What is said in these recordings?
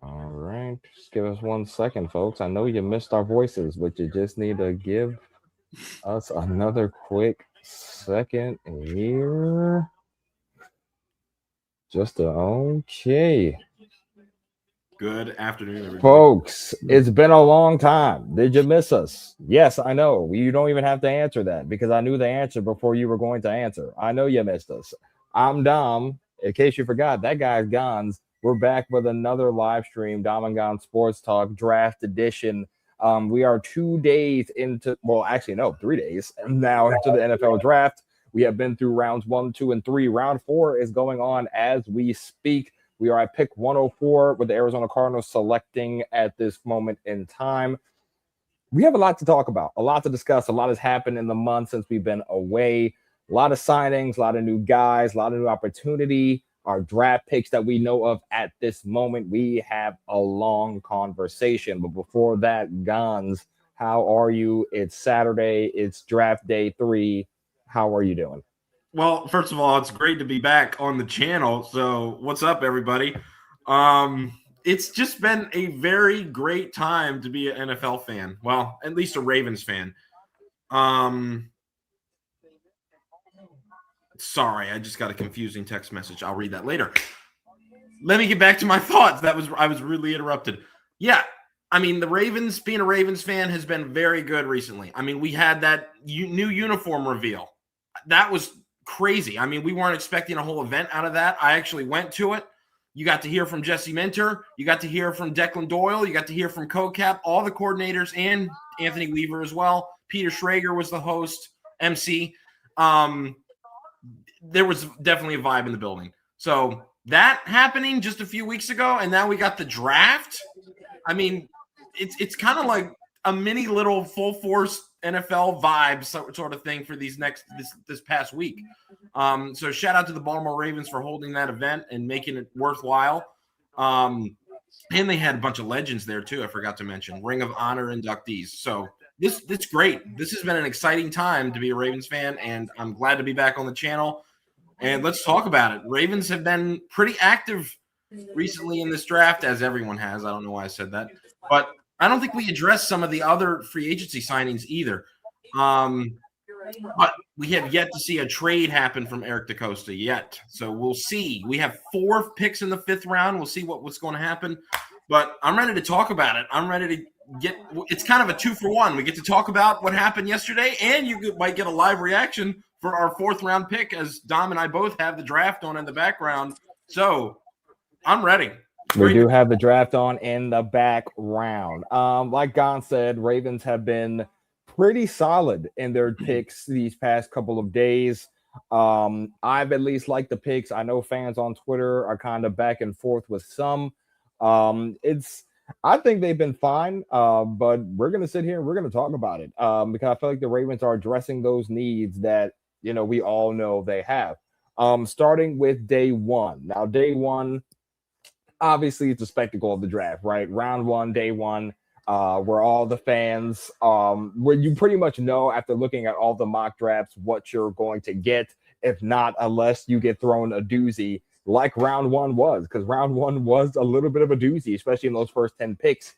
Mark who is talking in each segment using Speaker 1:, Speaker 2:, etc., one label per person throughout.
Speaker 1: All right. Just give us 1 second, folks. I know you missed our voices, but you just need to give us another quick second here. Okay.
Speaker 2: Good afternoon, everybody.
Speaker 1: Folks, it's been a long time. Did you miss us? Yes, I know. You don't even have to answer that because I knew the answer before you were going to answer. I know you missed us. I'm Dom. In case you forgot, that guy's Gons. We're back with another live stream, Dom and Gon Sports Talk Draft Edition. We are 2 days into, well, actually, no, 3 days now into the NFL draft. We have been through rounds 1, 2, and 3. Round 4 is going on as we speak. We are at pick 104 with the Arizona Cardinals selecting at this moment in time. We have a lot to talk about, a lot to discuss. A lot has happened in the month since we've been away. A lot of signings, a lot of new guys, a lot of new opportunity. Our draft picks that we know of at this moment. We have a long conversation. But before that, Gons, how are you? It's Saturday. It's draft day 3. How are you doing?
Speaker 2: Well, first of all, it's great to be back on the channel. So, what's up, everybody? It's just been a very great time to be an NFL fan. Well, at least a Ravens fan. Um, Sorry, I just got a confusing text message. I'll read that later. Let me get back to my thoughts. I was really interrupted. Yeah, I mean, the Ravens, being a Ravens fan, has been very good recently. I mean, we had that new uniform reveal. That was crazy. I mean, we weren't expecting a whole event out of that. I actually went to it. You got to hear from Jesse Minter. You got to hear from Declan Doyle. You got to hear from CoCap, all the coordinators, and Anthony Weaver as well. Peter Schrager was the host, MC. There was definitely a vibe in the building. So that happening just a few weeks ago, and now we got the draft. I mean, it's kind of like a mini little full force NFL vibes sort of thing for this past week. So shout out to the Baltimore Ravens for holding that event and making it worthwhile. And they had a bunch of legends there too. I forgot to mention Ring of Honor inductees. So this great. This has been an exciting time to be a Ravens fan, and I'm glad to be back on the channel. And let's talk about it. Ravens have been pretty active recently in this draft, as everyone has. I don't know why I said that, but I don't think we addressed some of the other free agency signings either. But we have yet to see a trade happen from Eric DeCosta yet. So we'll see. We have 4 picks in the 5th round. We'll see what's going to happen. But I'm ready to talk about it. I'm ready to it's kind of a 2-for-1. We get to talk about what happened yesterday, and you might get a live reaction for our 4th round pick, as Dom and I both have the draft on in the background. So I'm ready.
Speaker 1: We do have the draft on in the background. Like Gon said, Ravens have been pretty solid in their picks these past couple of days. I've at least liked the picks. I know fans on Twitter are kind of back and forth with some. I think they've been fine, but we're going to sit here and we're going to talk about it because I feel like the Ravens are addressing those needs that, we all know they have. Starting with day 1. Now, day 1, obviously, it's a spectacle of the draft, right? Round 1, day 1, where all the fans, where you pretty much know after looking at all the mock drafts what you're going to get, if not, unless you get thrown a doozy like round 1 was, because round 1 was a little bit of a doozy, especially in those first 10 picks.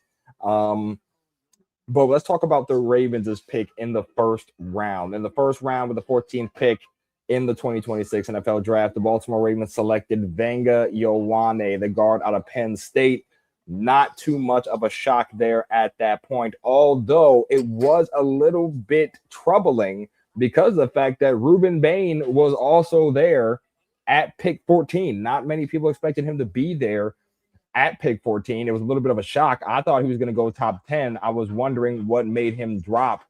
Speaker 1: But let's talk about the Ravens' pick in the 1st round. In the 1st round, with the 14th pick in the 2026 NFL Draft, the Baltimore Ravens selected Vanga Ioane, the guard out of Penn State. Not too much of a shock there at that point, although it was a little bit troubling because of the fact that Ruben Bain was also there at pick 14. Not many people expected him to be there at pick 14. It was a little bit of a shock. I thought he was going to go top 10. I was wondering what made him drop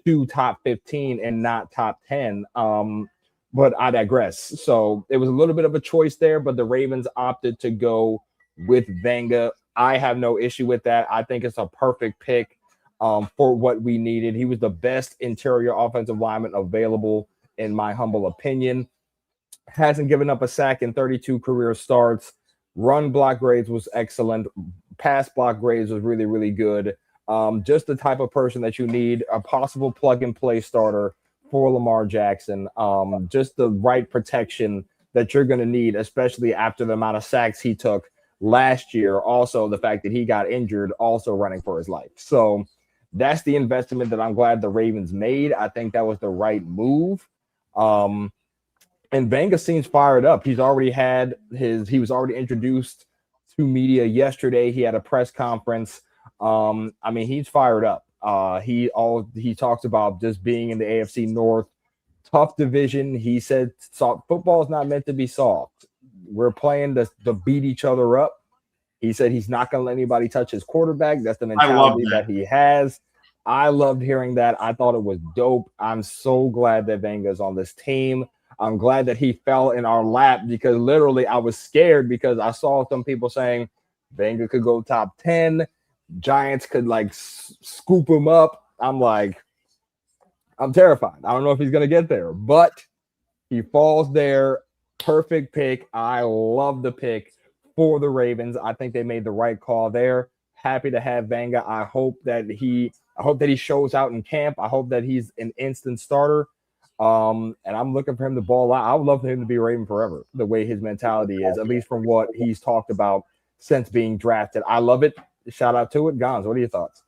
Speaker 1: to top 15 and not top 10. But I digress. So it was a little bit of a choice there, but the Ravens opted to go with Vanga. I have no issue with that. I think it's a perfect pick for what we needed. He was the best interior offensive lineman available, in my humble opinion. Hasn't given up a sack in 32 career starts. Run block grades was excellent. Pass block grades was really, really good. Just the type of person that you need, a possible plug-and-play starter for Lamar Jackson. Just the right protection that you're going to need, especially after the amount of sacks he took last year. Also, the fact that he got injured, also running for his life. So that's the investment that I'm glad the Ravens made. I think that was the right move. Um, and Vanga seems fired up. He was already introduced to media yesterday. He had a press conference. I mean, he's fired up. He talks about just being in the AFC North, tough division. He said football is not meant to be soft. We're playing to beat each other up. He said he's not going to let anybody touch his quarterback. That's the
Speaker 2: I love
Speaker 1: mentality
Speaker 2: that.
Speaker 1: that he has. I loved hearing that. I thought it was dope. I'm so glad that Venga's on this team. I'm glad that he fell in our lap because literally I was scared because I saw some people saying Venga could go top 10. Giants could like scoop him up. I'm like, I'm terrified. I don't know if he's going to get there, but he falls there. Perfect pick. I love the pick for the Ravens. I think they made the right call there. Happy to have Vanga. I hope that he shows out in camp. I hope that he's an instant starter. And I'm looking for him to ball out. I would love for him to be Raven forever, the way his mentality is, at least from what he's talked about since being drafted. I love it. Shout out to it. Gons, what are your thoughts?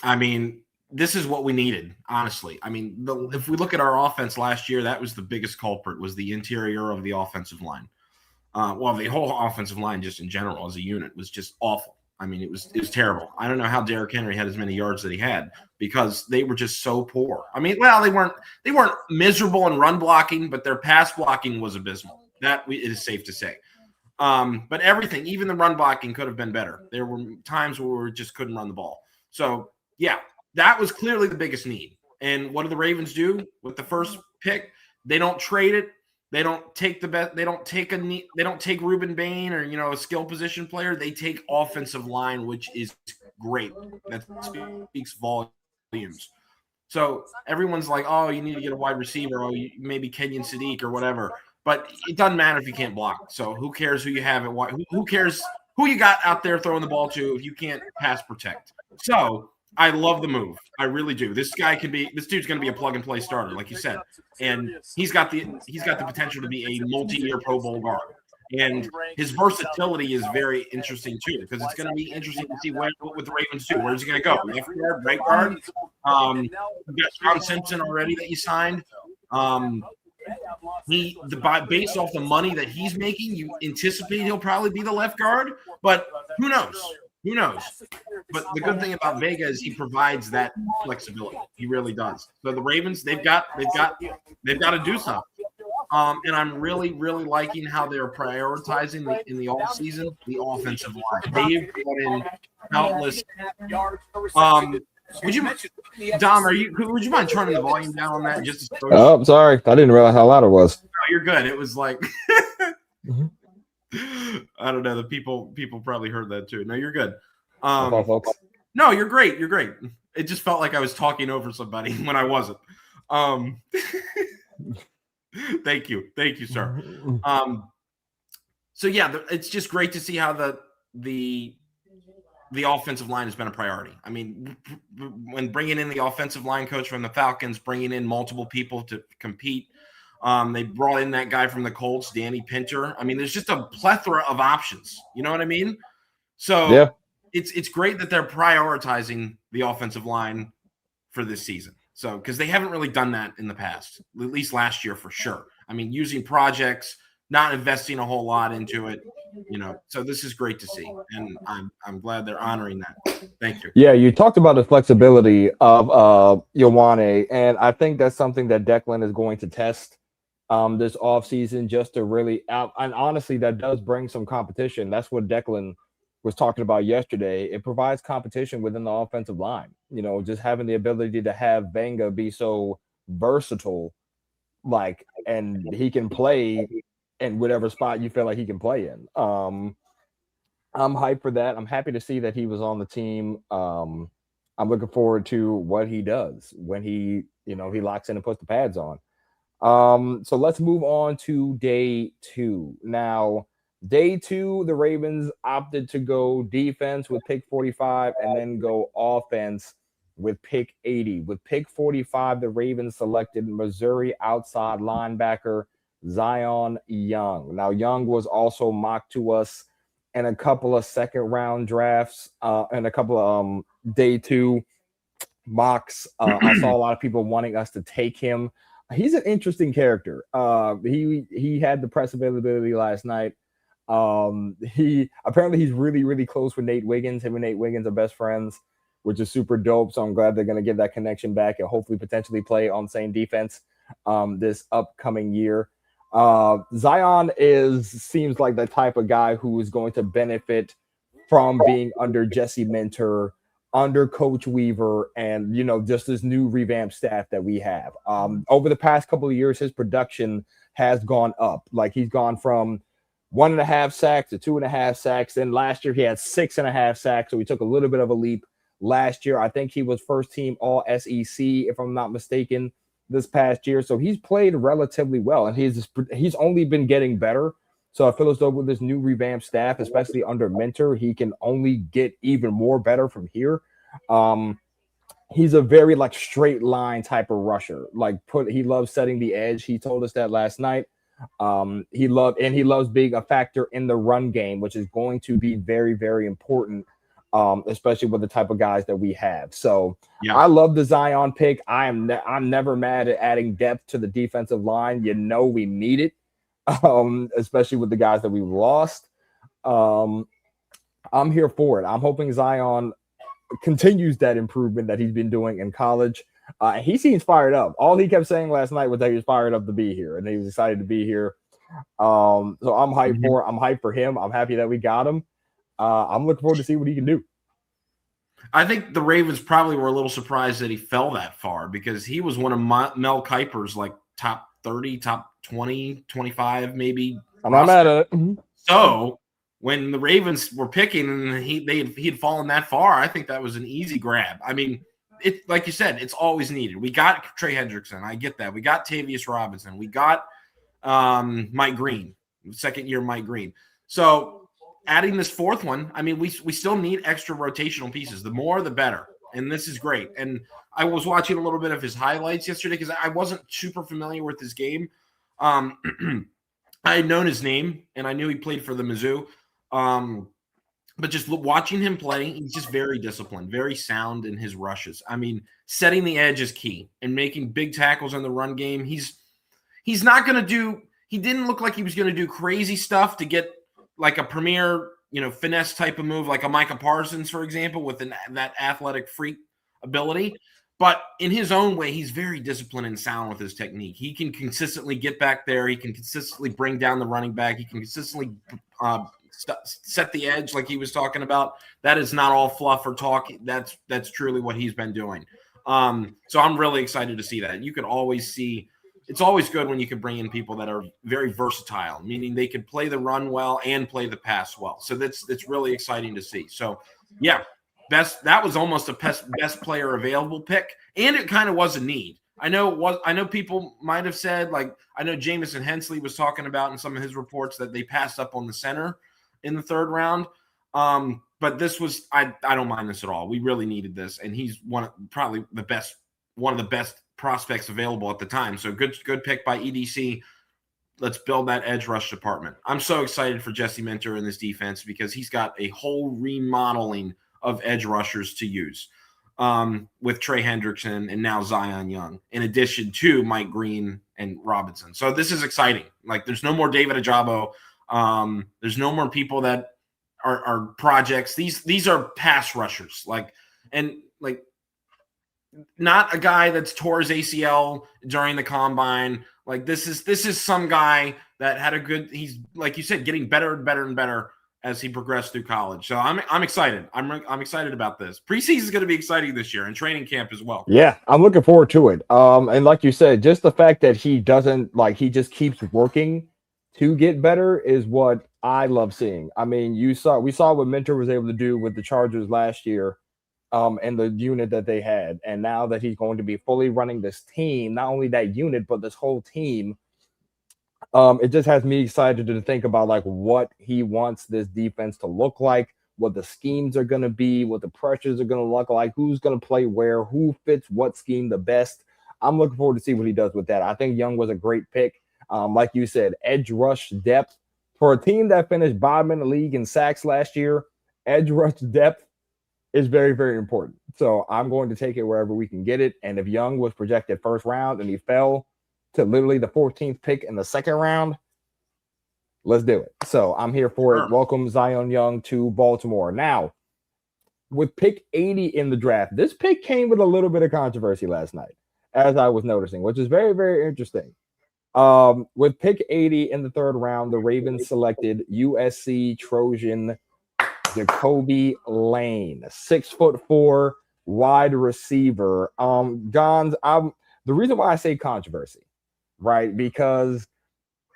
Speaker 2: I mean, this is what we needed, honestly. I mean, if we look at our offense last year, that was the biggest culprit, was the interior of the offensive line. Well, the whole offensive line, just in general, as a unit, was just awful. I mean, it was terrible. I don't know how Derrick Henry had as many yards that he had because they were just so poor. I mean, well, they weren't miserable in run blocking, but their pass blocking was abysmal. It is safe to say. But everything, even the run blocking, could have been better. There were times where we just couldn't run the ball. So yeah, that was clearly the biggest need. And what do the Ravens do with the first pick? They don't trade it. They don't take the best. They don't take Reuben Bain or a skill position player. They take offensive line, which is great. That speaks volumes. So everyone's like, oh, you need to get a wide receiver, or maybe Kenyon Sadiq or whatever. But it doesn't matter if you can't block. So who cares who you have at who cares who you got out there throwing the ball to if you can't pass protect? So I love the move. I really do. This dude's going to be a plug and play starter, like you said, and he's got the potential to be a multi-year Pro Bowl guard. And his versatility is very interesting too, because it's going to be interesting to see what the Ravens do. Where's he going to go? Left guard, right guard? You got John Simpson already that you signed. Based off the money that he's making, you anticipate he'll probably be the left guard, but who knows? Who knows? But the good thing about Vega is he provides that flexibility. He really does. So the Ravens, they've got to do something. And I'm really, really liking how they're prioritizing in the off season the offensive line. They've brought in countless. Would you, Dom? Would you mind turning the volume down on that?
Speaker 1: Oh, I'm sorry. I didn't realize how loud it was.
Speaker 2: No, you're good. It was like. I don't know. The people probably heard that too. No, you're good. No, you're great. You're great. It just felt like I was talking over somebody when I wasn't. Thank you, sir. So yeah, it's just great to see how the offensive line has been a priority. I mean, when bringing in the offensive line coach from the Falcons, bringing in multiple people to compete. They brought in that guy from the Colts, Danny Pinter. I mean, there's just a plethora of options. You know what I mean? So yeah. It's great that they're prioritizing the offensive line for this season. So because they haven't really done that in the past, at least last year for sure. I mean, using projects, not investing a whole lot into it. So this is great to see, and I'm glad they're honoring that. Thank you.
Speaker 1: Yeah, you talked about the flexibility of Ioane, and I think that's something that Declan is going to test this offseason just to really out. And honestly, that does bring some competition. That's what Declan was talking about yesterday. It provides competition within the offensive line. Just having the ability to have Vanga be so versatile, and he can play in whatever spot you feel like he can play in. I'm hyped for that. I'm happy to see that he was on the team. I'm looking forward to what he does when he locks in and puts the pads on. So let's move on to day 2. Now, day 2, the Ravens opted to go defense with pick 45 and then go offense with pick 80. With pick 45, the Ravens selected Missouri outside linebacker Zion Young. Now, Young was also mocked to us and a couple of second round drafts, and a couple of day two mocks. I saw a lot of people wanting us to take him. He's an interesting character. He had the press availability last night. He apparently he's really close with Nate Wiggins. Him and Nate Wiggins are best friends, which is super dope. So I'm glad they're going to get that connection back and hopefully potentially play on the same defense this upcoming year. Zion is seems like the type of guy who is going to benefit from being under Jesse Minter, under Coach Weaver, and just this new revamped staff that we have. Over the past couple of years, his production has gone up. Like he's gone from 1.5 sacks to 2.5 sacks. Then last year he had 6.5 sacks, so he took a little bit of a leap. Last year, I think he was first team All SEC, if I'm not mistaken, this past year. So he's played relatively well, and he's only been getting better. So I feel as though with this new revamped staff, especially under Mentor, he can only get even more better from here. He's a very like straight line type of rusher. He loves setting the edge. He told us that last night. He loves being a factor in the run game, which is going to be very important, especially with the type of guys that we have. So yeah. I love the Zion pick. I'm never mad at adding depth to the defensive line. We need it. Especially with the guys that we've lost. I'm here for it. I'm hoping Zion continues that improvement that he's been doing in college. He seems fired up. All he kept saying last night was that he was fired up to be here, and he was excited to be here. So I'm hyped for. I'm hyped for him. I'm happy that we got him. I'm looking forward to see what he can do.
Speaker 2: I think the Ravens probably were a little surprised that he fell that far because he was one of Mel Kiper's like top 30, top 20, 25, maybe.
Speaker 1: I'm not mad at it.
Speaker 2: So when the Ravens were picking and he had fallen that far, I think that was an easy grab. I mean, it like you said, it's always needed. We got Trey Hendrickson. I get that. We got Tavius Robinson. We got Mike Green, second year Mike Green. So adding this fourth one, I mean, we still need extra rotational pieces. The more, the better. And this is great. And I was watching a little bit of his highlights yesterday because I wasn't super familiar with his game. I had known his name, and I knew he played for the Mizzou. But just watching him play, he's just very disciplined, very sound in his rushes. I mean, setting the edge is key and making big tackles in the run game. He's not going to do – he didn't look like he was going to do crazy stuff to get like a premier, finesse type of move like a Micah Parsons, for example, with that athletic freak ability. But in his own way, he's very disciplined and sound with his technique. He can consistently get back there. He can consistently bring down the running back. He can consistently set the edge like he was talking about. That is not all fluff or talk. That's truly what he's been doing. So I'm really excited to see that. You can always see – it's always good when you can bring in people that are very versatile, meaning they can play the run well and play the pass well. So that's really exciting to see. So, yeah. That was almost a best player available pick, and it kind of was a need. I know people might have said, like, I know Jamison Hensley was talking about in some of his reports that they passed up on the center in the third round. But this was I don't mind this at all. We really needed this, and he's one of the best prospects available at the time. So good pick by EDC. Let's build that edge rush department. I'm so excited for Jesse Minter in this defense because he's got a whole remodeling of edge rushers to use with Trey Hendrickson and now Zion Young, in addition to Mike Green and Robinson. So this is exciting. Like, there's no more David Ajabo. There's no more people that are projects. These are pass rushers. Not a guy that's tore his ACL during the combine. Like, this is some guy that had he's, like you said, getting better and better and better as he progressed through college. So I'm excited. I'm excited about this. Preseason is going to be exciting this year, and training camp as well.
Speaker 1: Yeah, I'm looking forward to it. And like you said, just the fact that he just keeps working to get better is what I love seeing. I mean, we saw what Mentor was able to do with the Chargers last year, and the unit that they had. And now that he's going to be fully running this team, not only that unit, but this whole team, it just has me excited to think about like what he wants this defense to look like, what the schemes are going to be, what the pressures are going to look like, who's going to play where, who fits what scheme the best. I'm looking forward to see what he does with that. I think Young was a great pick. Like you said, edge rush depth For a team that finished bottom in the league in sacks last year, edge rush depth is very, very important. So I'm going to take it wherever we can get it. And if Young was projected first round and he fell to literally the 14th pick in the second round, let's do it. So I'm here for it. Welcome Zion Young to Baltimore. Now, with pick 80 in the draft, this pick came with a little bit of controversy last night, as I was noticing, which is very, very interesting. With pick 80 in the third round, the Ravens selected USC Trojan Jacoby Lane, 6'4" wide receiver. Gons, the reason why I say controversy, right? Because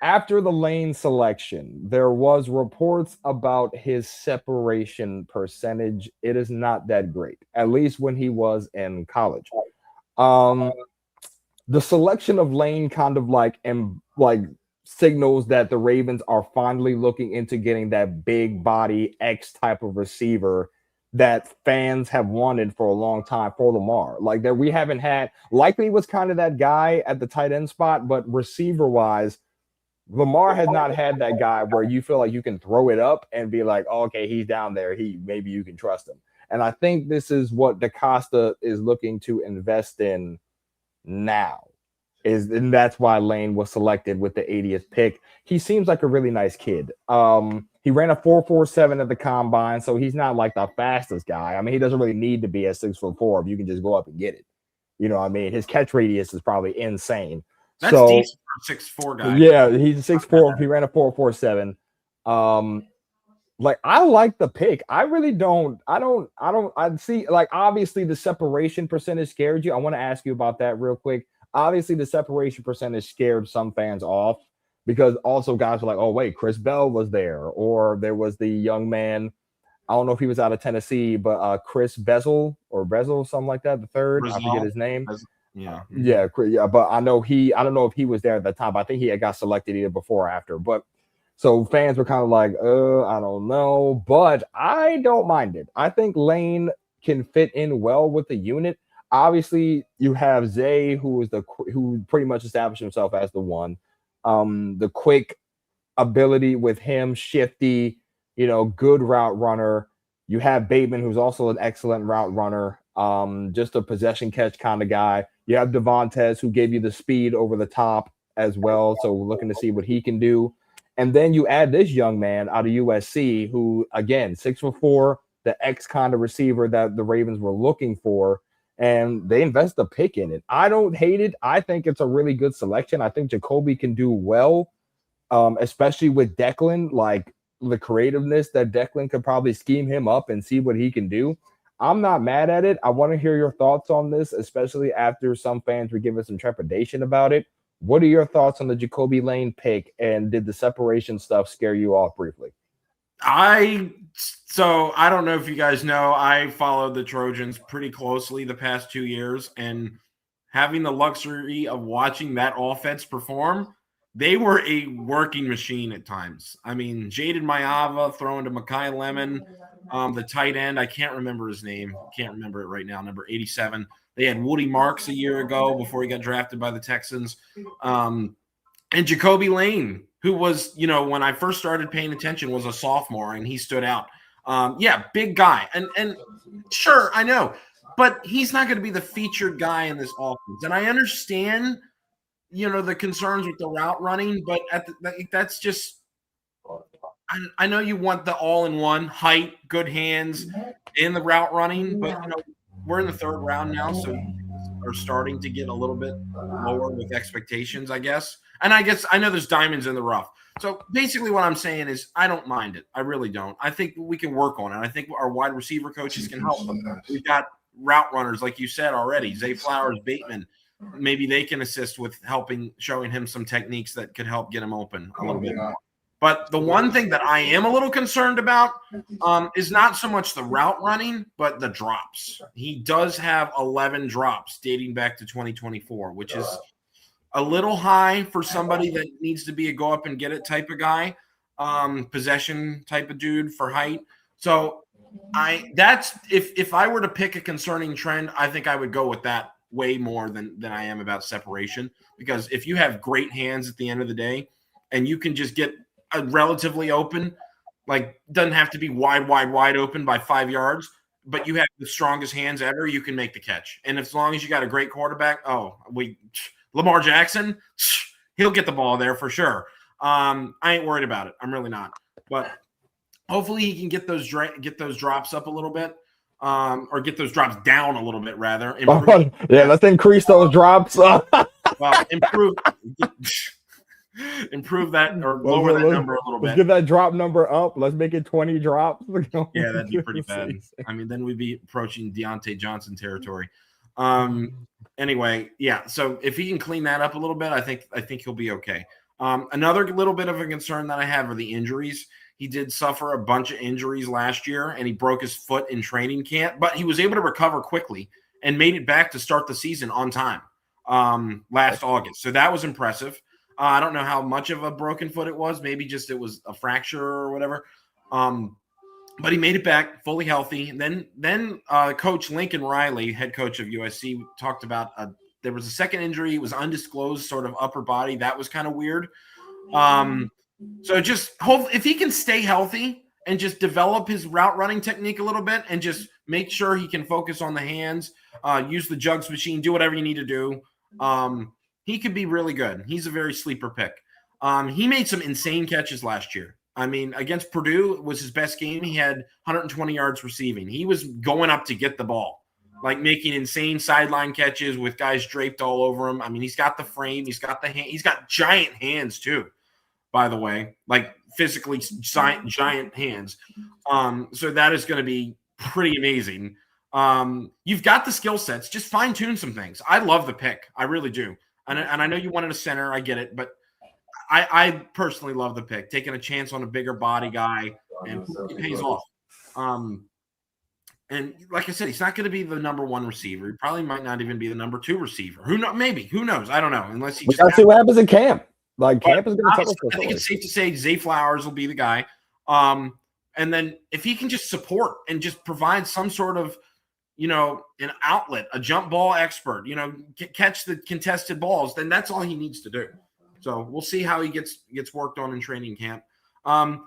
Speaker 1: after the Lane selection, there was reports about his separation percentage. It is not that great, at least when he was in college. The selection of Lane kind of like signals that the Ravens are finally looking into getting that big body X type of receiver that fans have wanted for a long time for Lamar. Like that we haven't had. Likely was kind of that guy at the tight end spot, but receiver wise, Lamar has not had that guy where you feel like you can throw it up and be like, oh, okay, he's down there. Maybe you can trust him. And I think this is what DaCosta is looking to invest in now. And that's why Lane was selected with the 80th pick. He seems like a really nice kid. He ran a 4.47 at the combine, so he's not like the fastest guy. I mean, he doesn't really need to be at 6'4" if you can just go up and get it. You know what I mean? His catch radius is probably insane.
Speaker 2: That's decent for a 6'4" guy.
Speaker 1: Yeah, he's a 6'4". He ran a 4.47. Like I like the pick. I really don't. I see like obviously the separation percentage scared you. I want to ask you about that real quick. Obviously, the separation percentage scared some fans off because also guys were like, oh, wait, Chris Bell was there. Or there was the young man. I don't know if he was out of Tennessee, but Chris Bezel, something like that. The third, I forget his name. Yeah. But I don't know if he was there at the time. But I think he had got selected either before or after. But so fans were kind of like, I don't know. But I don't mind it. I think Lane can fit in well with the unit. Obviously, you have Zay, who pretty much established himself as the one. The quick ability with him, shifty, good route runner. You have Bateman, who's also an excellent route runner, just a possession catch kind of guy. You have Devontae, who gave you the speed over the top as well. So looking to see what he can do. And then you add this young man out of USC, who, again, 6'4", the X kind of receiver that the Ravens were looking for. And they invest a pick in it. I don't hate it. I think it's a really good selection. I think Jacoby can do well, especially with Declan, like the creativeness that Declan could probably scheme him up and see what he can do. I'm not mad at it. I want to hear your thoughts on this, especially after some fans were giving some trepidation about it. What are your thoughts on the Jacoby Lane pick? And did the separation stuff scare you off briefly?
Speaker 2: So I don't know if you guys know, I followed the Trojans pretty closely the past 2 years, and having the luxury of watching that offense perform, they were a working machine at times. I mean, Jaden Mayava throwing to Makai Lemon, the tight end, I can't remember his name. Can't remember it right now, number 87. They had Woody Marks a year ago before he got drafted by the Texans. And Jacoby Lane, who was, when I first started paying attention, was a sophomore, and he stood out. Big guy. And sure, I know, but he's not going to be the featured guy in this offense. And I understand, the concerns with the route running, but that's just – I know you want the all-in-one, height, good hands, and the route running, but, we're in the third round now, so are starting to get a little bit lower with expectations, I guess. And I know there's diamonds in the rough. So basically what I'm saying is I don't mind it. I really don't. I think we can work on it. I think our wide receiver coaches can help them. We've got route runners, like you said already, Zay Flowers, Bateman. Maybe they can assist with showing him some techniques that could help get him open a little bit more. But the one thing that I am a little concerned about is not so much the route running, but the drops. He does have 11 drops dating back to 2024, which is a little high for somebody that needs to be a go up and get it type of guy, possession type of dude for height. So if I were to pick a concerning trend, I think I would go with that way more than I am about separation, because if you have great hands at the end of the day and you can just get relatively open, like doesn't have to be wide open by 5 yards, but you have the strongest hands ever, you can make the catch. And as long as you got a great quarterback, Lamar Jackson, he'll get the ball there for sure. I ain't worried about it. I'm really not. But hopefully he can get those drops up a little bit, or get those drops down a little bit rather.
Speaker 1: Let's increase those drops.
Speaker 2: Well, improve that or lower that number a little bit.
Speaker 1: Let's get that drop number up. Let's make it 20 drops.
Speaker 2: Yeah, that'd be pretty bad. I mean, then we'd be approaching Deontay Johnson territory. Anyway, yeah. So if he can clean that up a little bit, I think he'll be okay. Another little bit of a concern that I have are the injuries. He did suffer a bunch of injuries last year, and he broke his foot in training camp, but he was able to recover quickly and made it back to start the season on time last August. So that was impressive. I don't know how much of a broken foot it was. Maybe just it was a fracture or whatever. But he made it back fully healthy. And then Coach Lincoln Riley, head coach of USC, talked about there was a second injury. It was undisclosed, sort of upper body. That was kind of weird. So just hope if he can stay healthy and just develop his route running technique a little bit and just make sure he can focus on the hands, use the jugs machine, do whatever you need to do. He could be really good. He's a very sleeper pick. He made some insane catches last year. I mean, against Purdue, it was his best game. He had 120 yards receiving. He was going up to get the ball, like making insane sideline catches with guys draped all over him. I mean, he's got the frame. He's got the hand. He's got giant hands too, by the way, like physically giant hands. So that is going to be pretty amazing. You've got the skill sets. Just fine tune some things. I love the pick. I really do. And I know you wanted a center. I get it. But I personally love the pick. Taking a chance on a bigger body guy, and it pays off. And like I said, he's not going to be the number one receiver. He probably might not even be the number two receiver. Who knows? Maybe. Who knows? I don't know. Unless he
Speaker 1: just got to see what happens in camp. Like camp is going to tell us.
Speaker 2: I think it's safe to say Zay Flowers will be the guy. And then if he can just support and just provide some sort of, an outlet, a jump ball expert, catch the contested balls, then that's all he needs to do. So we'll see how he gets worked on in training camp. I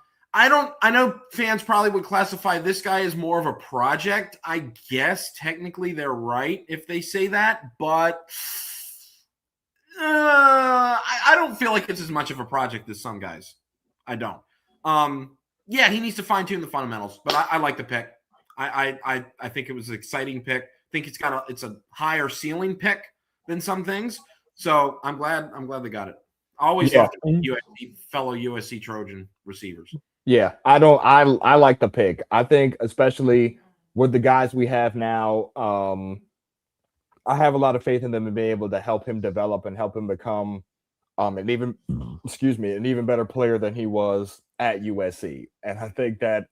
Speaker 2: know fans probably would classify this guy as more of a project. I guess technically they're right if they say that, but I don't feel like it's as much of a project as some guys. I don't. Yeah, he needs to fine tune the fundamentals, but I like the pick. I think it was an exciting pick. I think it's a higher ceiling pick than some things. So I'm glad they got it. I always love fellow USC Trojan receivers.
Speaker 1: Yeah, I like the pick. I think especially with the guys we have now, I have a lot of faith in them and be able to help him develop and help him become an even better player than he was at USC. And I think that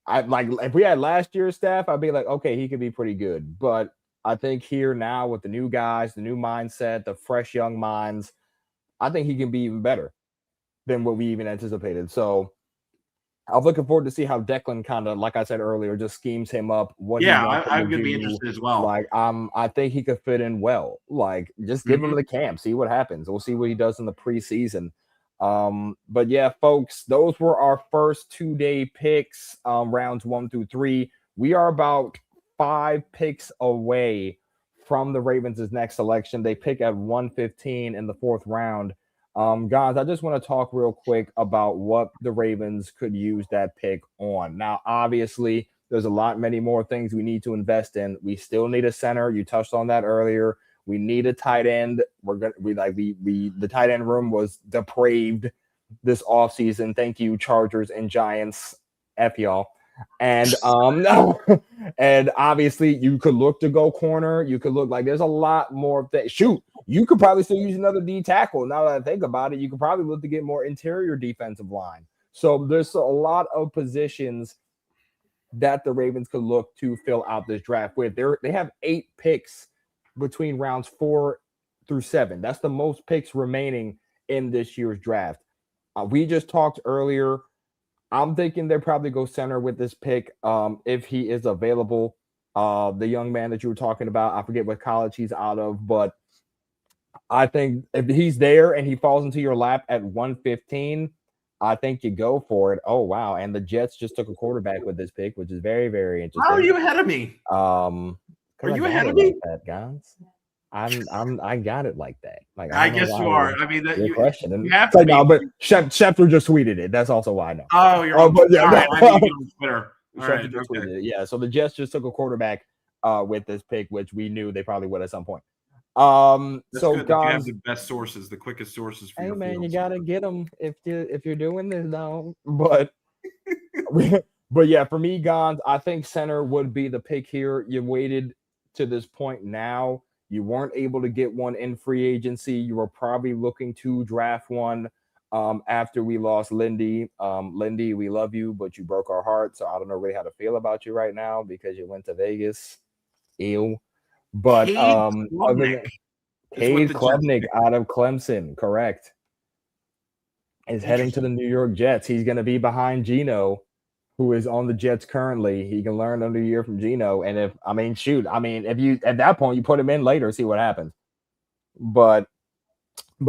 Speaker 1: if we had last year's staff, I'd be like, okay, he could be pretty good. But I think here now with the new guys, the new mindset, the fresh young minds, I think he can be even better than what we even anticipated. So I'm looking forward to see how Declan kind of, like I said earlier, just schemes him up.
Speaker 2: I'm going to be interested as well.
Speaker 1: Like, I think he could fit in well. Like, just give him the camp, see what happens. We'll see what he does in the preseason. But yeah, folks, those were our first 2-day picks, rounds 1 through 3. We are about 5 picks away from the Ravens' next selection. They pick at 115 in the 4th round. Guys, I just want to talk real quick about what the Ravens could use that pick on. Now, obviously, there's many more things we need to invest in. We still need a center. You touched on that earlier. We need a tight end. The tight end room was depraved this offseason. Thank you, Chargers and Giants. F y'all. And and obviously you could look to go corner. You could look like there's a lot more things. Shoot, you could probably still use another D tackle. Now that I think about it, you could probably look to get more interior defensive line. So there's a lot of positions that the Ravens could look to fill out this draft with. They have 8 picks between rounds 4 through 7. That's the most picks remaining in this year's draft. We just talked earlier. I'm thinking they probably go center with this pick if he is available. The young man that you were talking about, I forget what college he's out of, but I think if he's there and he falls into your lap at 115, I think you go for it. Oh wow! And the Jets just took a quarterback with this pick, which is very, very
Speaker 2: How are
Speaker 1: interesting.
Speaker 2: you ahead of me? Are
Speaker 1: Because I
Speaker 2: you
Speaker 1: got
Speaker 2: ahead of
Speaker 1: it like
Speaker 2: me?
Speaker 1: that, guys. I got it like that. Like I
Speaker 2: I
Speaker 1: don't know
Speaker 2: guess
Speaker 1: why
Speaker 2: you are. I mean, that
Speaker 1: you're
Speaker 2: you
Speaker 1: questioning.
Speaker 2: have
Speaker 1: It's
Speaker 2: to
Speaker 1: like
Speaker 2: be.
Speaker 1: no, but Schefter just tweeted it. That's also why I know.
Speaker 2: Oh, you're on.
Speaker 1: But yeah,
Speaker 2: All right, I
Speaker 1: no.
Speaker 2: need to get on Twitter. All
Speaker 1: Schefter
Speaker 2: right,
Speaker 1: just
Speaker 2: okay.
Speaker 1: tweeted it. Yeah. So the Jets just took a quarterback with this pick, which we knew they probably would at some point.
Speaker 2: That's
Speaker 1: So
Speaker 2: good that you have
Speaker 1: guys,
Speaker 2: the best sources, the quickest sources for
Speaker 1: hey
Speaker 2: your
Speaker 1: man, you
Speaker 2: fields.
Speaker 1: gotta get them if you're doing this though. But but yeah, for me, Gons, I think center would be the pick here. You waited to this point now. You weren't able to get one in free agency. You were probably looking to draft one after we lost Lindy. Lindy, we love you, but you broke our heart. So I don't know really how to feel about you right now because you went to Vegas. Ew. But
Speaker 2: Cade
Speaker 1: other
Speaker 2: Klubnik
Speaker 1: than
Speaker 2: is what
Speaker 1: Cade
Speaker 2: the Jets
Speaker 1: Klubnik
Speaker 2: picked.
Speaker 1: out of Clemson, correct, is heading to
Speaker 2: Interesting.
Speaker 1: the New York Jets. He's going to be behind Geno, who is on the Jets currently. He can learn under a year from Geno. And if I mean, shoot, I mean, if you at that point you put him in later, see what happens. But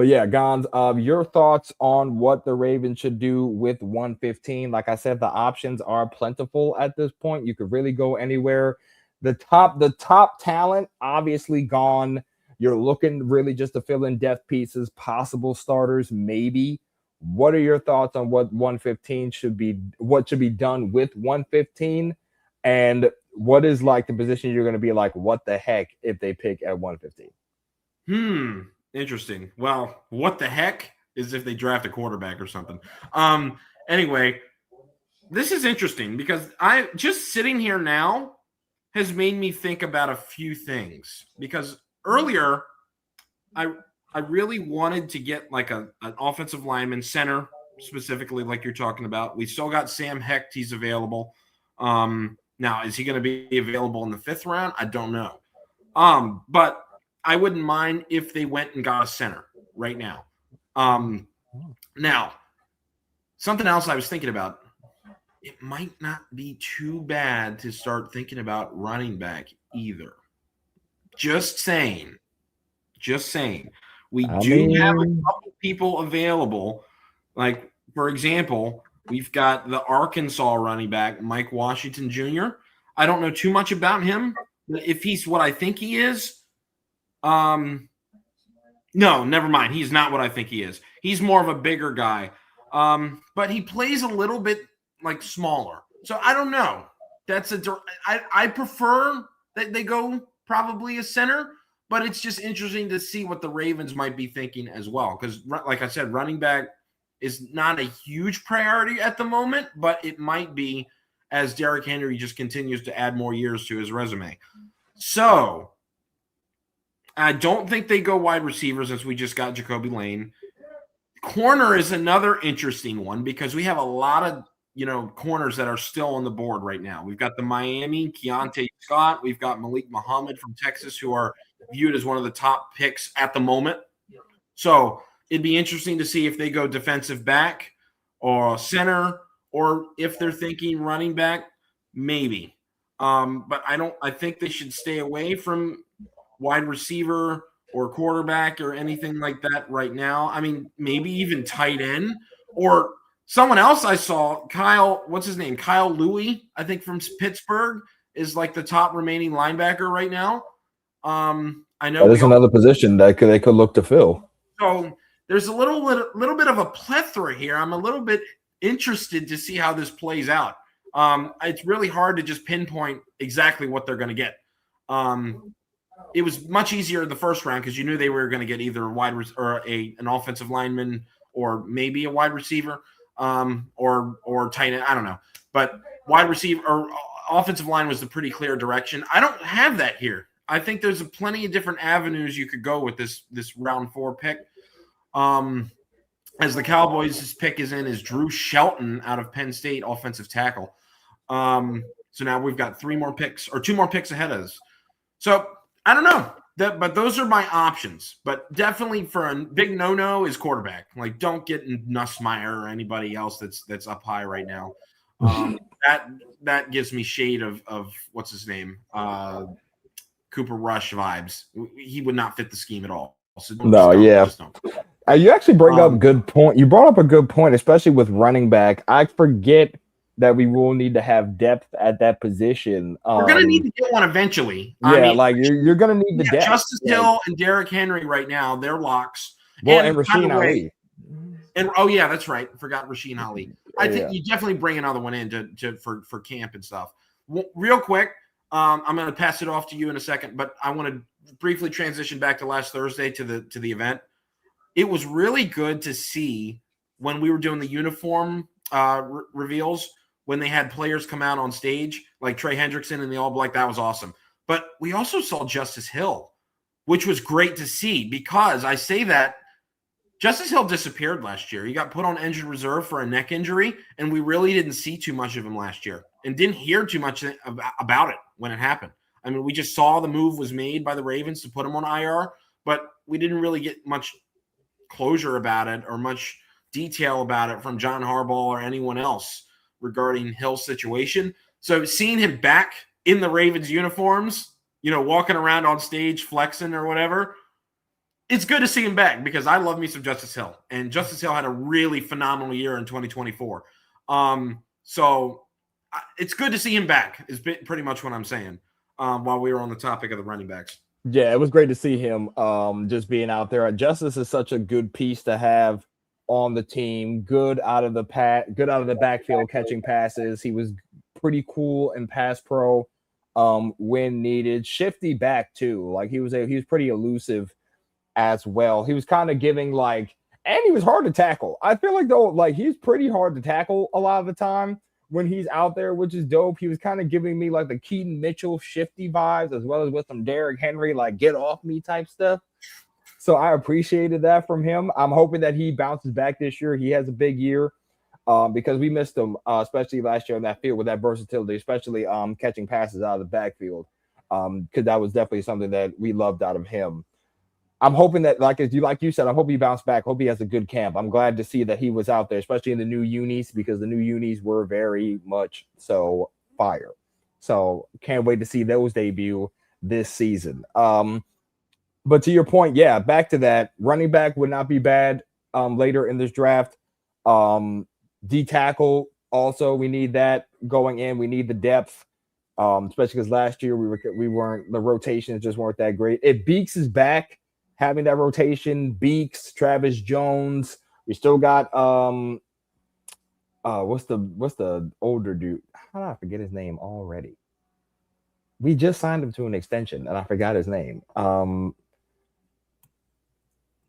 Speaker 1: yeah, Gons, your thoughts on what the Ravens should do with 115? Like I said, the options are plentiful at this point. You could really go anywhere. The top talent obviously gone. You're looking really just to fill in depth pieces, possible starters, maybe. What are your thoughts on what 115 should be? What should be done with 115? And what is like the position you're going to be like, what the heck if they pick at 115?
Speaker 2: Interesting. Well, what the heck is if they draft a quarterback or something? Um, anyway, this is interesting because I just sitting here now has made me think about a few things. Because earlier, I I really wanted to get like an offensive lineman center specifically, like you're talking about. We still got Sam Hecht; he's available. Now, is he going to be available in the fifth round? I don't know. But I wouldn't mind if they went and got a center right now. Um, now, something else I was thinking about. It might not be too bad to start thinking about running back either. Just saying. Just saying. We
Speaker 1: I
Speaker 2: do have a
Speaker 1: mean,
Speaker 2: couple people available. Like, for example, we've got the Arkansas running back, Mike Washington Jr. I don't know too much about him. If he's what I think he is, um, no, never mind. He's not what I think he is. He's more of a bigger guy. But he plays a little bit like smaller. So I don't know. I prefer that they go probably a center, but it's just interesting to see what the Ravens might be thinking as well. Because, like I said, running back is not a huge priority at the moment, but it might be as Derrick Henry just continues to add more years to his resume. So I don't think they go wide receiver since we just got Jacoby Lane. Corner is another interesting one because we have a lot of corners that are still on the board right now. We've got the Miami Keontae Scott. We've got Malik Muhammad from Texas, who are viewed as one of the top picks at the moment. So it'd be interesting to see if they go defensive back or center, or if they're thinking running back, maybe. But I think they should stay away from wide receiver or quarterback or anything like that right now. I mean, maybe even tight end or someone else I saw, what's his name? Kyle Louis, I think from Pittsburgh, is like the top remaining linebacker right now. I know
Speaker 1: that is another position that they could look to fill.
Speaker 2: so there's a little bit of a plethora here. I'm a little bit interested to see how this plays out. It's really hard to just pinpoint exactly what they're going to get. It was much easier in the first round because you knew they were going to get either an offensive lineman or maybe a wide receiver or tight end. I don't know, but wide receiver or offensive line was the pretty clear direction. I don't have that here. I think there's plenty of different avenues you could go with this round 4 pick. As the Cowboys' pick is Drew Shelton out of Penn State, offensive tackle. So now we've got 2 more picks ahead of us. So I don't know. But those are my options. But definitely for a big no-no is quarterback. Like, don't get Nussmeier or anybody else that's up high right now. That gives me shade of what's his name? Cooper Rush vibes. He would not fit the scheme at all. So
Speaker 1: No, yeah.
Speaker 2: just don't.
Speaker 1: You actually bring up a good point. You brought up a good point, especially with running back. I forget that we will need to have depth at that position.
Speaker 2: We're going to need to get one eventually.
Speaker 1: Yeah, I mean, like you're going to need the depth.
Speaker 2: Justice Hill and Derrick Henry right now, they're locks.
Speaker 1: Well, and Rasheen Ali.
Speaker 2: And oh yeah, that's right. Forgot Rasheen Ali. I think you definitely bring another one in for camp and stuff. Real quick, I'm going to pass it off to you in a second, but I want to briefly transition back to last Thursday to the event. It was really good to see when we were doing the uniform reveals, when they had players come out on stage, like Trey Hendrickson in the all black. That was awesome. But we also saw Justice Hill, which was great to see, because I say that Justice Hill disappeared last year. He got put on injured reserve for a neck injury, and we really didn't see too much of him last year and didn't hear too much about it when it happened. I mean, we just saw the move was made by the Ravens to put him on IR, but we didn't really get much closure about it or much detail about it from John Harbaugh or anyone else regarding Hill's situation. So seeing him back in the Ravens uniforms, walking around on stage flexing or whatever, it's good to see him back, because I love me some Justice Hill, and Justice Hill had a really phenomenal year in 2024. So it's good to see him back is pretty much what I'm saying while we were on the topic of the running backs.
Speaker 1: Yeah, it was great to see him just being out there. Justice is such a good piece to have on the team. Good out of the backfield catching passes. He was pretty cool in pass pro when needed. Shifty back too. Like he was pretty elusive as well. He was kind of giving and he was hard to tackle. I feel like though, he's pretty hard to tackle a lot of the time when he's out there, which is dope. He was kind of giving me the Keaton Mitchell shifty vibes, as well as with some Derrick Henry, get off me type stuff. So I appreciated that from him. I'm hoping that he bounces back this year. He has a big year because we missed him, especially last year on that field with that versatility, especially catching passes out of the backfield, because that was definitely something that we loved out of him. I'm hoping that, like you said, I hope he bounced back. Hope he has a good camp. I'm glad to see that he was out there, especially in the new unis, because the new unis were very much so fire. So can't wait to see those debut this season. But to your point, yeah, back to that, running back would not be bad later in this draft. D tackle also, we need that going in. We need the depth, especially because last year we weren't, the rotations just weren't that great. If Beaks is back, having that rotation, Beaks, Travis Jones, we still got what's the older dude? How did I forget his name already? We just signed him to an extension and I forgot his name.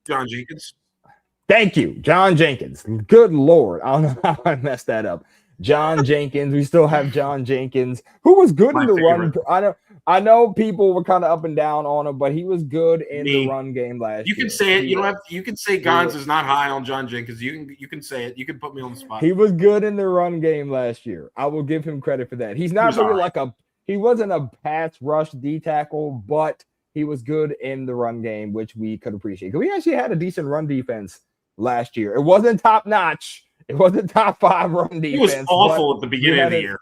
Speaker 2: John Jenkins.
Speaker 1: Thank you, John Jenkins. Good Lord, I don't know how I messed that up. John Jenkins. We still have John Jenkins, who was good in the run. I know people were kind of up and down on him, but he was good in the run game last year.
Speaker 2: You can say it. You don't have. You can say Gons is not high on John Jenkins. You can say it. You can put me on the spot.
Speaker 1: He was good in the run game last year. I will give him credit for that. He's not really he wasn't a pass rush D tackle, but he was good in the run game, which we could appreciate. Because we actually had a decent run defense last year. It wasn't top notch. It wasn't top 5 run defense.
Speaker 2: It was awful at the beginning of the year.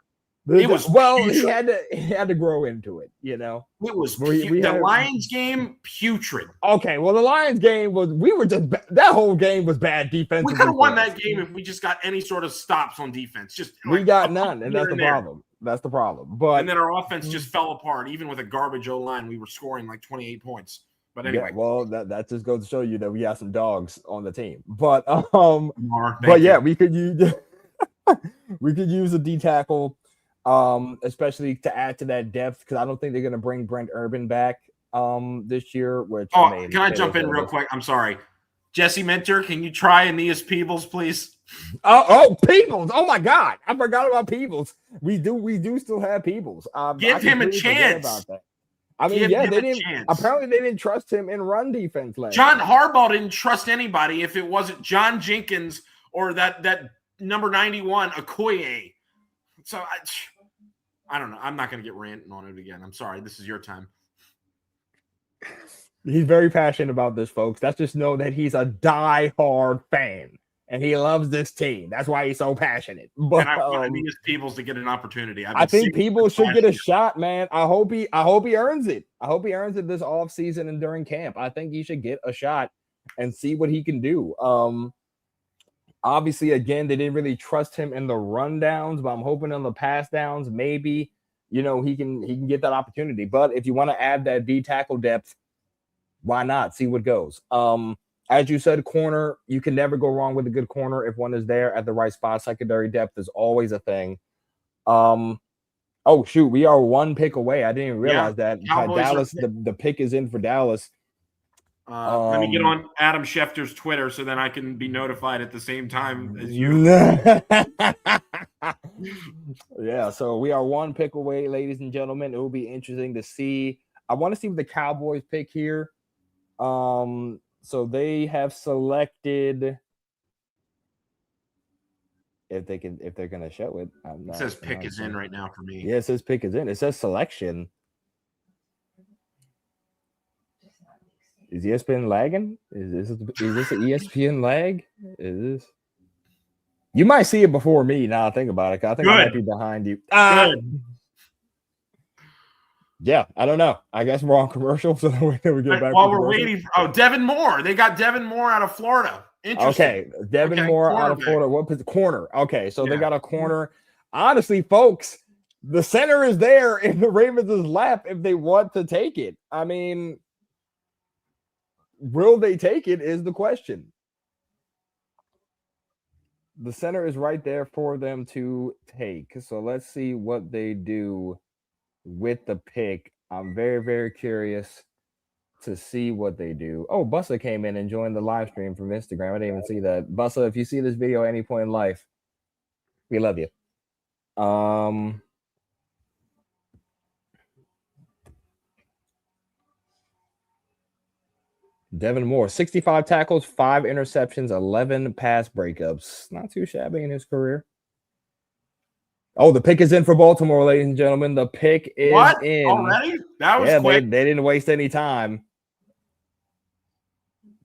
Speaker 1: It was he had to grow into it, It
Speaker 2: was the Lions game putrid.
Speaker 1: Okay, well the Lions game was that whole game was bad defense.
Speaker 2: We could have won that game if we just got any sort of stops on defense.
Speaker 1: We got none, and that's the problem. That's the problem.
Speaker 2: And then our offense just fell apart. Even with a garbage O-line, we were scoring 28 points. But anyway,
Speaker 1: well, that just goes to show you that we have some dogs on the team. But yeah, we could use a D tackle, especially to add to that depth, because I don't think they're going to bring Brent Urban back this year. Which
Speaker 2: can I jump in real quick? I'm sorry, Jesse Minter, can you try Aeneas Peebles, please?
Speaker 1: Peebles! Oh my God, I forgot about Peebles. We do still have Peebles.
Speaker 2: Give him a chance.
Speaker 1: About that. I mean, they didn't. Apparently, they didn't trust him in run defense last.
Speaker 2: John Harbaugh didn't trust anybody if it wasn't John Jenkins or that number 91 Okoye. So I don't know. I'm not going to get ranting on it again. I'm sorry. This is your time. He's
Speaker 1: very passionate about this, folks. Let's just know that he's a die-hard fan, and he loves this team. That's why he's so passionate.
Speaker 2: And
Speaker 1: But
Speaker 2: I want Aeneas Peebles to get an opportunity.
Speaker 1: I think people should get a shot, man. I hope he earns it. I hope he earns it this offseason and during camp. I think he should get a shot and see what he can do. Obviously, again, they didn't really trust him in the rundowns, but I'm hoping on the pass downs, maybe he can get that opportunity. But if you want to add that D tackle depth, why not? See what goes. As you said, corner, you can never go wrong with a good corner if one is there at the right spot. Secondary depth is always a thing. Oh shoot, we are one pick away. I didn't even realize that. Dallas, the pick is in for Dallas.
Speaker 2: Let me get on Adam Schefter's Twitter so then I can be notified at the same time as you.
Speaker 1: Yeah, so we are one pick away, ladies and gentlemen. It will be interesting to see. I want to see what the Cowboys pick here. So they have selected if they're gonna show it.
Speaker 2: It says pick is in right now for me.
Speaker 1: Yeah, it says pick is in. It says selection. Is ESPN lagging? Is this an ESPN lag? Is this? You might see it before me. Now I think about it. I think I might be behind you. Yeah, I don't know. I guess we're on commercial, so we get back.
Speaker 2: While we're waiting, Devin Moore. They got Devin Moore out of Florida. Interesting.
Speaker 1: Okay, Devin Moore out of Florida. What position? Corner. Okay, so they got a corner. Honestly, folks, the center is there in the Ravens' lap if they want to take it. I mean, will they take it is the question. The center is right there for them to take. So let's see what they do with the pick. I'm very, very curious to see what they do. Oh, Bussa came in and joined the live stream from Instagram. I didn't even see that. Bussa, if you see this video at any point in life, we love you. Devin Moore, 65 tackles, 5 interceptions, 11 pass breakups. Not too shabby in his career. Oh, the pick is in for Baltimore, ladies and gentlemen. The pick is in.
Speaker 2: Already? That was quick.
Speaker 1: They didn't waste any time.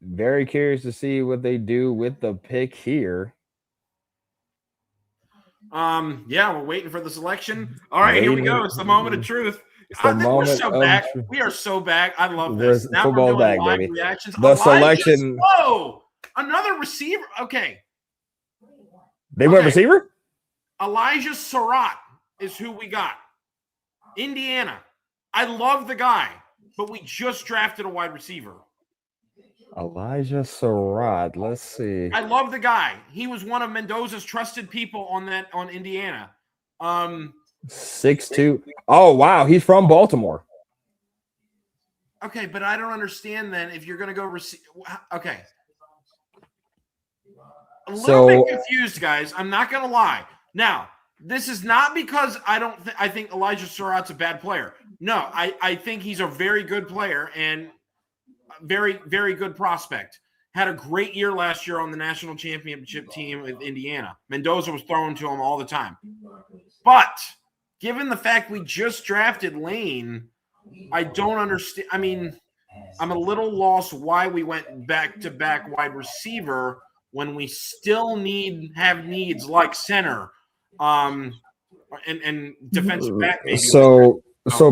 Speaker 1: Very curious to see what they do with the pick here.
Speaker 2: Yeah, we're waiting for the selection. All right, here we go. It's the moment of truth. We're so back. We are so back. I love this. Now
Speaker 1: football
Speaker 2: we're doing
Speaker 1: back,
Speaker 2: live
Speaker 1: baby.
Speaker 2: reactions.
Speaker 1: The selection.
Speaker 2: Whoa! Another receiver. Okay.
Speaker 1: They went receiver?
Speaker 2: Elijah Surratt is who we got. Indiana. I love the guy, but we just drafted a wide receiver.
Speaker 1: Elijah Surratt. Let's see.
Speaker 2: I love the guy. He was one of Mendoza's trusted people on Indiana.
Speaker 1: 6'2". Oh, wow. He's from Baltimore.
Speaker 2: Okay, but I don't understand then if you're going to go receive. Okay. A little bit confused, guys. I'm not going to lie. Now, this is not because I think Elijah Surratt's a bad player. No, I think he's a very good player and very, very good prospect. Had a great year last year on the national championship team with Indiana. Mendoza was throwing to him all the time. But given the fact we just drafted Lane, I don't understand. I mean, I'm a little lost why we went back-to-back wide receiver when we still have needs like center and defensive back maybe.
Speaker 1: So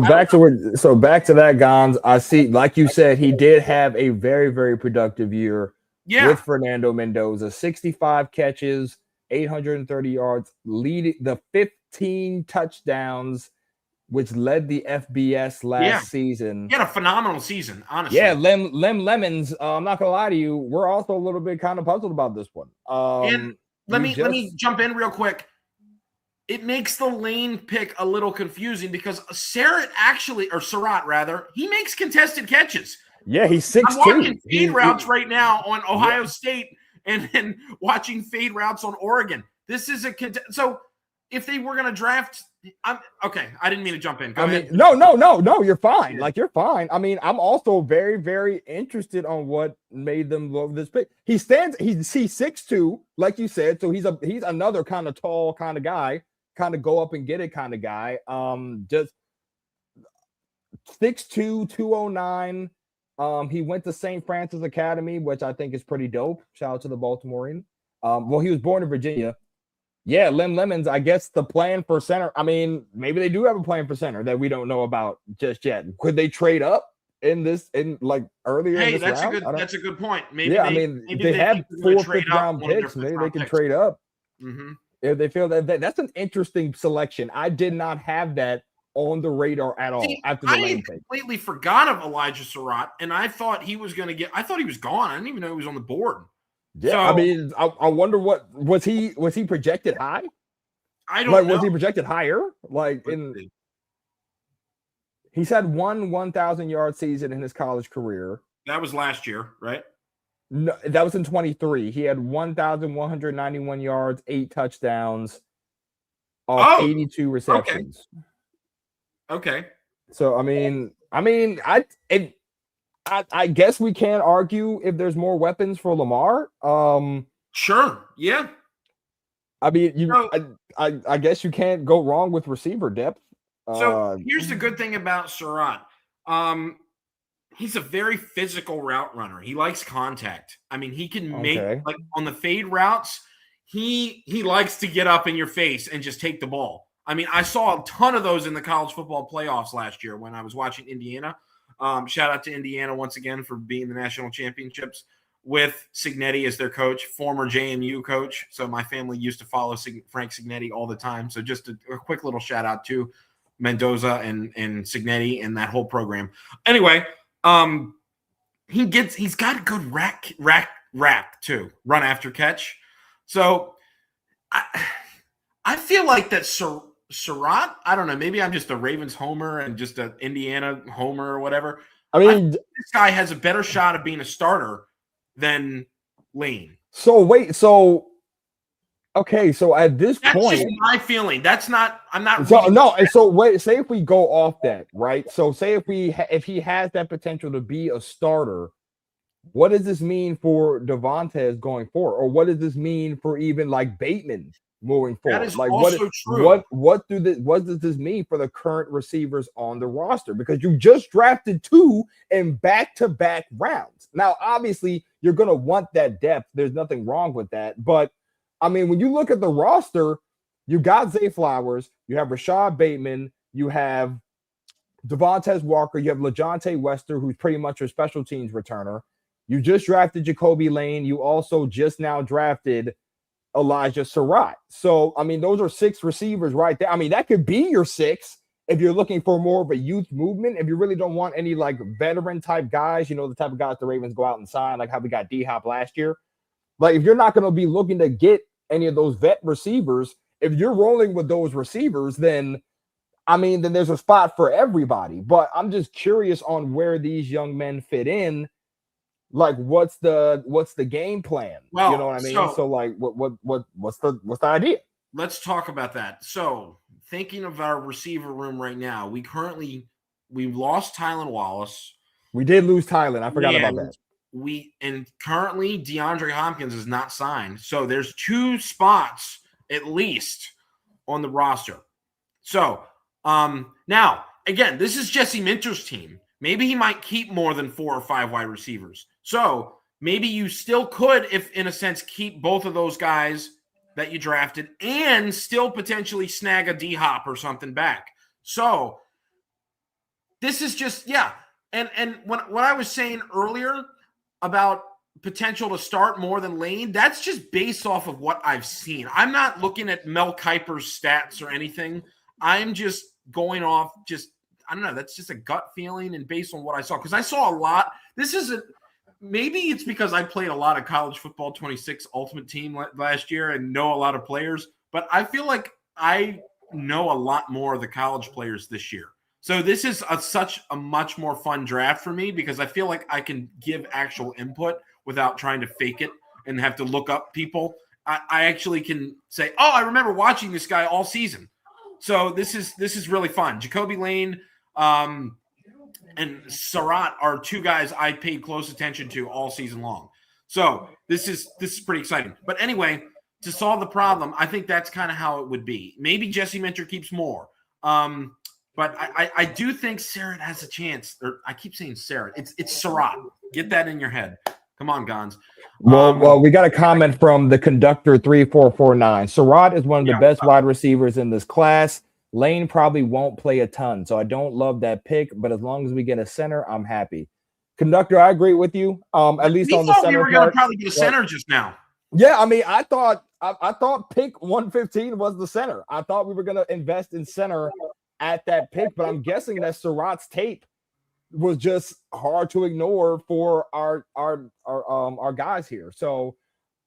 Speaker 1: back to that, Gons. I see, like you said, he did have a very, very productive year with Fernando Mendoza. 65 catches, 830 yards, leading the 15 touchdowns, which led the FBS last season.
Speaker 2: He had a phenomenal season, honestly.
Speaker 1: Yeah, Lem Lemons. I'm not gonna lie to you. We're also a little bit kind of puzzled about this one.
Speaker 2: And let me jump in real quick. It makes the Lane pick a little confusing because Surratt, he makes contested catches.
Speaker 1: Yeah, he's 6'2".
Speaker 2: I'm watching fade routes right now on Ohio State and then watching fade routes on Oregon. This is so if they were going to draft, okay. I didn't mean to jump in. Go ahead.
Speaker 1: No. You're fine. Like you're fine. I mean, I'm also very, very interested on what made them love this pick. He's 6'2", like you said. So he's another kind of tall kind of guy, kind of go up and get it kind of guy. Just 6'2", 209. He went to St. Francis Academy, which I think is pretty dope. Shout out to the Baltimorean. Well, he was born in Virginia. Yeah, Lim Lemons. I guess the plan for center. I mean, maybe they do have a plan for center that we don't know about just yet. Could they trade up in like earlier in
Speaker 2: Hey,
Speaker 1: this round? I don't.
Speaker 2: that's a good point.
Speaker 1: Yeah, I mean,
Speaker 2: Maybe
Speaker 1: they
Speaker 2: they
Speaker 1: have
Speaker 2: think they're going to
Speaker 1: fourth,
Speaker 2: trade
Speaker 1: fifth
Speaker 2: up
Speaker 1: round
Speaker 2: one of their
Speaker 1: picks.
Speaker 2: first
Speaker 1: Maybe they
Speaker 2: round
Speaker 1: can
Speaker 2: picks.
Speaker 1: trade up
Speaker 2: Mm-hmm.
Speaker 1: if they feel that that's an interesting selection. I did not have that on the radar at all
Speaker 2: See,
Speaker 1: after the
Speaker 2: I had
Speaker 1: Lane pick.
Speaker 2: completely forgot of Elijah Surratt, and I thought he was going to get. I thought he was gone. I didn't even know he was on the board.
Speaker 1: Yeah, I
Speaker 2: So
Speaker 1: mean, I wonder what was he projected high?
Speaker 2: I
Speaker 1: Like,
Speaker 2: don't know.
Speaker 1: was he projected higher? Like
Speaker 2: Let's
Speaker 1: in
Speaker 2: see.
Speaker 1: he's had 1,000 yard season in his college career.
Speaker 2: That was last year, right?
Speaker 1: No, that was in 23. He had 1,191 yards, 8 touchdowns off
Speaker 2: Oh,
Speaker 1: 82
Speaker 2: okay,
Speaker 1: receptions.
Speaker 2: okay.
Speaker 1: So I guess we can't argue if there's more weapons for Lamar.
Speaker 2: Sure, yeah.
Speaker 1: I mean,
Speaker 2: So,
Speaker 1: I guess you can't go wrong with receiver depth.
Speaker 2: so here's the good thing about Surratt. He's a very physical route runner. He likes contact. I mean, he can make
Speaker 1: Okay.
Speaker 2: like on the fade routes. He likes to get up in your face and just take the ball. I mean, I saw a ton of those in the college football playoffs last year when I was watching Indiana. Shout out to Indiana once again for being the national championships with Signetti as their coach, former JMU coach. So my family used to follow Frank Signetti all the time. So just a quick little shout out to Mendoza and Signetti and that whole program. Anyway, he's got a good rack too, run after catch. So I feel like that Surratt, I don't know, maybe I'm just a Ravens homer and just an Indiana homer or whatever.
Speaker 1: I mean,
Speaker 2: this guy has a better shot of being a starter than Lane.
Speaker 1: So wait, okay, so at this
Speaker 2: That's
Speaker 1: point,
Speaker 2: just my feeling. I'm not.
Speaker 1: so no, and so wait, say if we go off that, right? So say if he has that potential to be a starter, what does this mean for Devontae going forward, or what does this mean for even like Bateman moving forward?
Speaker 2: That is
Speaker 1: like
Speaker 2: also true.
Speaker 1: what does this mean for the current receivers on the roster? Because you just drafted 2 in back-to-back rounds. Now, obviously, you're gonna want that depth. There's nothing wrong with that, but I mean, when you look at the roster, you got Zay Flowers, you have Rashad Bateman, you have Devontae Walker, you have LaJohntay Wester, who's pretty much your special teams returner. You just drafted Jacoby Lane. You also just now drafted Elijah Surratt. So, I mean, those are 6 receivers right there. I mean, that could be your 6 if you're looking for more of a youth movement. If you really don't want any like veteran type guys, you know, the type of guys the Ravens go out and sign, like how we got D-Hop last year. Like, if you're not going to be looking to get any of those vet receivers, if you're rolling with those receivers, then then there's a spot for everybody. But I'm just curious on where these young men fit in. Like, what's the game plan?
Speaker 2: Well,
Speaker 1: you know what I mean? So like, what's the idea?
Speaker 2: Let's talk about that. So, thinking of our receiver room right now, we lost Tylan Wallace.
Speaker 1: We did lose Tylan. I forgot about that.
Speaker 2: Currently DeAndre Hopkins is not signed. So there's 2 spots at least on the roster. So now again, this is Jesse Minter's team. Maybe he might keep more than 4 or 5 wide receivers. So maybe you still could, if in a sense, keep both of those guys that you drafted and still potentially snag a D-Hop or something back. So this is just, yeah. And what I was saying earlier about potential to start more than Lane, that's just based off of what I've seen. I'm not looking at Mel Kiper's stats or anything. I'm just going off I don't know. That's just a gut feeling and based on what I saw. Because I saw a lot. Maybe it's because I played a lot of college football 26 Ultimate Team last year and know a lot of players. But I feel like I know a lot more of the college players this year. So this is such a much more fun draft for me because I feel like I can give actual input without trying to fake it and have to look up people. I actually can say, oh, I remember watching this guy all season. So this is really fun. Jacoby Lane and Surratt are 2 guys I paid close attention to all season long. So this is pretty exciting. But anyway, to solve the problem, I think that's kind of how it would be. Maybe Jesse Minter keeps more. But I do think Surratt has a chance. Or I keep saying Surratt. It's Surratt. Get that in your head. Come on, Gons.
Speaker 1: Well, we got a comment from the conductor 3449. Surratt is one of the
Speaker 2: Yeah.
Speaker 1: best wide receivers in this class. Lane probably won't play a ton, so I don't love that pick. But as long as we get a center, I'm happy. Conductor, I agree with you. At least
Speaker 2: We
Speaker 1: on the
Speaker 2: thought we
Speaker 1: center
Speaker 2: were going to
Speaker 1: part.
Speaker 2: probably get a
Speaker 1: But
Speaker 2: center just now.
Speaker 1: yeah, I mean, I thought pick 115 was the center. I thought we were going to invest in center at that pick, but I'm guessing that Surratt's tape was just hard to ignore for our guys here. So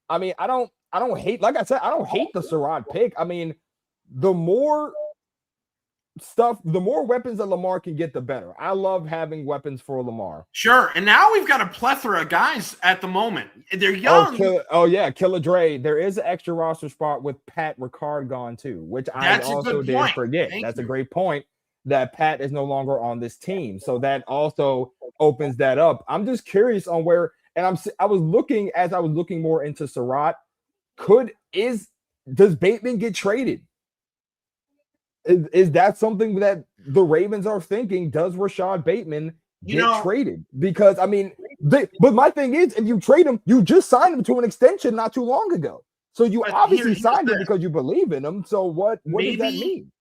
Speaker 1: I mean, I don't hate, like I said, I don't hate the Surratt pick. I mean, the more the more weapons that Lamar can get, the better. I love having weapons for Lamar.
Speaker 2: Sure. And now we've got a plethora of guys at the moment. They're young.
Speaker 1: Killer Dre. There is an extra roster spot with Pat Ricard gone too, which
Speaker 2: That's
Speaker 1: I also didn't forget. That's a great point that Pat is no longer on this team. So that also opens that up. I'm just curious on where, and I was looking more into Surratt. Does Bateman get traded? Is that something that the Ravens are thinking? Does Rashad Bateman get traded? Because I mean, but my thing is, if you trade him, you just signed him to an extension not too long ago. So you obviously signed him because you believe in him. So what does that mean?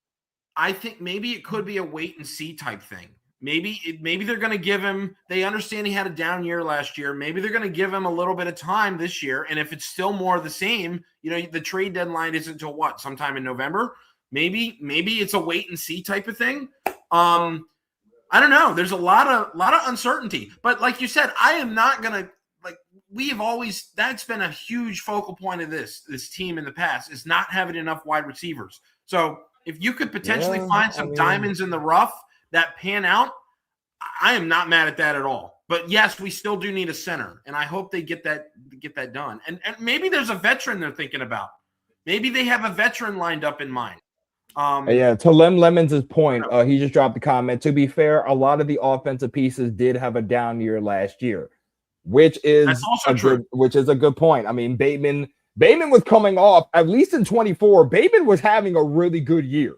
Speaker 2: I think maybe it could be a wait and see type thing. Maybe they're going to give him. They understand he had a down year last year. Maybe they're going to give him a little bit of time this year. And if it's still more of the same, the trade deadline isn't until what? Sometime in November. Maybe it's a wait and see type of thing. I don't know. There's a lot of uncertainty. But like you said, I am not gonna that's been a huge focal point of this team in the past is not having enough wide receivers. So if you could potentially find some diamonds in the rough that pan out, I am not mad at that at all. But yes, we still do need a center, and I hope they get that done. And maybe there's a veteran they're thinking about. Maybe they have a veteran lined up in mind.
Speaker 1: To Lemons' point, he just dropped the comment. To be fair, a lot of the offensive pieces did have a down year last year, which is a good point. I mean, Bateman was coming off, at least in 24. Bateman was having a really good year.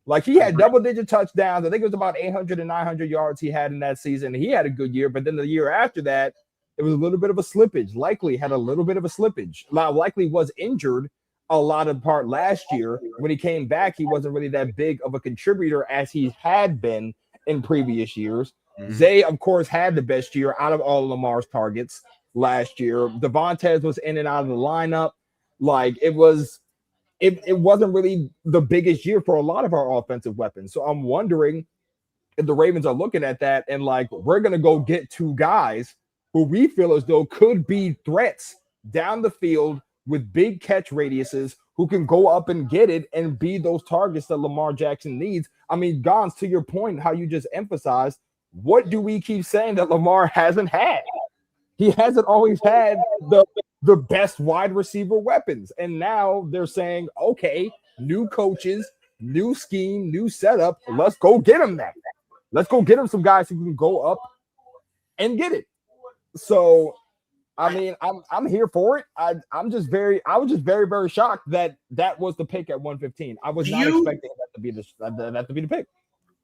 Speaker 1: Like he had double-digit touchdowns. I think it was about 800 and 900 yards he had in that season. He had a good year, but then the year after that, it was a little bit of a slippage. Likely had a little bit of a slippage. Likely was injured a lot of part last year. When he came back, he wasn't really that big of a contributor as he had been in previous years. Mm-hmm. Zay, of course, had the best year out of all of Lamar's targets last year. Devontae was in and out of the lineup. Like it wasn't really the biggest year for a lot of our offensive weapons. So I'm wondering if the Ravens are looking at that and like, we're going to go get two guys who we feel as though could be threats down the field with big catch radiuses, who can go up and get it and be those targets that Lamar Jackson needs. I mean, Gons, to your point, how you just emphasized, what do we keep saying that Lamar hasn't had? He hasn't always had the best wide receiver weapons. And now they're saying, okay, new coaches, new scheme, new setup. Let's go get him that. Let's go get him some guys who can go up and get it. So I mean, I'm here for it. I was just very, very shocked that was the pick at 115. I was not expecting that to be the pick.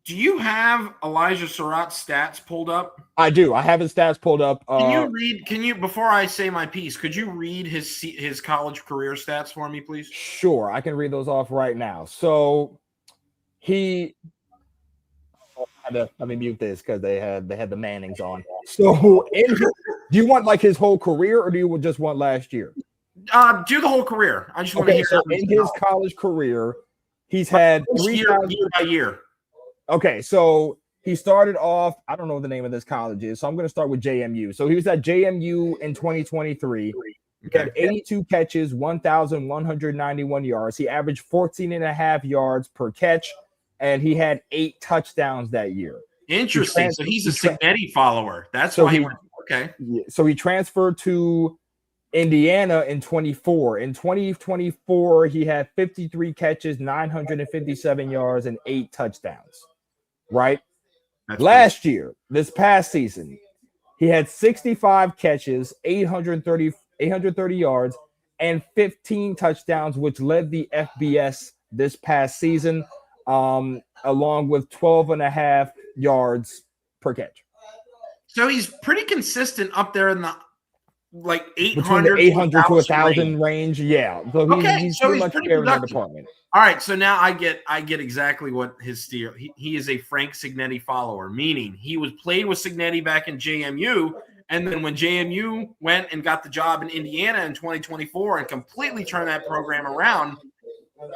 Speaker 2: Do you have Elijah Surratt's stats pulled up?
Speaker 1: I do. I have his stats pulled up.
Speaker 2: Can you before I say my piece, could you read his college career stats for me, please?
Speaker 1: Sure, I can read those off right now. So let me mute this because they had the Mannings on. So do you want like his whole career, or do you just want last year?
Speaker 2: Do the whole career. I just want to hear.
Speaker 1: So in his college career, he's had
Speaker 2: year by year.
Speaker 1: Okay, so he started off. I don't know what the name of this college is, so I'm going to start with JMU. So he was at JMU in 2023. He had 82 catches, 1,191 yards. He averaged 14 and a half yards per catch, and he had 8 touchdowns that year.
Speaker 2: Interesting. So he's a Signetti follower. That's why he went. Okay.
Speaker 1: So he transferred to Indiana in 24. In 2024, he had 53 catches, 957 yards, and 8 touchdowns. Right? Last year, this past season, he had 65 catches, 830 yards, and 15 touchdowns, which led the FBS this past season, along with 12 and a half yards per catch.
Speaker 2: So he's pretty consistent up there in like
Speaker 1: between the
Speaker 2: 800 to
Speaker 1: 800 to
Speaker 2: 1,000
Speaker 1: 1,000 range. Yeah. So he's
Speaker 2: so
Speaker 1: pretty
Speaker 2: he's
Speaker 1: much
Speaker 2: pretty
Speaker 1: there in that
Speaker 2: productive.
Speaker 1: department.
Speaker 2: All right, so now I get exactly what his steal. He is a Frank Signetti follower, meaning he was played with Signetti back in JMU, and then when JMU went and got the job in Indiana in 2024 and completely turned that program around,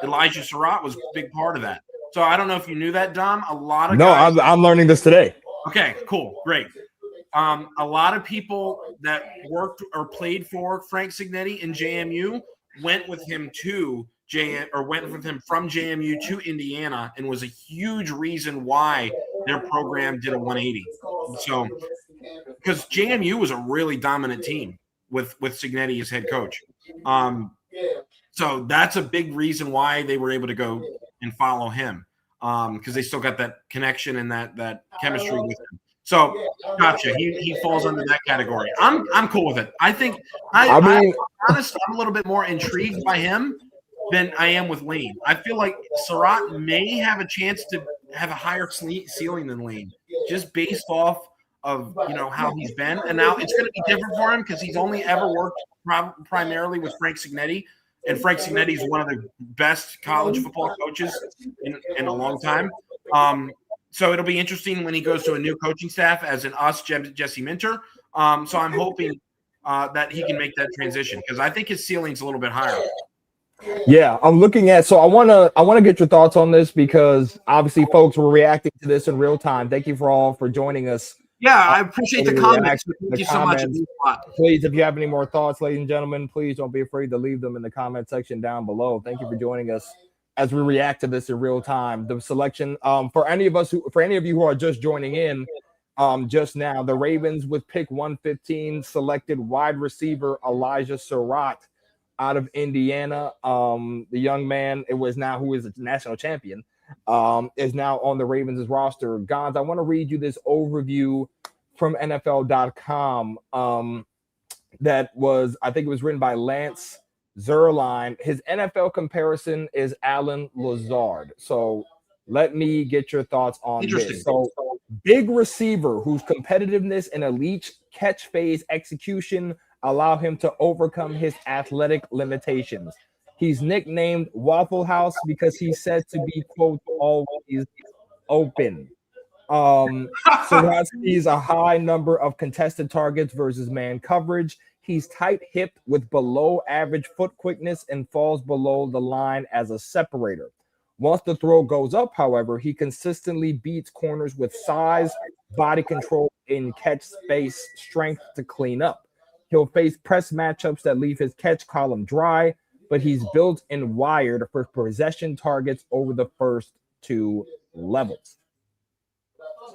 Speaker 2: Elijah Surratt was a big part of that. So I don't know if you knew that, Dom. A lot of guys.
Speaker 1: I'm learning this today.
Speaker 2: Okay, cool, great. A lot of people that worked or played for Frank Signetti in JMU went with him to went with him from JMU to Indiana, and was a huge reason why their program did a 180. So, because JMU was a really dominant team with Signetti as head coach, so that's a big reason why they were able to go and follow him, because they still got that connection and that chemistry with him. So, gotcha. He falls under that category. I'm cool with it. I think honestly, I'm a little bit more intrigued by him than I am with Lane. I feel like Surratt may have a chance to have a higher ceiling than Lane, just based off of how he's been. And now it's going to be different for him because he's only ever worked primarily with Frank Signetti, and Frank Signetti is one of the best college football coaches in a long time. So it'll be interesting when he goes to a new coaching staff, as in us, Jesse Minter. So I'm hoping that he can make that transition, because I think his ceiling's a little bit higher.
Speaker 1: Yeah, I'm looking at. So I wanna get your thoughts on this, because obviously folks were reacting to this in real time. Thank you for joining us.
Speaker 2: Yeah, I appreciate the comments. Thank you so much.
Speaker 1: Please, if you have any more thoughts, ladies and gentlemen, please don't be afraid to leave them in the comment section down below. Thank you for joining us as we react to this in real time. The selection, for any of you who are just joining in, just now, the Ravens with pick 115 selected wide receiver Elijah Surratt out of Indiana. The young man, who is a national champion, is now on the Ravens' roster. Gons, I want to read you this overview from NFL.com. That was, I think it was written by Lance Zerline. His NFL comparison is Alan Lazard. So let me get your thoughts on this. So, big receiver whose competitiveness and elite catch phase execution allow him to overcome his athletic limitations. He's nicknamed Waffle House because he's said to be, quote, always open. So he's a high number of contested targets versus man coverage. He's tight-hipped with below average foot quickness and falls below the line as a separator. Once the throw goes up, however, he consistently beats corners with size, body control, and catch space strength to clean up. He'll face press matchups that leave his catch column dry, but he's built and wired for possession targets over the first two levels.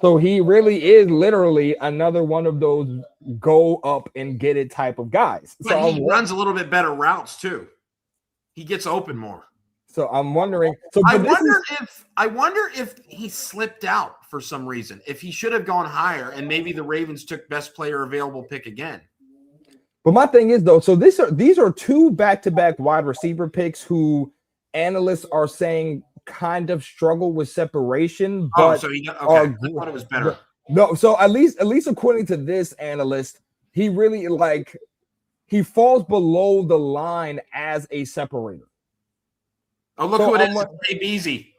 Speaker 1: So he really is literally another one of those go up and get it type of guys.
Speaker 2: But
Speaker 1: so
Speaker 2: he runs a little bit better routes too. He gets open more.
Speaker 1: So I'm wondering.
Speaker 2: I wonder if he slipped out for some reason. If he should have gone higher, and maybe the Ravens took best player available pick again.
Speaker 1: But my thing is, though, so these are two back-to-back wide receiver picks who analysts are saying kind of struggle with separation. But
Speaker 2: I thought it was better.
Speaker 1: No, so at least according to this analyst, he really he falls below the line as a separator.
Speaker 2: Oh, look who it is. Hey, Beasy.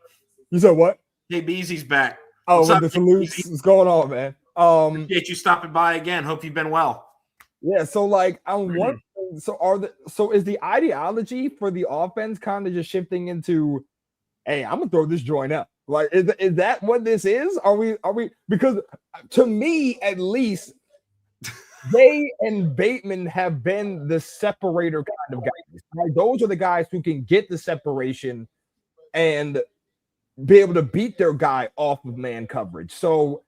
Speaker 1: You said what?
Speaker 2: Hey, Beasy's back.
Speaker 1: Oh, with the salutes. What's going on, man?
Speaker 2: Appreciate you stopping by again. Hope you've been well.
Speaker 1: Yeah, so I'm wondering, so is the ideology for the offense kind of just shifting into, hey, I'm gonna throw this joint up? Like, is that what this is? Are we because to me at least, they and Bateman have been the separator kind of guys. Right? Those are the guys who can get the separation and be able to beat their guy off of man coverage. So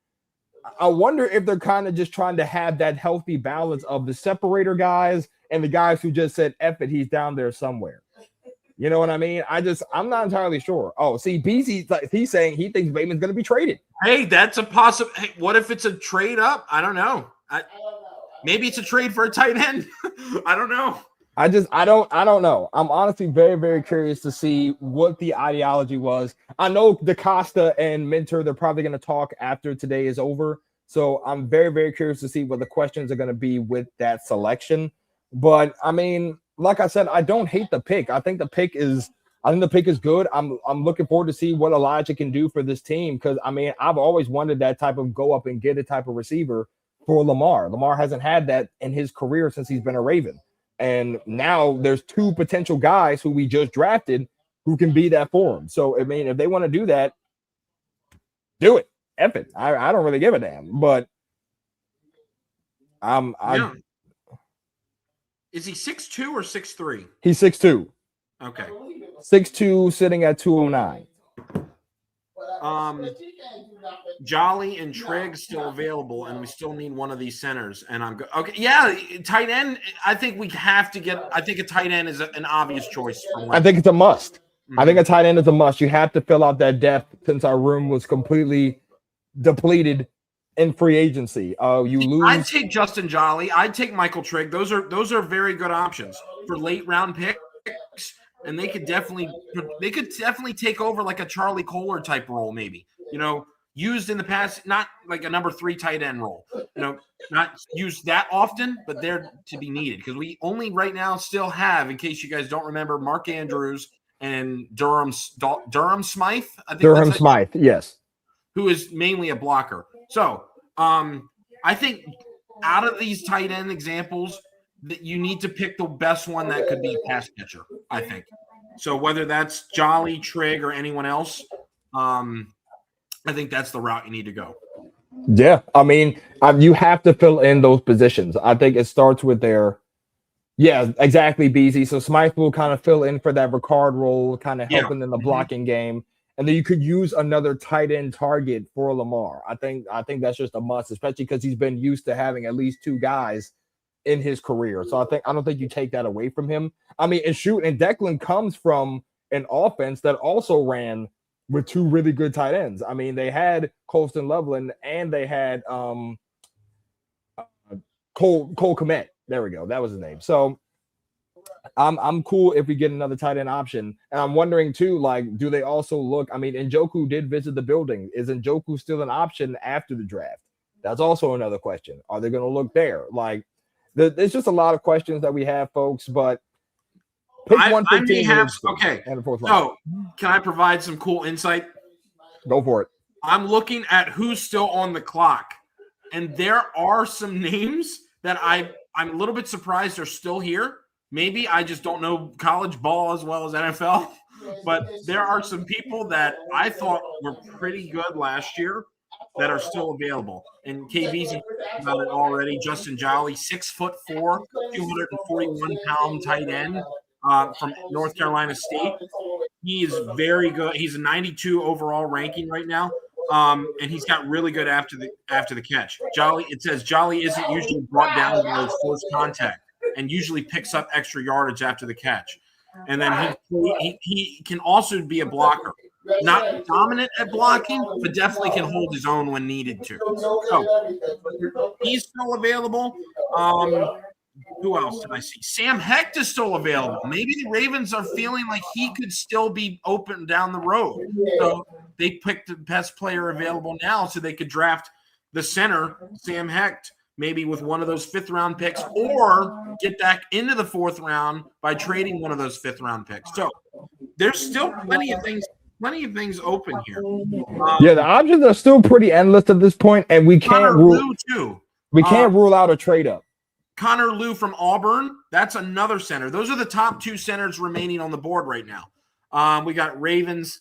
Speaker 1: I wonder if they're kind of just trying to have that healthy balance of the separator guys and the guys who just said, F it, he's down there somewhere. You know what I mean? I'm not entirely sure. Oh, see, BZ, he's saying he thinks Bateman's going to be traded.
Speaker 2: Hey, that's a possible. Hey, what if it's a trade up? I don't know. Maybe it's a trade for a tight end. I don't know.
Speaker 1: I don't know. I'm honestly very, very curious to see what the ideology was. I know DaCosta and Minter, they're probably going to talk after today is over. So I'm very, very curious to see what the questions are going to be with that selection. But I mean, like I said, I don't hate the pick. I think the pick is good. I'm looking forward to see what Elijah can do for this team because I mean I've always wanted that type of go up and get it type of receiver for Lamar. Lamar hasn't had that in his career since he's been a Raven, and now there's two potential guys who we just drafted who can be that for him. So I mean, if they want to do that, do it. F it. I don't really give a damn. But I
Speaker 2: Yeah. Is he 6'2" or 6'3"?
Speaker 1: he's 6'2".
Speaker 2: Okay.
Speaker 1: 6'2", sitting at 209.
Speaker 2: Jolly and Trigg still available, and we still need one of these centers. And I'm okay. Yeah, tight end. I think we have to get. I think a tight end is an obvious choice.
Speaker 1: I think it's a must.
Speaker 2: Mm-hmm.
Speaker 1: I think a tight end is a must. You have to fill out that depth since our room was completely depleted in free agency. You lose.
Speaker 2: I'd take Justin Jolly. I'd take Michael Trigg. Those are very good options for late round picks, and they could definitely take over like a Charlie Kohler type role, maybe. Used in the past, not like a number 3 tight end role. Not used that often, but they're to be needed because we only right now still have, in case you guys don't remember, Mark Andrews and Durham Smythe. I think
Speaker 1: Durham Smythe, yes,
Speaker 2: who is mainly a blocker. So I think out of these tight end examples, that you need to pick the best one that could be a pass catcher, I think. So whether that's Jolly, Trigg, or anyone else, I think that's the route you need to go.
Speaker 1: Yeah, I mean, you have to fill in those positions. I think it starts with yeah, exactly, BZ. So Smythe will kind of fill in for that Ricard role, kind of helping in the blocking game. And then you could use another tight end target for Lamar. I think that's just a must, especially because he's been used to having at least 2 guys in his career. So I don't think you take that away from him. I mean, and Declan comes from an offense that also ran with 2 really good tight ends. I mean, they had Colston Loveland and they had Cole Kmet. There we go. That was his name. So I'm cool if we get another tight end option. And I'm wondering too, like, do they also look? I mean, Njoku did visit the building. Is Njoku still an option after the draft? That's also another question. Are they going to look there? Like, there's just a lot of questions that we have, folks. But pick 115.
Speaker 2: Okay. So, can I provide some cool insight?
Speaker 1: Go for it.
Speaker 2: I'm looking at who's still on the clock, and there are some names that I'm a little bit surprised are still here. Maybe I just don't know college ball as well as NFL, but there are some people that I thought were pretty good last year that are still available. And KB's about it already. Justin Jolly, 6'4", 241-pound tight end from North Carolina State. He is very good. He's a 92 overall ranking right now. And he's got really good after the catch. It says Jolly isn't usually brought down by his first contact and usually picks up extra yardage after the catch. And then he can also be a blocker. Not dominant at blocking, but definitely can hold his own when needed to. So he's still available. Who else did I see? Sam Hecht is still available. Maybe the Ravens are feeling like he could still be open down the road. So they picked the best player available now so they could draft the center, Sam Hecht, maybe with one of those 5th-round picks, or get back into the 4th round by trading one of those 5th-round picks. So there's still plenty of things open here.
Speaker 1: Yeah, the options are still pretty endless at this point, and we can't rule out a trade up.
Speaker 2: Connor Liu from Auburn, that's another center. Those are the top 2 centers remaining on the board right now. We got Ravens.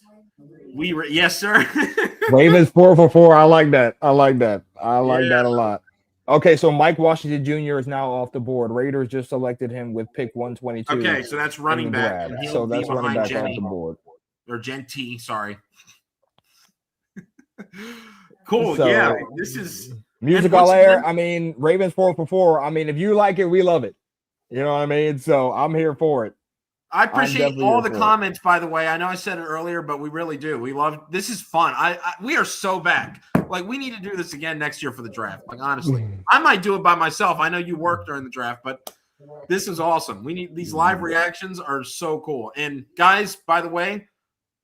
Speaker 2: Yes, sir.
Speaker 1: Ravens 4 for 4. I like that. I like that a lot. Okay, so Mike Washington Jr. is now off the board. Raiders just selected him with pick 122.
Speaker 2: Okay, so that's running back.
Speaker 1: So that's running back off the board.
Speaker 2: Or Genty, sorry. Cool.
Speaker 1: So,
Speaker 2: yeah, this is
Speaker 1: music all air. I mean, Ravens 4 for 4. I mean, if you like it, we love it. You know what I mean? So I'm here for it.
Speaker 2: I appreciate all the comments, by the way. I know I said it earlier, but we really do. We love this. Is fun. We are so back. Like, we need to do this again next year for the draft. Like, honestly, I might do it by myself. I know you work during the draft, but this is awesome. We need these live reactions are so cool. And guys, by the way,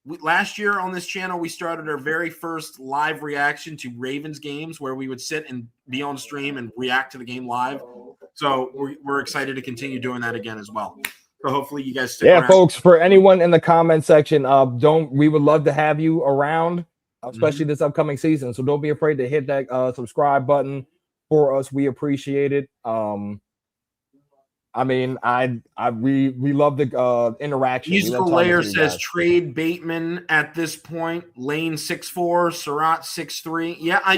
Speaker 2: last year on this channel, we started our very first live reaction to Ravens games where we would sit and be on stream and react to the game live. So we're excited to continue doing that again as well. So hopefully you guys stick around.
Speaker 1: Folks, for anyone in the comment section, we would love to have you around, especially this upcoming season. So don't be afraid to hit that subscribe button for us. We appreciate it. I mean, we love the interaction.
Speaker 2: Musical Layer says trade Bateman at this point. Lane 6'4", Surratt 6'3".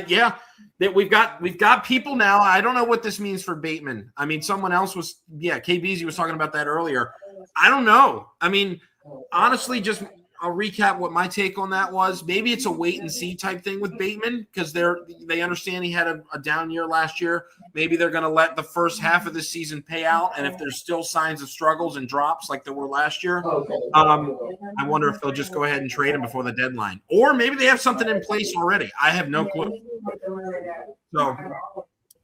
Speaker 2: Yeah. That we've got people now. I don't know what this means for Bateman. I mean, someone else was KBZ was talking about that earlier. I don't know. I mean, honestly, I'll recap what my take on that was. Maybe it's a wait and see type thing with Bateman because they understand he had a down year last year. Maybe they're going to let the first half of the season pay out, and if there's still signs of struggles and drops like there were last year, I wonder if they'll just go ahead and trade him before the deadline, or maybe they have something in place already. I have no clue. So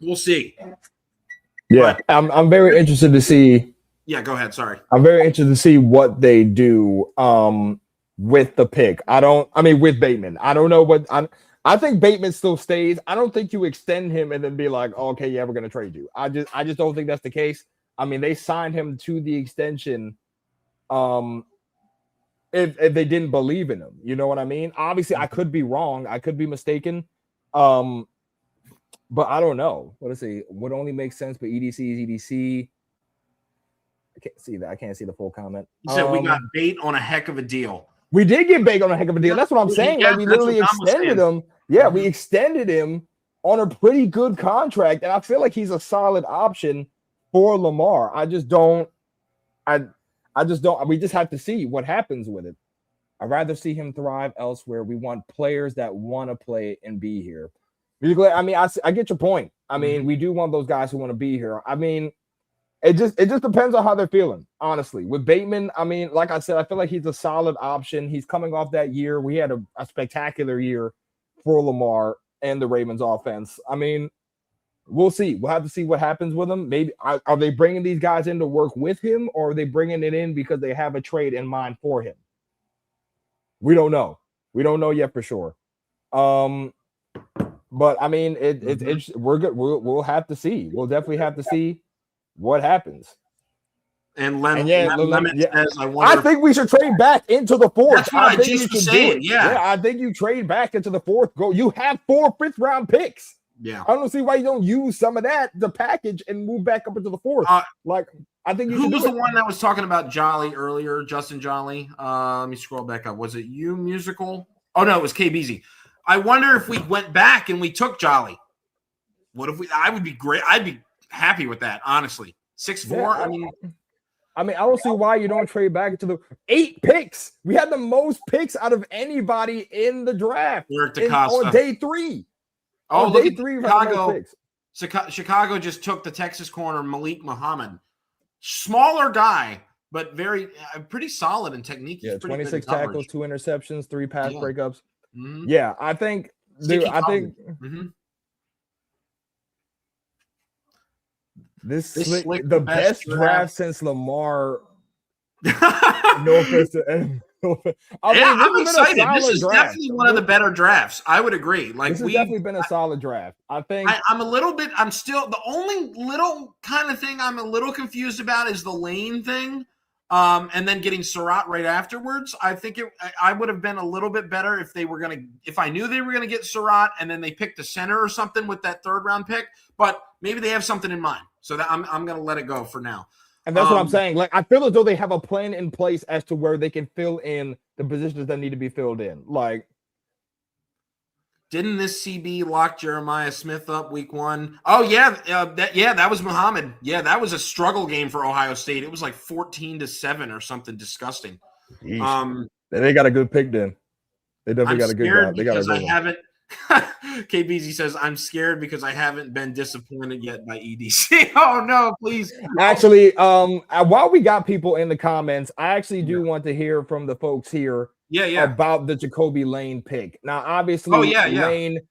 Speaker 2: we'll see.
Speaker 1: Yeah, but I'm very interested to see.
Speaker 2: Yeah, go ahead. Sorry,
Speaker 1: I'm very interested to see what they do. With the pick, with Bateman, I don't know what I think Bateman still stays. I don't think you extend him and then be like, oh, okay, yeah, we're gonna trade you. I just don't think that's the case. I mean, they signed him to the extension. If they didn't believe in him, you know what I mean? Obviously, I could be wrong. I could be mistaken. But I don't know. Let's see. What only makes sense, but EDC is EDC. I can't see that. I can't see the full comment.
Speaker 2: He said we got Bate on a heck of a deal.
Speaker 1: We did get Bate on a heck of a deal. That's what I'm saying. Like we literally extended him. Yeah, we extended him on a pretty good contract, and I feel like he's a solid option for Lamar. I just don't. We just have to see what happens with it. I'd rather see him thrive elsewhere. We want players that want to play and be here. I mean, I get your point. I mean, we do want those guys who want to be here. I mean, it just depends on how they're feeling, honestly. With Bateman, I mean, like I said, I feel like he's a solid option. He's coming off that year. We had a spectacular year for Lamar and the Ravens offense. I mean, we'll see. We'll have to see what happens with him. Maybe are they bringing these guys in to work with him, or are they bringing it in because they have a trade in mind for him? We don't know. We don't know yet for sure. But I mean, it's we're good. We'll have to see. We'll definitely have to see what happens.
Speaker 2: And Lemon says,
Speaker 1: I think we should trade back into the fourth.
Speaker 2: That's what I just was saying. Yeah,
Speaker 1: I think you trade back into the fourth. You have 4 5th-round picks.
Speaker 2: Yeah,
Speaker 1: I don't see why you don't use some of that, the package, and move back up into the fourth. I think
Speaker 2: who was the one that was talking about Jolly earlier? Justin Jolly. Let me scroll back up. Was it you, Musical? Oh no, it was KBZ. I wonder if we went back and we took Jolly. What if we? I would be great. I'd be happy with that, honestly. 6'4".
Speaker 1: Yeah, I mean, I don't see why you don't trade back into the 8 picks. We had the most picks out of anybody in the draft on day 3.
Speaker 2: Oh, look at Chicago. Chicago just took the Texas corner, Malik Muhammad. Smaller guy, but pretty solid in technique.
Speaker 1: Yeah, 26 tackles, 2 interceptions, 3 pass breakups.
Speaker 2: Mm-hmm.
Speaker 1: Yeah, I think this the best draft since Lamar. No offense to
Speaker 2: I'm excited. This is definitely one of the better drafts. I would agree. Like
Speaker 1: this has definitely been a solid draft. I think
Speaker 2: I'm still the only little kind of thing I'm a little confused about is the Lane thing. And then getting Surratt right afterwards. I think I would have been a little bit better if I knew they were gonna get Surratt and then they picked a center or something with that 3rd round pick. But maybe they have something in mind. So that I'm gonna let it go for now.
Speaker 1: And that's what I'm saying. Like, I feel as though they have a plan in place as to where they can fill in the positions that need to be filled in. Like,
Speaker 2: didn't this CB lock Jeremiah Smith up week 1? Oh yeah, that was Muhammad. Yeah, that was a struggle game for Ohio State. It was like 14-7 or something disgusting.
Speaker 1: They got a good pick then. They definitely got a good guy. They got a good one.
Speaker 2: KBZ says, I'm scared because I haven't been disappointed yet by EDC. Oh, no, please.
Speaker 1: Actually, while we got people in the comments, I actually do want to hear from the folks here about the Jacoby Lane pick. Now, obviously, Lane,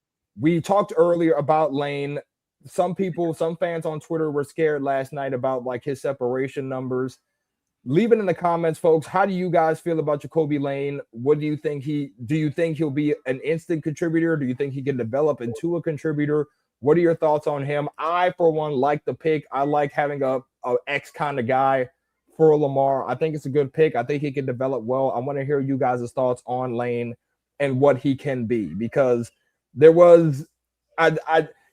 Speaker 1: we talked earlier about Lane. Some fans on Twitter were scared last night about like his separation numbers. Leave it in the comments, folks. How do you guys feel about Jacoby Lane? What do you think do you think he'll be an instant contributor? Do you think he can develop into a contributor? What are your thoughts on him? I, for one, like the pick. I like having a X kind of guy for Lamar. I think it's a good pick. I think he can develop well. I want to hear you guys' thoughts on Lane and what he can be, because there was,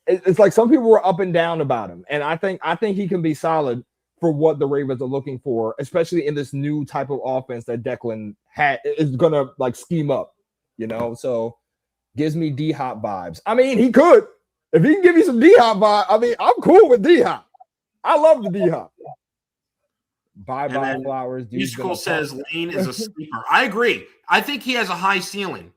Speaker 1: it's like some people were up and down about him, and I think he can be solid for what the Ravens are looking for, especially in this new type of offense that Declan is gonna like scheme up, So gives me D Hop vibes. I mean, he could, if he can give you some D Hop vibe. I mean, I'm cool with D Hop. I love the D Hop. Bye Flowers.
Speaker 2: Musical says Lane is a sleeper. I agree. I think he has a high ceiling.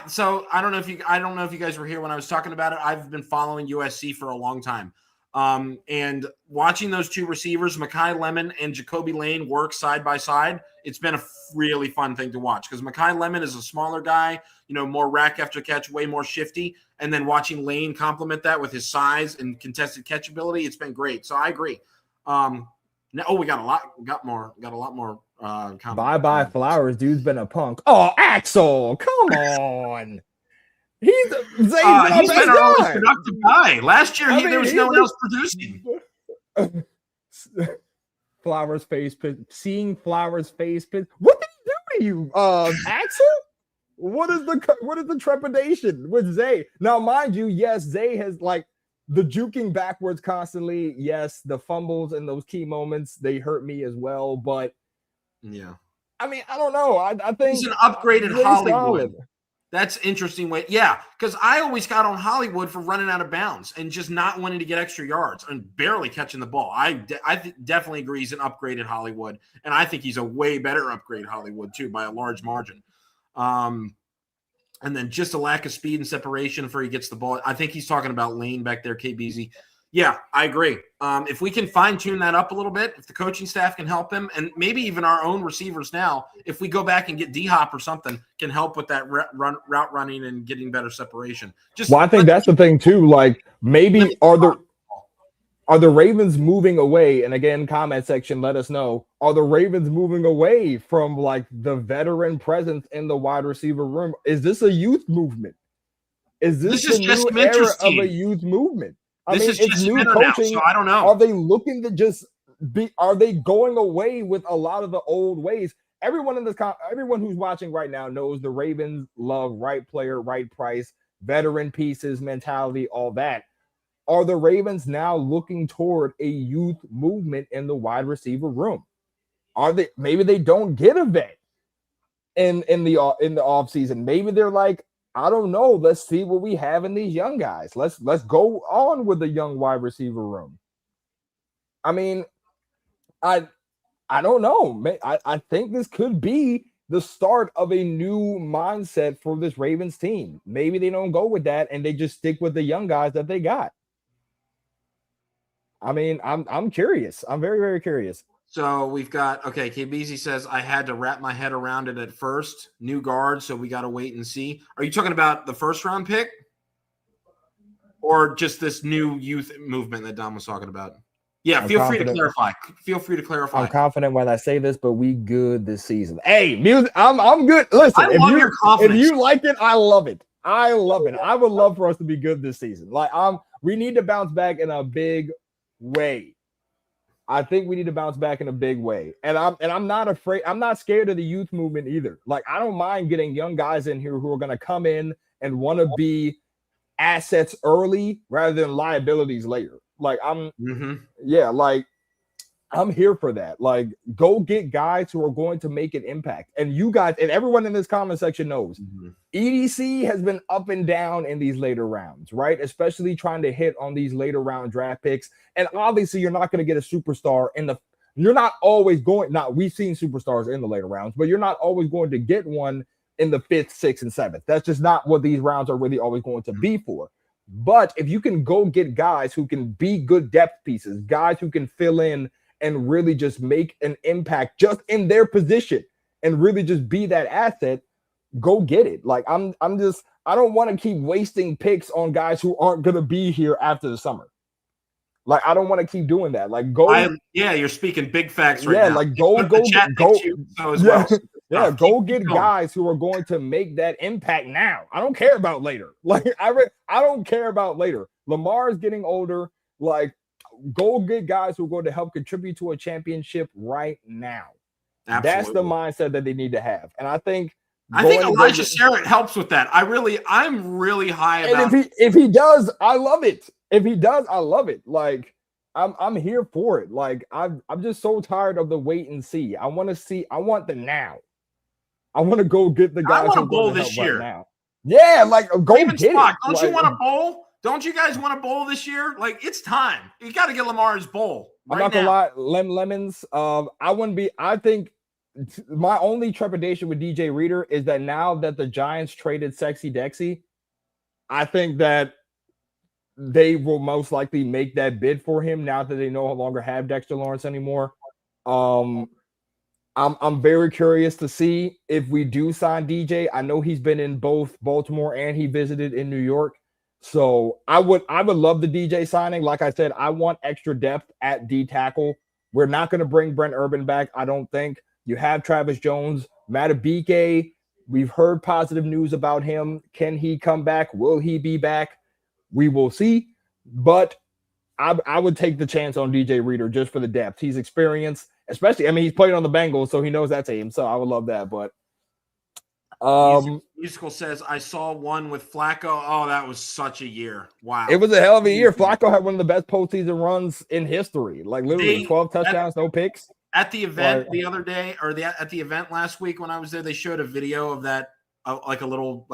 Speaker 2: So I don't know if you guys were here when I was talking about it. I've been following USC for a long time. And watching those two receivers, Mekhi Lemon and Jacoby Lane, work side by side, it's been a really fun thing to watch, because Mekhi Lemon is a smaller guy, more rack after catch, way more shifty. And then watching Lane complement that with his size and contested catch ability, it's been great. So I agree. We got a lot more.
Speaker 1: Bye Flowers. Dude's been a punk. Oh, Axel, come on. He's been our
Speaker 2: most productive guy. Last year, there was no one else producing.
Speaker 1: Flowers face pit. Seeing Flowers face pit. What did he do to you, Axel? What is the trepidation with Zay? Now, mind you, yes, Zay has like the juking backwards constantly. Yes, the fumbles and those key moments, they hurt me as well. But
Speaker 2: yeah,
Speaker 1: I mean, I don't know. I think
Speaker 2: he's an upgraded Hollywood.
Speaker 1: Solid.
Speaker 2: That's interesting way. Yeah, because I always got on Hollywood for running out of bounds and just not wanting to get extra yards and barely catching the ball. I definitely agree he's an upgraded Hollywood, and I think he's a way better upgrade Hollywood too by a large margin. And then just a lack of speed and separation before he gets the ball. I think he's talking about Lane back there, KBZ. Yeah, I agree. If we can fine-tune that up a little bit, if the coaching staff can help him, and maybe even our own receivers now, if we go back and get D-Hop or something, can help with that route running and getting better separation. I
Speaker 1: think that's the thing too. Like, maybe are the Ravens moving away? And again, comment section, let us know. Are the Ravens moving away from like the veteran presence in the wide receiver room? Is this a youth movement? Is this the new era of a youth movement? I mean, it's new coaching.
Speaker 2: Now, so I don't know.
Speaker 1: Are they looking to just are they going away with a lot of the old ways? Everyone who's watching right now knows the Ravens love right player, right price, veteran pieces, mentality, all that. Are the Ravens now looking toward a youth movement in the wide receiver room? Maybe they don't get a vet in the off season. Maybe they're like, I don't know. Let's see what we have in these young guys. Let's go on with the young wide receiver room. I mean, I don't know. I think this could be the start of a new mindset for this Ravens team. Maybe they don't go with that and they just stick with the young guys that they got. I mean, I'm curious. I'm very, very curious.
Speaker 2: So we've got, KBZ says, I had to wrap my head around it at first. New guard, so we got to wait and see. Are you talking about the first-round pick? Or just this new youth movement that Dom was talking about? Yeah, feel free to clarify.
Speaker 1: I'm confident when I say this, but we good this season. Hey, music, I'm good. Listen,
Speaker 2: your confidence.
Speaker 1: If you like it, I love it. I love it. I would love for us to be good this season. Like, we need to bounce back in a big way. I think we need to bounce back in a big way. And I'm not afraid. I'm not scared of the youth movement either. Like, I don't mind getting young guys in here who are going to come in and want to be assets early rather than liabilities later. Like, I'm here for that. Like, go get guys who are going to make an impact. And you guys and everyone in this comment section knows EDC has been up and down in these later rounds, right? Especially trying to hit on these later round draft picks. And obviously, you're not going to get a superstar you're not always going. Now, we've seen superstars in the later rounds, but you're not always going to get one in the 5th, 6th, and 7th. That's just not what these rounds are really always going to be for. But if you can go get guys who can be good depth pieces, guys who can fill in and really just make an impact just in their position and really just be that asset, go get it. Like, I don't want to keep wasting picks on guys who aren't going to be here after the summer. Like, I don't want to keep doing that. Like, go.
Speaker 2: Yeah, you're speaking big facts right
Speaker 1: Yeah,
Speaker 2: now.
Speaker 1: like go
Speaker 2: The chat thinks
Speaker 1: go.
Speaker 2: you so as
Speaker 1: Yeah,
Speaker 2: well.
Speaker 1: yeah.
Speaker 2: Keep
Speaker 1: Go get
Speaker 2: going.
Speaker 1: guys who are going to make that impact now. I don't care about later. Like I don't care about later. Lamar is getting older. Like, go get guys who are going to help contribute to a championship right now.
Speaker 2: Absolutely.
Speaker 1: That's the mindset that they need to have. And I think
Speaker 2: Elijah Sarrett helps with that. I'm really high about.
Speaker 1: And if he does, I love it. If he does, I love it. Like, I'm here for it. Like, I'm just so tired of the wait and see. I want the now. I want to go get the guys who are going to help right now. Yeah, like go
Speaker 2: Raven
Speaker 1: get
Speaker 2: Spock,
Speaker 1: it.
Speaker 2: Don't
Speaker 1: like,
Speaker 2: you want a bowl? Don't you guys want a bowl this year? Like, it's time. You got to get Lamar his bowl.
Speaker 1: I'm not gonna lie, Lemons. I wouldn't be. I think my only trepidation with DJ Reader is that now that the Giants traded Sexy Dexy, I think that they will most likely make that bid for him now that they no longer have Dexter Lawrence anymore. I'm very curious to see if we do sign DJ. I know he's been in both Baltimore and he visited in New York. So I would love the DJ signing. Like I said, I want extra depth at D tackle. We're not going to bring Brent Urban back, I don't think. You have Travis Jones, Matabike. We've heard positive news about him. Can he come back? Will he be back? We will see. But I would take the chance on DJ Reader just for the depth. He's experienced, especially. I mean, he's played on the Bengals, so he knows that team. So I would love that. But
Speaker 2: Musical says, I saw one with Flacco. Oh, that was such a year. Wow.
Speaker 1: It was a hell of a year. Flacco had one of the best postseason runs in history. Like, literally 12 touchdowns, no picks.
Speaker 2: At the event the other day, or at the event last week when I was there, they showed a video of that, like a little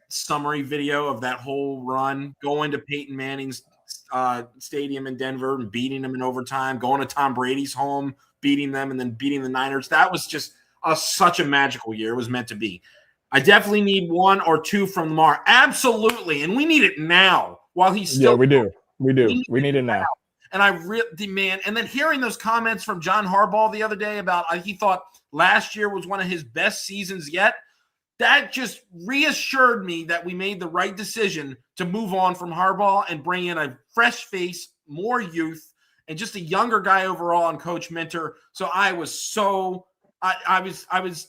Speaker 2: summary video of that whole run, going to Peyton Manning's stadium in Denver and beating them in overtime, going to Tom Brady's home, beating them, and then beating the Niners. That was just such a magical year. It was meant to be. I definitely need one or two from Lamar. Absolutely. And we need it now while he's still.
Speaker 1: Yeah, we do. We need it now.
Speaker 2: And I really, man, and then hearing those comments from John Harbaugh the other day about he thought last year was one of his best seasons yet, that just reassured me that we made the right decision to move on from Harbaugh and bring in a fresh face, more youth, and just a younger guy overall on Coach Minter. So I was I was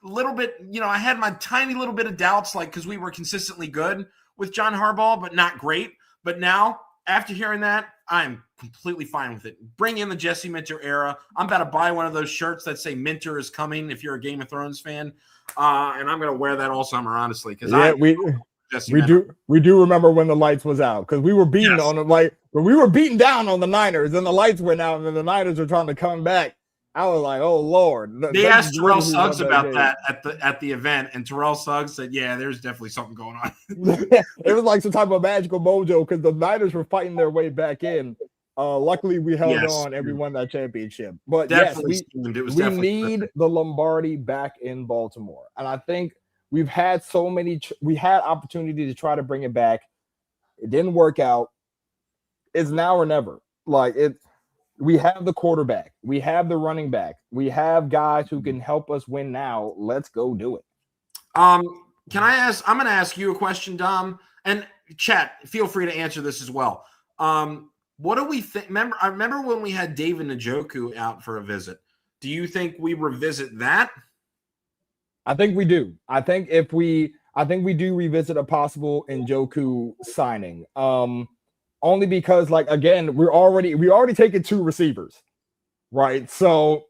Speaker 2: a little bit, I had my tiny little bit of doubts, because we were consistently good with John Harbaugh, but not great. But now, after hearing that, I'm completely fine with it. Bring in the Jesse Minter era. I'm about to buy one of those shirts that say Minter is coming if you're a Game of Thrones fan. And I'm going to wear that all summer, honestly. Because
Speaker 1: we do remember when the lights was out, because we were beating on them, we were beating down on the Niners and the lights went out and the Niners were trying to come back. I was like, oh Lord.
Speaker 2: They asked Terrell Suggs about that at the event, and Terrell Suggs said, yeah, there's definitely something going on.
Speaker 1: It was like some type of magical mojo because the Niners were fighting their way back in. Luckily, we held on and we won that championship. But
Speaker 2: definitely
Speaker 1: we need the Lombardi back in Baltimore. And I think we've had we had opportunity to try to bring it back. It didn't work out. It's now or never. We have the quarterback. We have the running back. We have guys who can help us win now. Let's go do it.
Speaker 2: I'm going to ask you a question, Dom, and chat, feel free to answer this as well. What do we think? I remember when we had David Njoku out for a visit. Do you think we revisit that?
Speaker 1: I think we do. I think we do revisit a possible Njoku signing. Only because, again, we already taken two receivers, right? So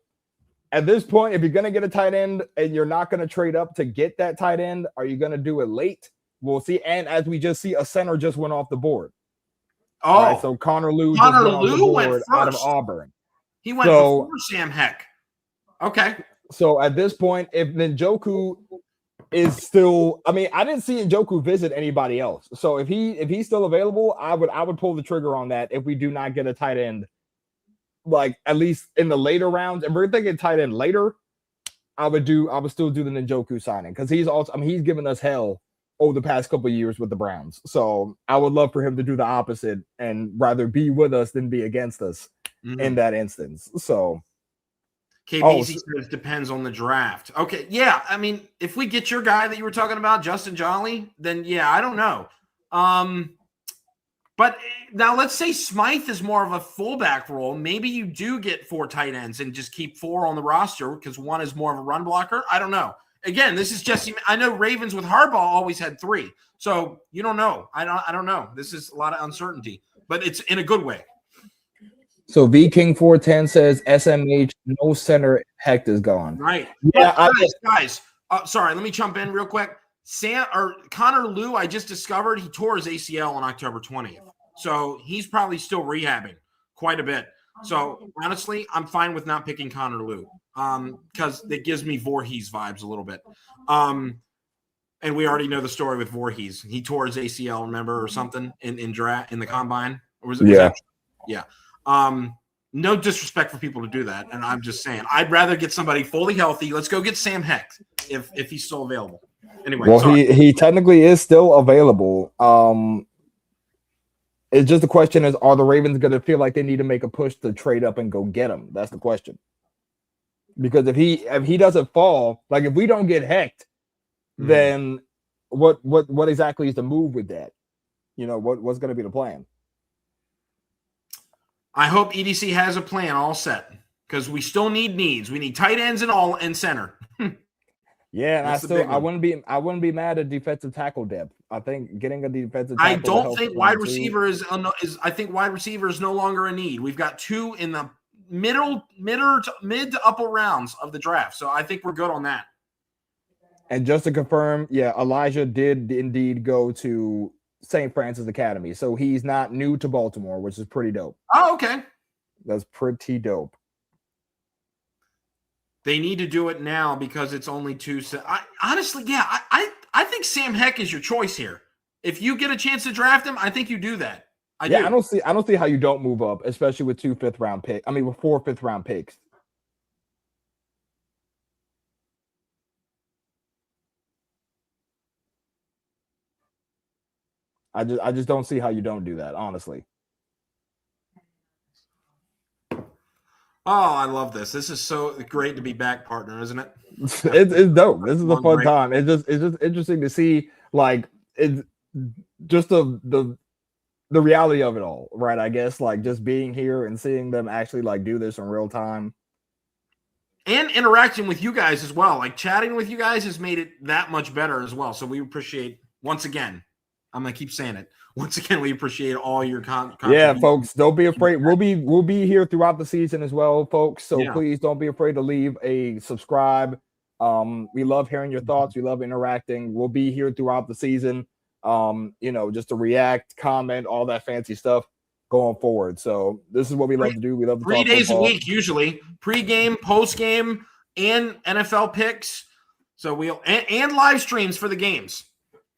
Speaker 1: at this point, if you're going to get a tight end and you're not going to trade up to get that tight end, are you going to do it late? We'll see. And as we just see, a center just went off the board.
Speaker 2: Oh,
Speaker 1: right, so Connor Lew went off the board out of Auburn.
Speaker 2: He went before Sam Heck. Okay.
Speaker 1: So at this point, if Njoku is still, I didn't see Njoku visit anybody else. So if he's still available, I would pull the trigger on that if we do not get a tight end, at least in the later rounds. And we're thinking tight end later, I would still do the Njoku signing because he's also, he's given us hell over the past couple of years with the Browns. So I would love for him to do the opposite and rather be with us than be against us in that instance. So
Speaker 2: KBC says depends on the draft. Okay, yeah. If we get your guy that you were talking about, Justin Jolly, then yeah, I don't know. But now let's say Smythe is more of a fullback role. Maybe you do get 4 tight ends and just keep 4 on the roster because one is more of a run blocker. I don't know. Again, this is Jesse. I know Ravens with Harbaugh always had 3. So you don't know. I don't know. This is a lot of uncertainty, but it's in a good way.
Speaker 1: So V King 410 says SMH, no center, Hecht is gone.
Speaker 2: Right.
Speaker 1: Yeah,
Speaker 2: guys. Sorry, let me jump in real quick. Connor Liu, I just discovered he tore his ACL on October 20th. So he's probably still rehabbing quite a bit. So honestly, I'm fine with not picking Connor Liu because it gives me Voorhees vibes a little bit. And we already know the story with Voorhees. He tore his ACL, remember, or something in the combine. Or was it? Yeah. No disrespect for people to do that, and I'm just saying I'd rather get somebody fully healthy. Let's go get Sam Hecht if he's still available. Anyway,
Speaker 1: well, he technically is still available. It's just the question is, are the Ravens going to feel like they need to make a push to trade up and go get him? That's the question. Because if he doesn't fall, like if we don't get Hecht, then what exactly is the move with that? You know, what's going to be the plan?
Speaker 2: I hope EDC has a plan all set because we still need needs. We need tight ends and center.
Speaker 1: Yeah, and I wouldn't be mad at defensive tackle depth. I think getting a defensive tackle.
Speaker 2: I don't think wide receiver is. I think wide receiver is no longer a need. We've got 2 in the mid to upper rounds of the draft, so I think we're good on that.
Speaker 1: And just to confirm, yeah, Elijah did indeed go to St. Francis Academy, so he's not new to Baltimore, which is pretty dope.
Speaker 2: Oh, okay,
Speaker 1: that's pretty dope.
Speaker 2: They need to do it now because it's only 2. Honestly, yeah, I think Sam Hecht is your choice here. If you get a chance to draft him, I think you do that. I don't
Speaker 1: see how you don't move up, especially with 2 5th-round picks. I mean, with 4 5th-round picks. I just don't see how you don't do that, honestly.
Speaker 2: Oh, I love this. This is so great to be back, partner, isn't it?
Speaker 1: It's dope. This is a fun time. It's just interesting to see, like, it's just the reality of it all, right? I guess, like, just being here and seeing them actually like do this in real time.
Speaker 2: And interacting with you guys as well. Like chatting with you guys has made it that much better as well. So we appreciate, once again, I'm gonna keep saying it. Once again, we appreciate all your
Speaker 1: yeah, folks. Don't be afraid. We'll be here throughout the season as well, folks. So please don't be afraid to leave a subscribe. We love hearing your thoughts. We love interacting. We'll be here throughout the season. You know, just to react, comment, all that fancy stuff going forward. So this is what we love to do. We love to
Speaker 2: 3 days a week, usually pre-game, post-game, and NFL picks. So and live streams for the games.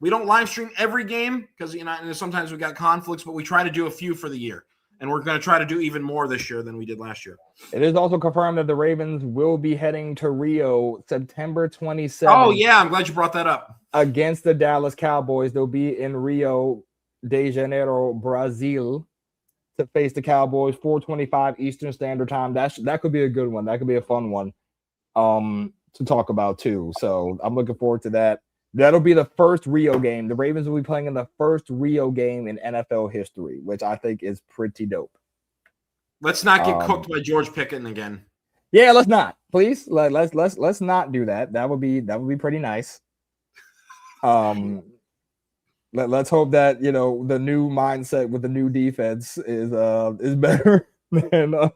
Speaker 2: We don't live stream every game because, you know, sometimes we got conflicts, but we try to do a few for the year. And we're going to try to do even more this year than we did last year.
Speaker 1: It is also confirmed that the Ravens will be heading to Rio September 27th.
Speaker 2: Oh, yeah. I'm glad you brought that up.
Speaker 1: Against the Dallas Cowboys. They'll be in Rio de Janeiro, Brazil, to face the Cowboys, 4:25 Eastern Standard Time. That could be a good one. That could be a fun one to talk about, too. So I'm looking forward to that. That'll be the first Rio game. The Ravens will be playing in the first Rio game in NFL history, which I think is pretty dope.
Speaker 2: Let's not get cooked by George Pickens again.
Speaker 1: Yeah, let's not, please. Let's not do that. That would be pretty nice. Let's hope that, you know, the new mindset with the new defense is better than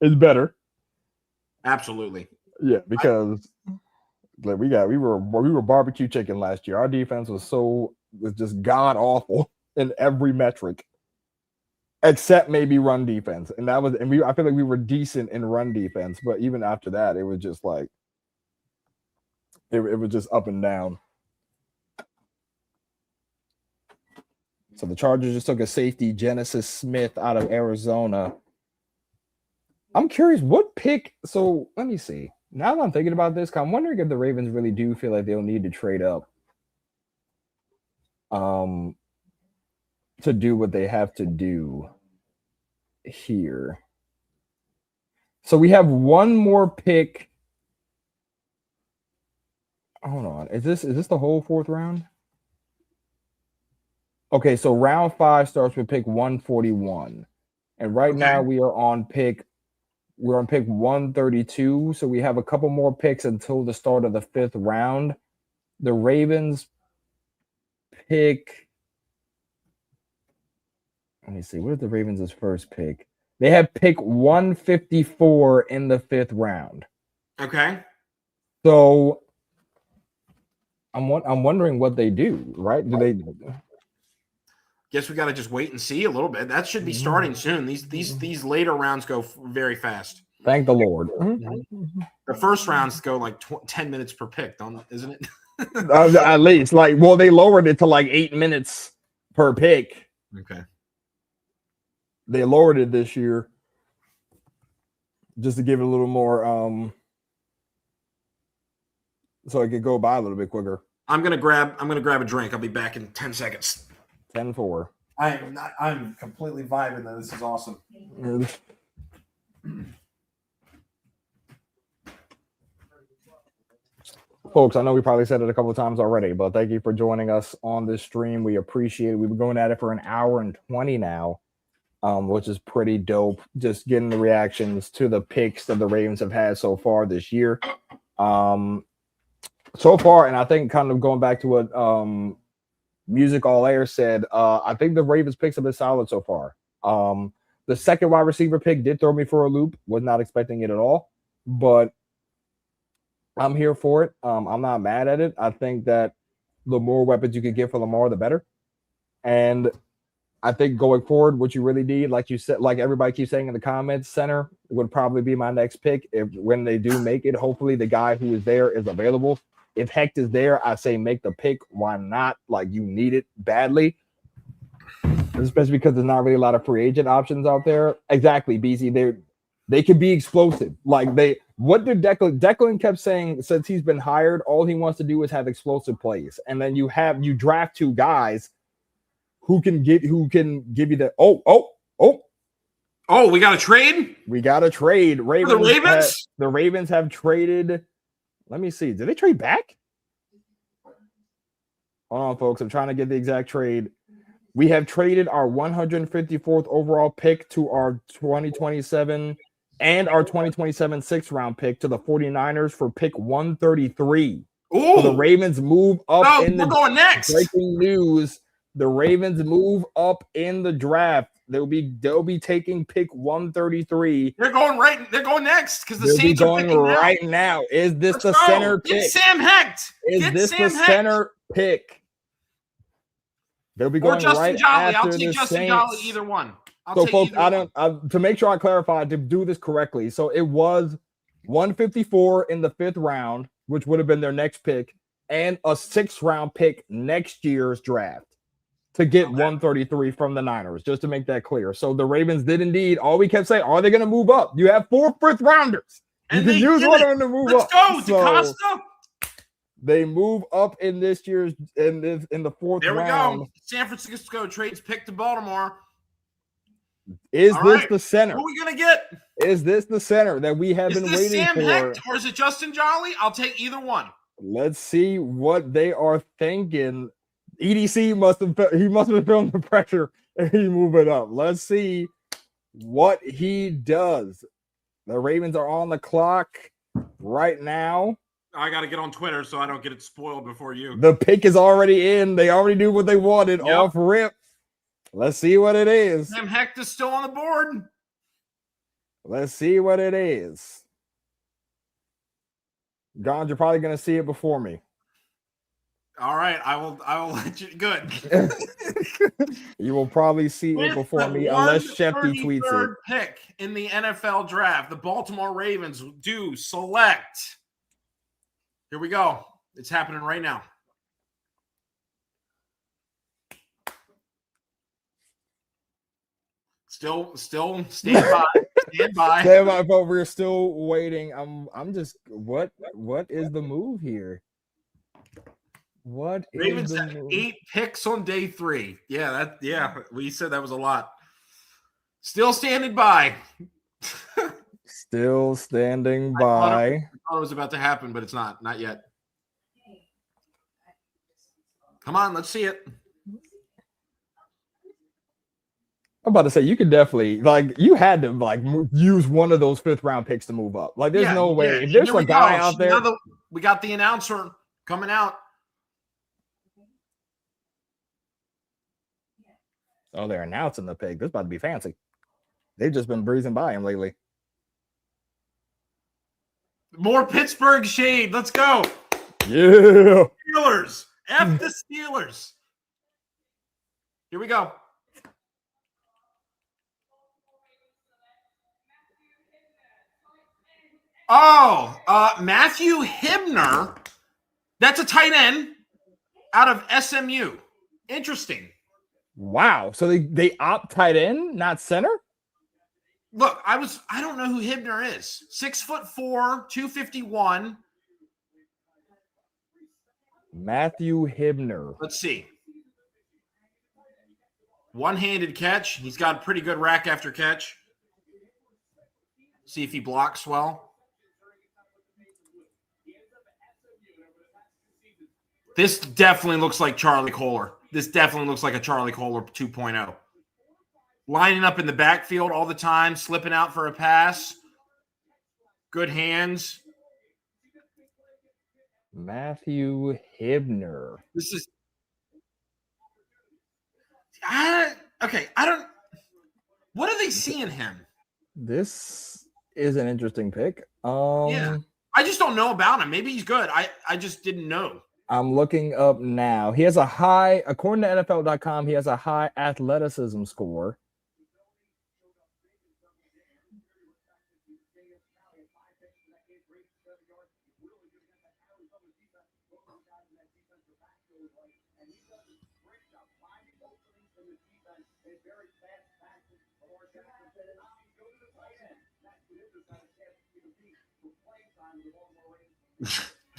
Speaker 1: is better.
Speaker 2: Absolutely.
Speaker 1: Yeah, because. Like we were barbecue chicken last year. Our defense was just god awful in every metric, except maybe run defense. And I feel like we were decent in run defense, but even after that, it was just like it was just up and down. So the Chargers just took a safety, Genesis Smith, out of Arizona. I'm curious what pick. So let me see. Now that I'm thinking about this, I'm wondering if the Ravens really do feel like they'll need to trade up to do what they have to do here. So we have one more pick. Hold on. Is this the whole 4th round? Okay, so round 5 starts with pick 141. And right
Speaker 2: Okay.
Speaker 1: now we're on pick 132, so we have a couple more picks until the start of the 5th round. The Ravens pick, let me see, what is the Ravens' first pick? They have pick 154 in the 5th round.
Speaker 2: Okay.
Speaker 1: So I'm wondering what they do, right? Do they
Speaker 2: Guess we got to just wait and see a little bit. That should be starting soon. These later rounds go very fast.
Speaker 1: Thank the Lord.
Speaker 2: The first rounds go like 10 minutes per pick, isn't it?
Speaker 1: At least, like, well, they lowered it to like 8 minutes per pick.
Speaker 2: Okay.
Speaker 1: They lowered it this year just to give it a little more, so it could go by a little bit quicker.
Speaker 2: I'm gonna grab a drink. I'll be back in 10 seconds.
Speaker 1: 10-4.
Speaker 2: I'm completely vibing though. This is awesome.
Speaker 1: Folks, I know we probably said it a couple of times already, but thank you for joining us on this stream. We appreciate it. We've been going at it for an hour and 20 now, which is pretty dope. Just getting the reactions to the picks that the Ravens have had so far this year. So far, and I think kind of going back to what Music All Air said, I think the Ravens picks have been solid so far. The second wide receiver pick did throw me for a loop. Was not expecting it at all, but I'm here for it. I'm not mad at it. I think that the more weapons you can get for Lamar, the better. And I think going forward, what you really need, like you said, like everybody keeps saying in the comments, center would probably be my next pick. If when they do make it, hopefully the guy who is there is available. If Hecht is there, I say make the pick. Why not? Like, you need it badly, especially because there's not really a lot of free agent options out there. Exactly, BC. They can be explosive. Like what did Declan kept saying since he's been hired? All he wants to do is have explosive plays, and then you draft 2 guys who can give you the
Speaker 2: Oh, we got a trade.
Speaker 1: We got a trade.
Speaker 2: Ravens.
Speaker 1: The Ravens have traded. Let me see. Did they trade back? Hold on, folks. I'm trying to get the exact trade. We have traded our 154th overall pick to our 2027 and our 2027 6th round pick to the 49ers for pick 133.
Speaker 2: Ooh.
Speaker 1: So the Ravens move up
Speaker 2: we're going next.
Speaker 1: Breaking news. The Ravens move up in the draft. They'll be taking pick 133.
Speaker 2: They're going next because the
Speaker 1: They'll
Speaker 2: Saints
Speaker 1: be going
Speaker 2: are
Speaker 1: right now. Is this the center pick?
Speaker 2: Get Sam Hecht.
Speaker 1: Is this the center pick? They'll be going right
Speaker 2: Jolly.
Speaker 1: after
Speaker 2: I'll take
Speaker 1: the
Speaker 2: Justin
Speaker 1: Saints.
Speaker 2: Jolly either one.
Speaker 1: So, folks, to make sure I clarify, to do this correctly. So it was 154 in the 5th round, which would have been their next pick, and a 6th round pick next year's draft to get 133 from the Niners, just to make that clear. So the Ravens did indeed. All we kept saying, are they going to move up? You have 4 5th rounders. You can use one of them to move up.
Speaker 2: Let's go, DeCosta.
Speaker 1: They move up in this year's in the 4th round.
Speaker 2: There we go. San Francisco trades pick to Baltimore.
Speaker 1: Is this the center?
Speaker 2: Who are we gonna get?
Speaker 1: Is this the center that we have been waiting
Speaker 2: Sam
Speaker 1: for?
Speaker 2: Hecht or is it Justin Jolly? I'll take either one.
Speaker 1: Let's see what they are thinking. EDC must have been feeling the pressure and he move it up. Let's see what he does. The Ravens are on the clock right now.
Speaker 2: I got to get on Twitter so I don't get it spoiled before you.
Speaker 1: The pick is already in. They already knew what they wanted off rip. Let's see what it is.
Speaker 2: Sam Hecht is still on the board.
Speaker 1: Let's see what it is. Gons, you're probably going to see it before me.
Speaker 2: All right, I will let you. Good.
Speaker 1: You will probably see it before me unless Shefty tweets it.
Speaker 2: Pick in the NFL draft, the Baltimore Ravens do select. Here we go. It's happening right now. Still stand by. Stand by.
Speaker 1: Stand by, but we're still waiting. I'm just what is the move here? What
Speaker 2: Ravens
Speaker 1: is the
Speaker 2: had
Speaker 1: move?
Speaker 2: 8 picks on day 3. Yeah, we said that was a lot. Still standing by.
Speaker 1: Still standing by.
Speaker 2: I thought it was about to happen, but it's not yet. Come on, let's see it.
Speaker 1: I'm about to say you could definitely you had to use one of those fifth-round picks to move up. Like, there's
Speaker 2: Yeah,
Speaker 1: no
Speaker 2: yeah.
Speaker 1: way if
Speaker 2: And
Speaker 1: there's
Speaker 2: here
Speaker 1: a
Speaker 2: we
Speaker 1: guy
Speaker 2: go.
Speaker 1: out
Speaker 2: Now
Speaker 1: there.
Speaker 2: we got the announcer coming out.
Speaker 1: Oh, they're announcing the pick. This is about to be fancy. They've just been breezing by him lately.
Speaker 2: More Pittsburgh shade. Let's go.
Speaker 1: Yeah.
Speaker 2: Steelers. F the Steelers. Here we go. Oh, Matthew Hibner. That's a tight end out of SMU. Interesting.
Speaker 1: Wow. So they opt tight end, not center?
Speaker 2: Look, I don't know who Hibner is. 6'4", 251.
Speaker 1: Matthew Hibner.
Speaker 2: Let's see. One-handed catch. He's got a pretty good rack after catch. See if he blocks well. This definitely looks like Charlie Kohler. This definitely looks like a Charlie Kohler 2.0. Lining up in the backfield all the time, slipping out for a pass. Good hands.
Speaker 1: Matthew Hibner.
Speaker 2: This is okay. I don't. What do they see in him?
Speaker 1: This is an interesting pick.
Speaker 2: Yeah, I just don't know about him. Maybe he's good. I just didn't know.
Speaker 1: I'm looking up now. He has a high, according to NFL.com, he has a high athleticism score.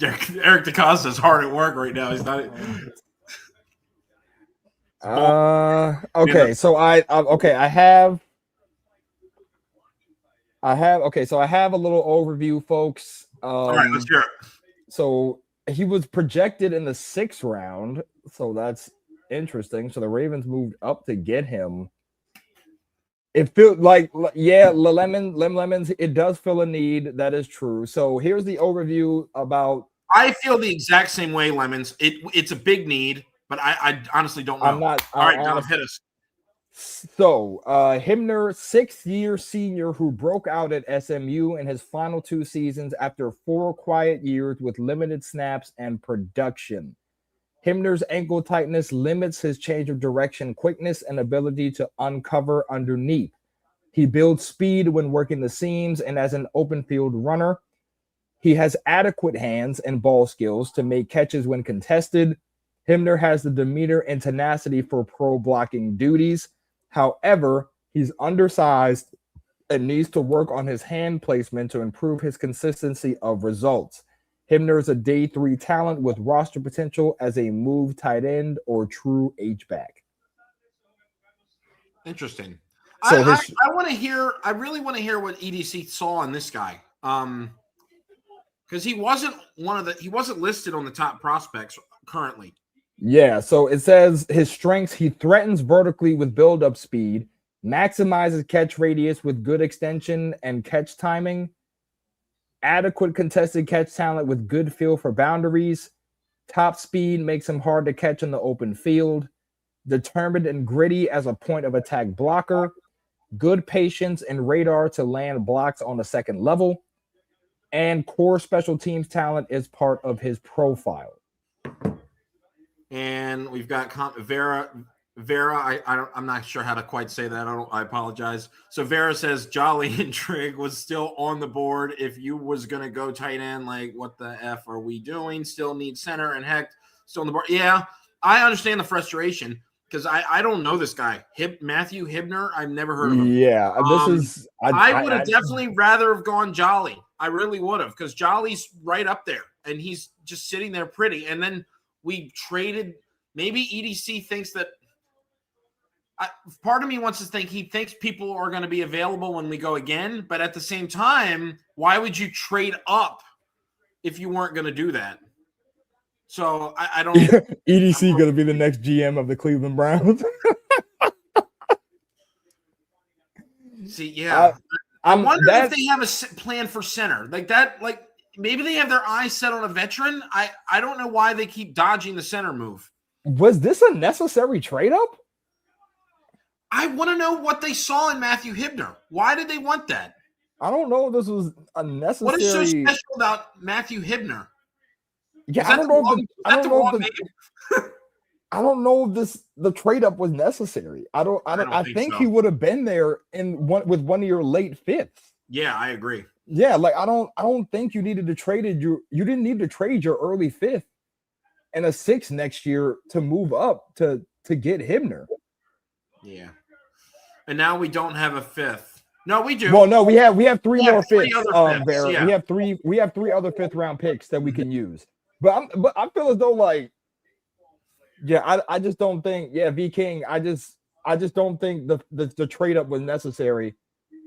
Speaker 2: Eric DeCosta is hard at work right now. He's not.
Speaker 1: Okay. So I have a little overview, folks.
Speaker 2: All right, let's hear it.
Speaker 1: So he was projected in the 6th round, so that's interesting. So the Ravens moved up to get him. It feels like, yeah, Lemons, it does fill a need. That is true. So here's the overview about.
Speaker 2: I feel the exact same way, Lemons. It's a big need, but I honestly don't know. All right, John, hit us.
Speaker 1: So Hibner, 6-year senior who broke out at SMU in his final 2 seasons after 4 quiet years with limited snaps and production. Hibner's ankle tightness limits his change of direction, quickness, and ability to uncover underneath. He builds speed when working the seams and as an open field runner. He has adequate hands and ball skills to make catches when contested. Hibner has the demeanor and tenacity for pro blocking duties. However, he's undersized and needs to work on his hand placement to improve his consistency of results. Hibner is a day 3 talent with roster potential as a move tight end or true H-back.
Speaker 2: Interesting. So I want to hear. I really want to hear what EDC saw in this guy. Because he wasn't listed on the top prospects currently.
Speaker 1: Yeah, so it says his strengths: he threatens vertically with build-up speed, maximizes catch radius with good extension and catch timing, adequate contested catch talent with good feel for boundaries, top speed makes him hard to catch in the open field, determined and gritty as a point of attack blocker, good patience and radar to land blocks on the second level, and core special teams talent is part of his profile.
Speaker 2: And we've got Vera. I'm not sure how to quite say that. I apologize. So Vera says Jolly and Trigg was still on the board. If you was gonna go tight end, like what the F are we doing? Still need center and Heck still on the board. Yeah, I understand the frustration because I don't know this guy. Matthew Hibner. I've never heard of him.
Speaker 1: Yeah, this is.
Speaker 2: I would have definitely rather have gone Jolly. I really would have, because Jolly's right up there and he's just sitting there pretty. And then we traded. Maybe EDC thinks that. Part of me wants to think he thinks people are going to be available when we go again. But at the same time, why would you trade up if you weren't going to do that? So I don't.
Speaker 1: EDC going to be the next GM of the Cleveland Browns.
Speaker 2: See, yeah. I
Speaker 1: I'm
Speaker 2: wonder if
Speaker 1: that
Speaker 2: they have a plan for center like that. Like maybe they have their eyes set on a veteran. I don't know why they keep dodging the center move.
Speaker 1: was this a necessary trade up?
Speaker 2: I want to know what they saw in Matthew Hibner. Why did they want that?
Speaker 1: I don't know if this was a
Speaker 2: What is so
Speaker 1: necessary.
Speaker 2: special about Matthew Hibner?
Speaker 1: Yeah,
Speaker 2: Is that the wrong name?
Speaker 1: I don't know if the trade up was necessary. I
Speaker 2: think
Speaker 1: think
Speaker 2: so.
Speaker 1: he would have been there with one of your late fifths.
Speaker 2: Yeah, I agree.
Speaker 1: Yeah, like I don't think you needed to you didn't need to trade your early fifth and a sixth next year to move up to get Hibner.
Speaker 2: Yeah. And now we don't have a fifth. No, we do.
Speaker 1: Well, no, we have three more fifths.
Speaker 2: Fifths, yeah.
Speaker 1: We have three other fifth round picks that we can use. But I feel as though like, yeah, I just don't think, yeah, V King, I just don't think the trade up was necessary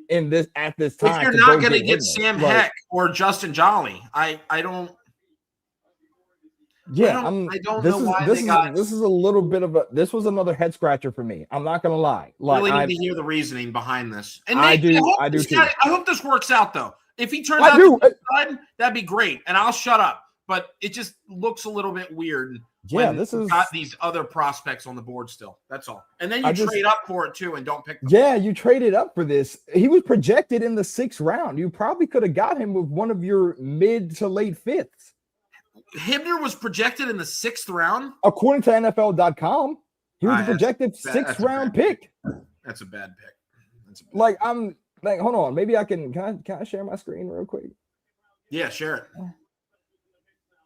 Speaker 1: at this time.
Speaker 2: If you're not going to get Sam Heck or Justin Jolly, I don't.
Speaker 1: Yeah,
Speaker 2: I don't know why
Speaker 1: this is a little bit of this was another head scratcher for me. I'm not gonna lie.
Speaker 2: Like, really need to hear the reasoning behind this. And
Speaker 1: I do too.
Speaker 2: I hope this works out though. If he turns out to be good, that'd be great, and I'll shut up. But it just looks a little bit weird.
Speaker 1: Yeah,
Speaker 2: this is got these other prospects on the board still. That's all. And then you trade up for it too, and don't pick them.
Speaker 1: Yeah, you traded up for this. He was projected in the 6th round. You probably could have got him with one of your mid to late fifths.
Speaker 2: Hibner was projected in the 6th round?
Speaker 1: According to NFL.com, he was a projected 6th round pick.
Speaker 2: That's a bad pick.
Speaker 1: Like, I'm like, hold on. Maybe can I share my screen real quick?
Speaker 2: Yeah, share it.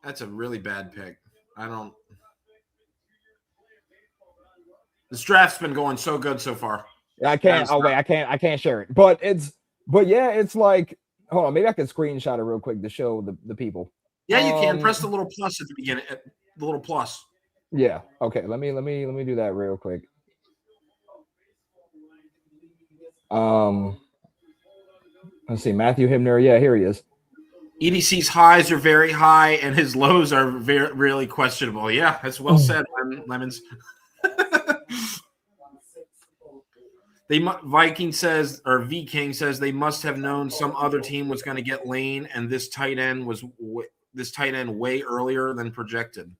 Speaker 2: That's a really bad pick. This draft's been going so good so far.
Speaker 1: I can't. I can't share it. But yeah, it's like, hold on. Maybe I can screenshot it real quick to show the people.
Speaker 2: Yeah, you can press the little plus at the beginning. The little plus.
Speaker 1: Yeah. Okay. Let me do that real quick. Let's see. Matthew Hibner. Yeah, here he is.
Speaker 2: EDC's highs are very high, and his lows are really questionable. Yeah, that's well said, Lemons. Viking says, or V King says, they must have known some other team was going to get Lane, and this tight end way earlier than projected.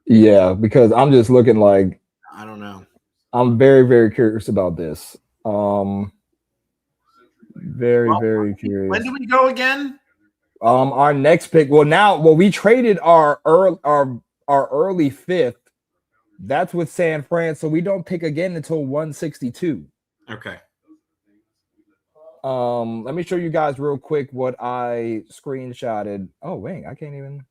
Speaker 1: Yeah, because I'm just looking like,
Speaker 2: I don't know.
Speaker 1: I'm very, very curious about this. Very curious.
Speaker 2: When do we go again?
Speaker 1: Our next pick. We traded our early fifth. That's with San Fran, so we don't pick again until 162.
Speaker 2: Okay.
Speaker 1: Let me show you guys real quick what I screenshotted. Oh wait, I can't even.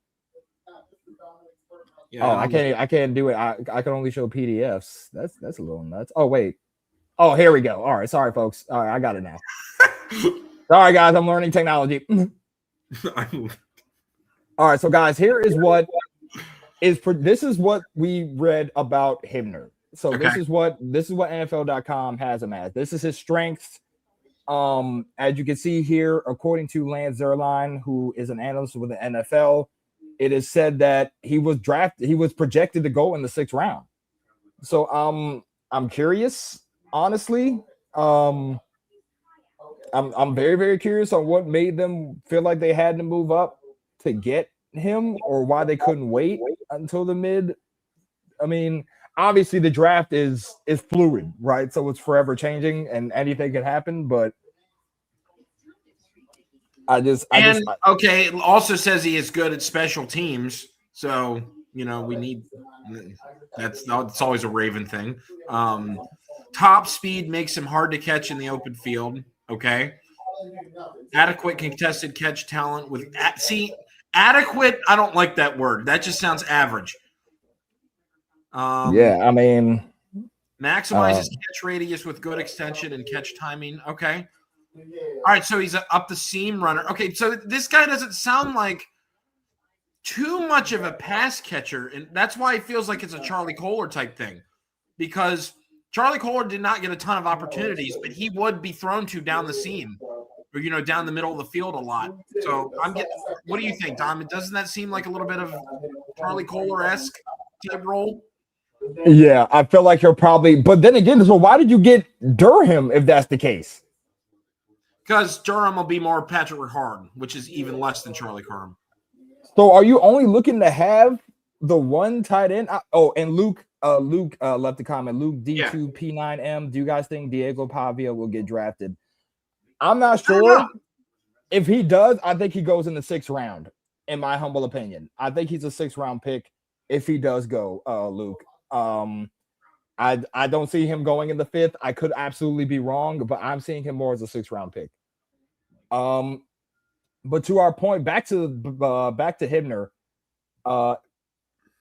Speaker 1: Yeah, I can't do it. I can only show PDFs. That's a little nuts. Oh wait. Oh, here we go. All right, sorry folks. All right, I got it now. Sorry guys, I'm learning technology. All right, so guys, here is what this is what we read about Hibner. So this is what NFL.com has him as. This is his strengths. As you can see here, according to Lance Zierlein, who is an analyst with the NFL, it is said that he was projected to go in the 6th round. So I'm curious, honestly. I'm very, very curious on what made them feel like they had to move up to get him, or why they couldn't wait until the mid. I mean, obviously the draft is fluid, right? So it's forever changing and anything can happen, but
Speaker 2: it also says he is good at special teams. So, we need that's always a Raven thing. Top speed makes him hard to catch in the open field. Okay. Adequate contested catch talent adequate. I don't like that word. That just sounds average.
Speaker 1: Yeah, I mean,
Speaker 2: maximizes catch radius with good extension and catch timing. Okay. All right. So he's up the seam runner. Okay. So this guy doesn't sound like too much of a pass catcher. And that's why it feels like it's a Charlie Kohler type thing, because Charlie Kohler did not get a ton of opportunities, but he would be thrown to down the seam or, down the middle of the field a lot. So what do you think, Dom? Doesn't that seem like a little bit of Charlie Kohler-esque type role?
Speaker 1: Yeah, I feel like he'll probably. But then again, so why did you get Durham if that's the case?
Speaker 2: Because Durham will be more Patrick Ricard, which is even less than Charlie Carm.
Speaker 1: So are you only looking to have the one tight end? Oh, and Luke left a comment. Luke
Speaker 2: Yeah.
Speaker 1: D2P9M. Do you guys think Diego Pavia will get drafted? I'm not
Speaker 2: I don't know.
Speaker 1: sure. If he does, I think he goes in the 6th round, in my humble opinion. I think he's a 6th round pick if he does go, Luke. I don't see him going in the 5th. I could absolutely be wrong, but I'm seeing him more as a 6th round pick. But to our point, back to Hibner,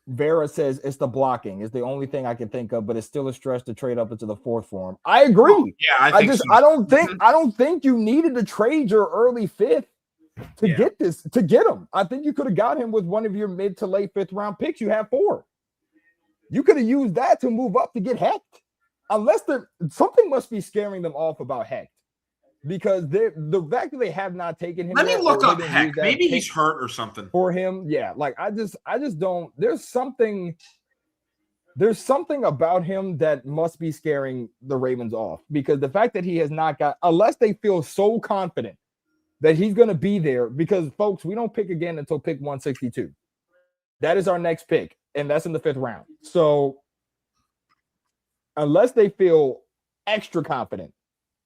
Speaker 1: Vera says it's the blocking. It's the only thing I can think of, but it's still a stretch to trade up into the 4th for him. I agree.
Speaker 2: Oh, yeah, I think so.
Speaker 1: I don't think you needed to trade your early 5th to get him. I think you could have got him with one of your mid to late 5th round picks. You have 4. You could have used that to move up to get Hecht. Unless something must be scaring them off about Hecht. Because the fact that they have not taken him.
Speaker 2: Let me look up Hecht. Maybe he's hurt or something.
Speaker 1: For him, yeah. Like I just don't. There's something about him that must be scaring the Ravens off. Because the fact that he has not got, unless they feel so confident that he's going to be there, because folks, we don't pick again until pick 162. That is our next pick, and that's in the 5th round. So unless they feel extra confident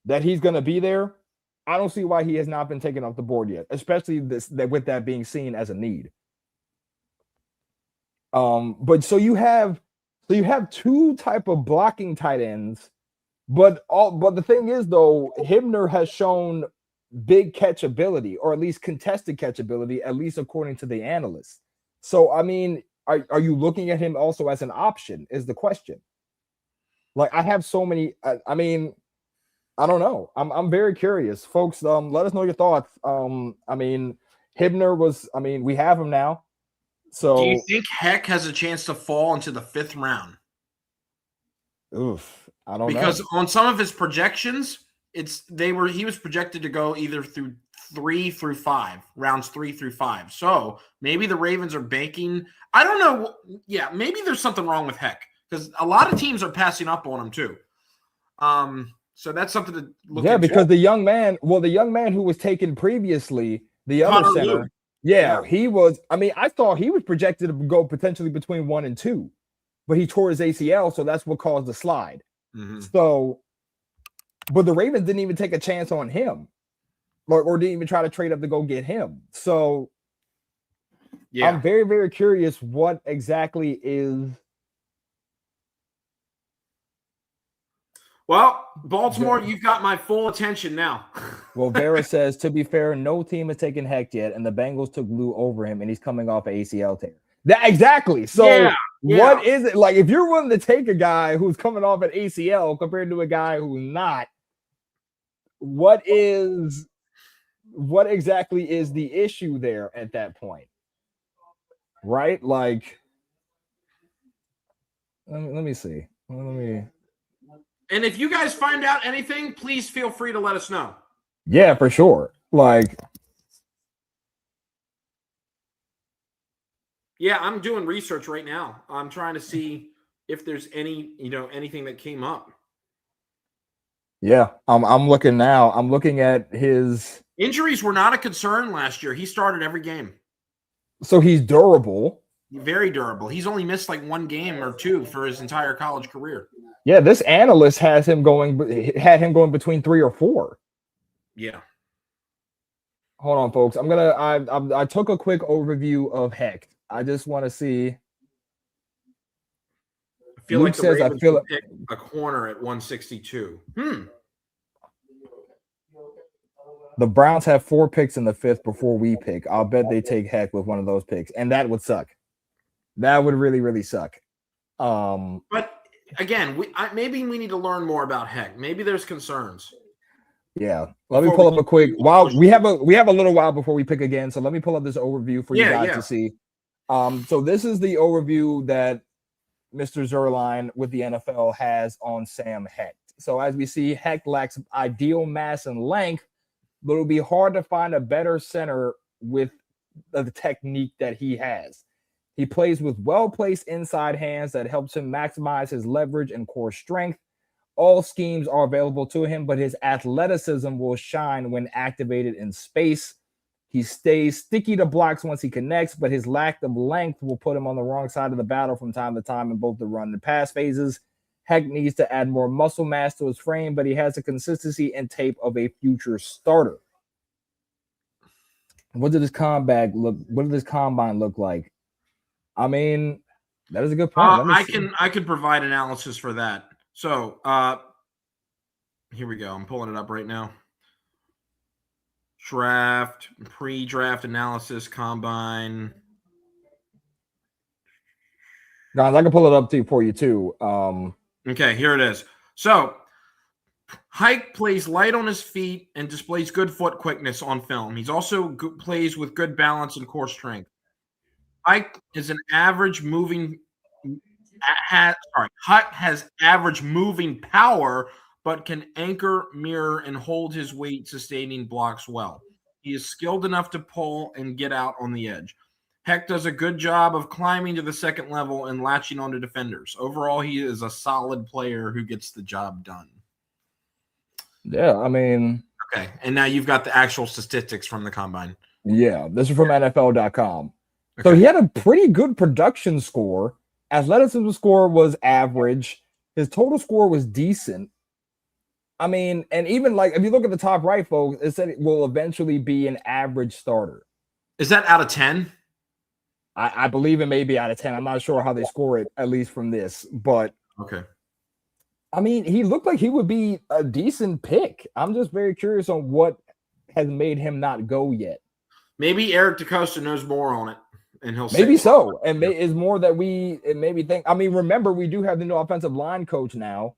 Speaker 1: that he's going to be there, I don't see why he has not been taken off the board yet, especially with that being seen as a need. But so you have 2 type of blocking tight ends, but the thing is though, Hibner has shown big catchability, or at least contested catchability, at least according to the analysts. So I mean, are you looking at him also as an option is the question. Like I have so many, I mean, I don't know. I'm very curious. Folks, let us know your thoughts. I mean, Hibner was, I mean, we have him now. So
Speaker 2: do you think Heck has a chance to fall into the 5th round?
Speaker 1: Oof, I don't know.
Speaker 2: Because on some of his projections, he was projected to go either through 3 through 5, rounds 3 through 5. So maybe the Ravens are banking. I don't know. Yeah, maybe there's something wrong with Heck because a lot of teams are passing up on him too. So that's something to look into.
Speaker 1: Because the young man who was taken previously, the other center, he was. I mean, I thought he was projected to go potentially between 1 and 2, but he tore his ACL, so that's what caused the slide. Mm-hmm. So, but the Ravens didn't even take a chance on him, or didn't even try to trade up to go get him. So, I'm very, very curious what exactly is.
Speaker 2: Well, Baltimore, you've got my full attention now.
Speaker 1: Well, Vera says, to be fair, no team has taken Hecht yet, and the Bengals took Lou over him, and he's coming off an ACL tear. Exactly. So what is it? Like, if you're willing to take a guy who's coming off an ACL compared to a guy who's not, what exactly is the issue there at that point? Right? Like, let me see.
Speaker 2: And if you guys find out anything, please feel free to let us know.
Speaker 1: Yeah, for sure. Like,
Speaker 2: yeah, I'm doing research right now. I'm trying to see if there's anything that came up.
Speaker 1: Yeah, I'm looking now. I'm looking at his
Speaker 2: injuries were not a concern last year. He started every game.
Speaker 1: So he's durable.
Speaker 2: Very durable. He's only missed like 1 game or 2 for his entire college career.
Speaker 1: Yeah, this analyst had him going between 3 or 4.
Speaker 2: Yeah.
Speaker 1: Hold on, folks. I took a quick overview of Hecht. I just want to see.
Speaker 2: I feel Luke like the Ravens will pick a corner at 162.
Speaker 1: The Browns have 4 picks in the 5th before we pick. I'll bet they take Hecht with one of those picks, and that would suck. That would really, really suck.
Speaker 2: But again, maybe we need to learn more about Hecht. Maybe there's concerns.
Speaker 1: Yeah. Let me pull up a quick. While we have a little while before we pick again, so let me pull up this overview for you guys to see. So this is the overview that Mr. Zerline with the NFL has on Sam Hecht. So as we see, Hecht lacks ideal mass and length, but it'll be hard to find a better center with the technique that he has. He plays with well-placed inside hands that helps him maximize his leverage and core strength. All schemes are available to him, but his athleticism will shine when activated in space. He stays sticky to blocks once he connects, but his lack of length will put him on the wrong side of the battle from time to time in both the run and pass phases. Heck needs to add more muscle mass to his frame, but he has the consistency and tape of a future starter. What did this combine look? What did this combine look like? I mean, that is a good point.
Speaker 2: I can provide analysis for that. So here we go. I'm pulling it up right now. Draft, pre-draft analysis, combine.
Speaker 1: Guys, I can pull it up for you too.
Speaker 2: Okay, here it is. So Hike plays light on his feet and displays good foot quickness on film. He's also plays with good balance and core strength. Hike is an average moving. Hike has average moving power, but can anchor, mirror, and hold his weight, sustaining blocks well. He is skilled enough to pull and get out on the edge. Heck does a good job of climbing to the second level and latching onto defenders. Overall, he is a solid player who gets the job done.
Speaker 1: Yeah, I mean.
Speaker 2: Okay, and now you've got the actual statistics from the combine.
Speaker 1: Yeah, this is from NFL.com. Okay. So he had a pretty good production score. Athleticism score was average. His total score was decent. I mean, and even like if you look at the top right, folks, it said it will eventually be an average starter.
Speaker 2: Is that out of 10?
Speaker 1: I believe it may be out of 10. I'm not sure how they score it, at least from this. But
Speaker 2: okay.
Speaker 1: I mean, he looked like he would be a decent pick. I'm just very curious on what has made him not go yet.
Speaker 2: Maybe Eric DeCosta knows more on it. And he'll
Speaker 1: maybe so. And it's more that it made me think. I mean, remember, we do have the new offensive line coach now,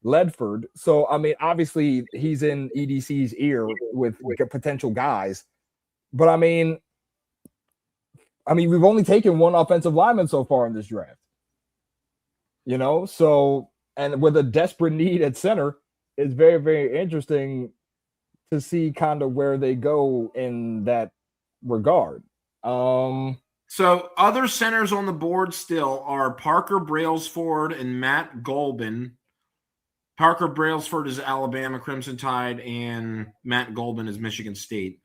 Speaker 1: Ledford. So, I mean, obviously, he's in EDC's ear with potential guys. But, I mean, we've only taken one offensive lineman so far in this draft. You know, so, and with a desperate need at center, it's very, very interesting to see kind of where they go in that regard.
Speaker 2: So other centers on the board still are Parker Brailsford and Matt Golban. Parker Brailsford is Alabama Crimson Tide, and Matt Golban is Michigan State.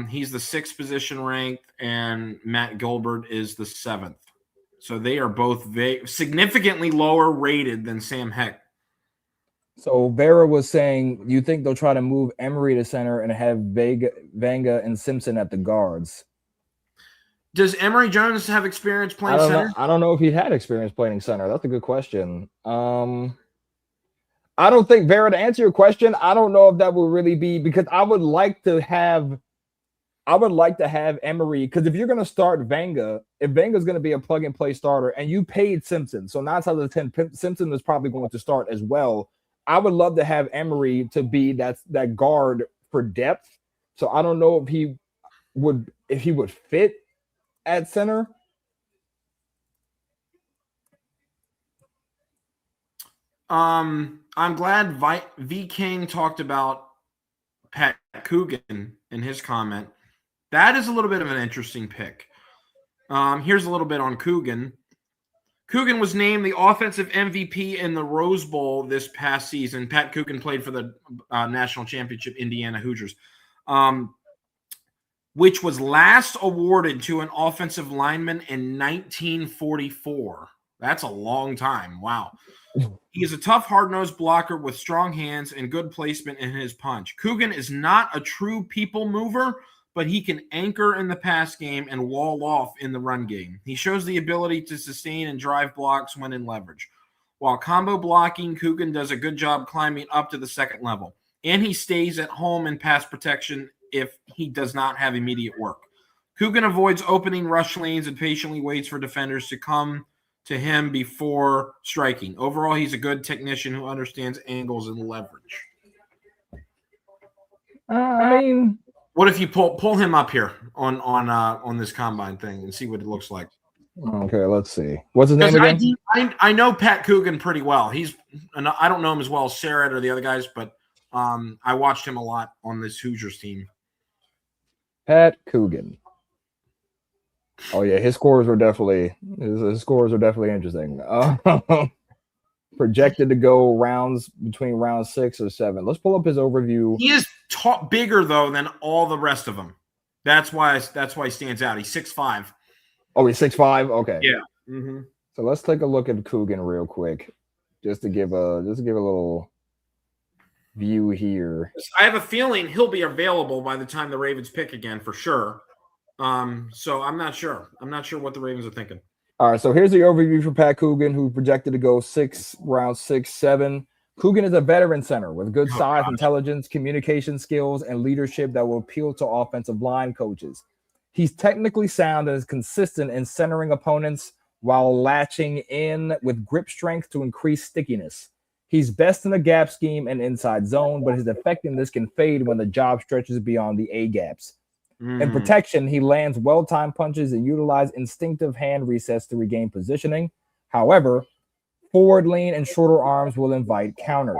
Speaker 2: He's the 6th position ranked, and Matt Gilbert is the 7th. So they are both significantly lower rated than Sam Heck.
Speaker 1: So Vera was saying, you think they'll try to move Emery to center and have Vanga and Simpson at the guards?
Speaker 2: Does Emory Jones have experience playing center?
Speaker 1: I don't know if he had experience playing center. That's a good question. I don't think, Vera, to answer your question, I don't know if that will really be, because I would like to have Emery, because if you're going to start Vanga, if Vanga's going to be a plug and play starter and you paid Simpson, so 9 out of 10, Simpson is probably going to start as well. I would love to have Emery to be that guard for depth. So I don't know if he would fit at center.
Speaker 2: I'm glad V King talked about Pat Coogan in his comment. That is a little bit of an interesting pick. Here's a little bit on Coogan. Coogan was named the offensive MVP in the Rose Bowl this past season. Pat Coogan played for the national championship Indiana Hoosiers, which was last awarded to an offensive lineman in 1944. That's a long time. Wow. He is a tough, hard-nosed blocker with strong hands and good placement in his punch. Coogan is not a true people mover, but he can anchor in the pass game and wall off in the run game. He shows the ability to sustain and drive blocks when in leverage. While combo blocking, Coogan does a good job climbing up to the second level, and he stays at home in pass protection if he does not have immediate work. Coogan avoids opening rush lanes and patiently waits for defenders to come to him before striking. Overall, he's a good technician who understands angles and leverage.
Speaker 1: I mean,
Speaker 2: what if you pull him up here on this combine thing and see what it looks like?
Speaker 1: Okay, let's see. What's his name again?
Speaker 2: I know Pat Coogan pretty well. I don't know him as well as Sarah or the other guys, but I watched him a lot on this Hoosiers team.
Speaker 1: Pat Coogan. Oh yeah, his scores were definitely his scores are definitely interesting. Projected to go rounds between round 6 or 7. Let's pull up his overview.
Speaker 2: He is bigger though than all the rest of them. That's why he stands out. He's 6'5".
Speaker 1: Oh, he's 6'5". Okay,
Speaker 2: Yeah. Mm-hmm.
Speaker 1: so let's take a look at Coogan real quick, just to give a little view here.
Speaker 2: I have a feeling he'll be available by the time the Ravens pick again for sure. So I'm not sure. I'm not sure what the Ravens are thinking.
Speaker 1: All right, so here's the overview for Pat Coogan, who projected to go round 6, 7. Coogan is a veteran center with good size, intelligence, communication skills, and leadership that will appeal to offensive line coaches. He's technically sound and is consistent in centering opponents while latching in with grip strength to increase stickiness. He's best in the gap scheme and inside zone, but his effectiveness can fade when the job stretches beyond the A gaps. In protection, he lands well-timed punches and utilizes instinctive hand resets to regain positioning. However, forward lean and shorter arms will invite counters.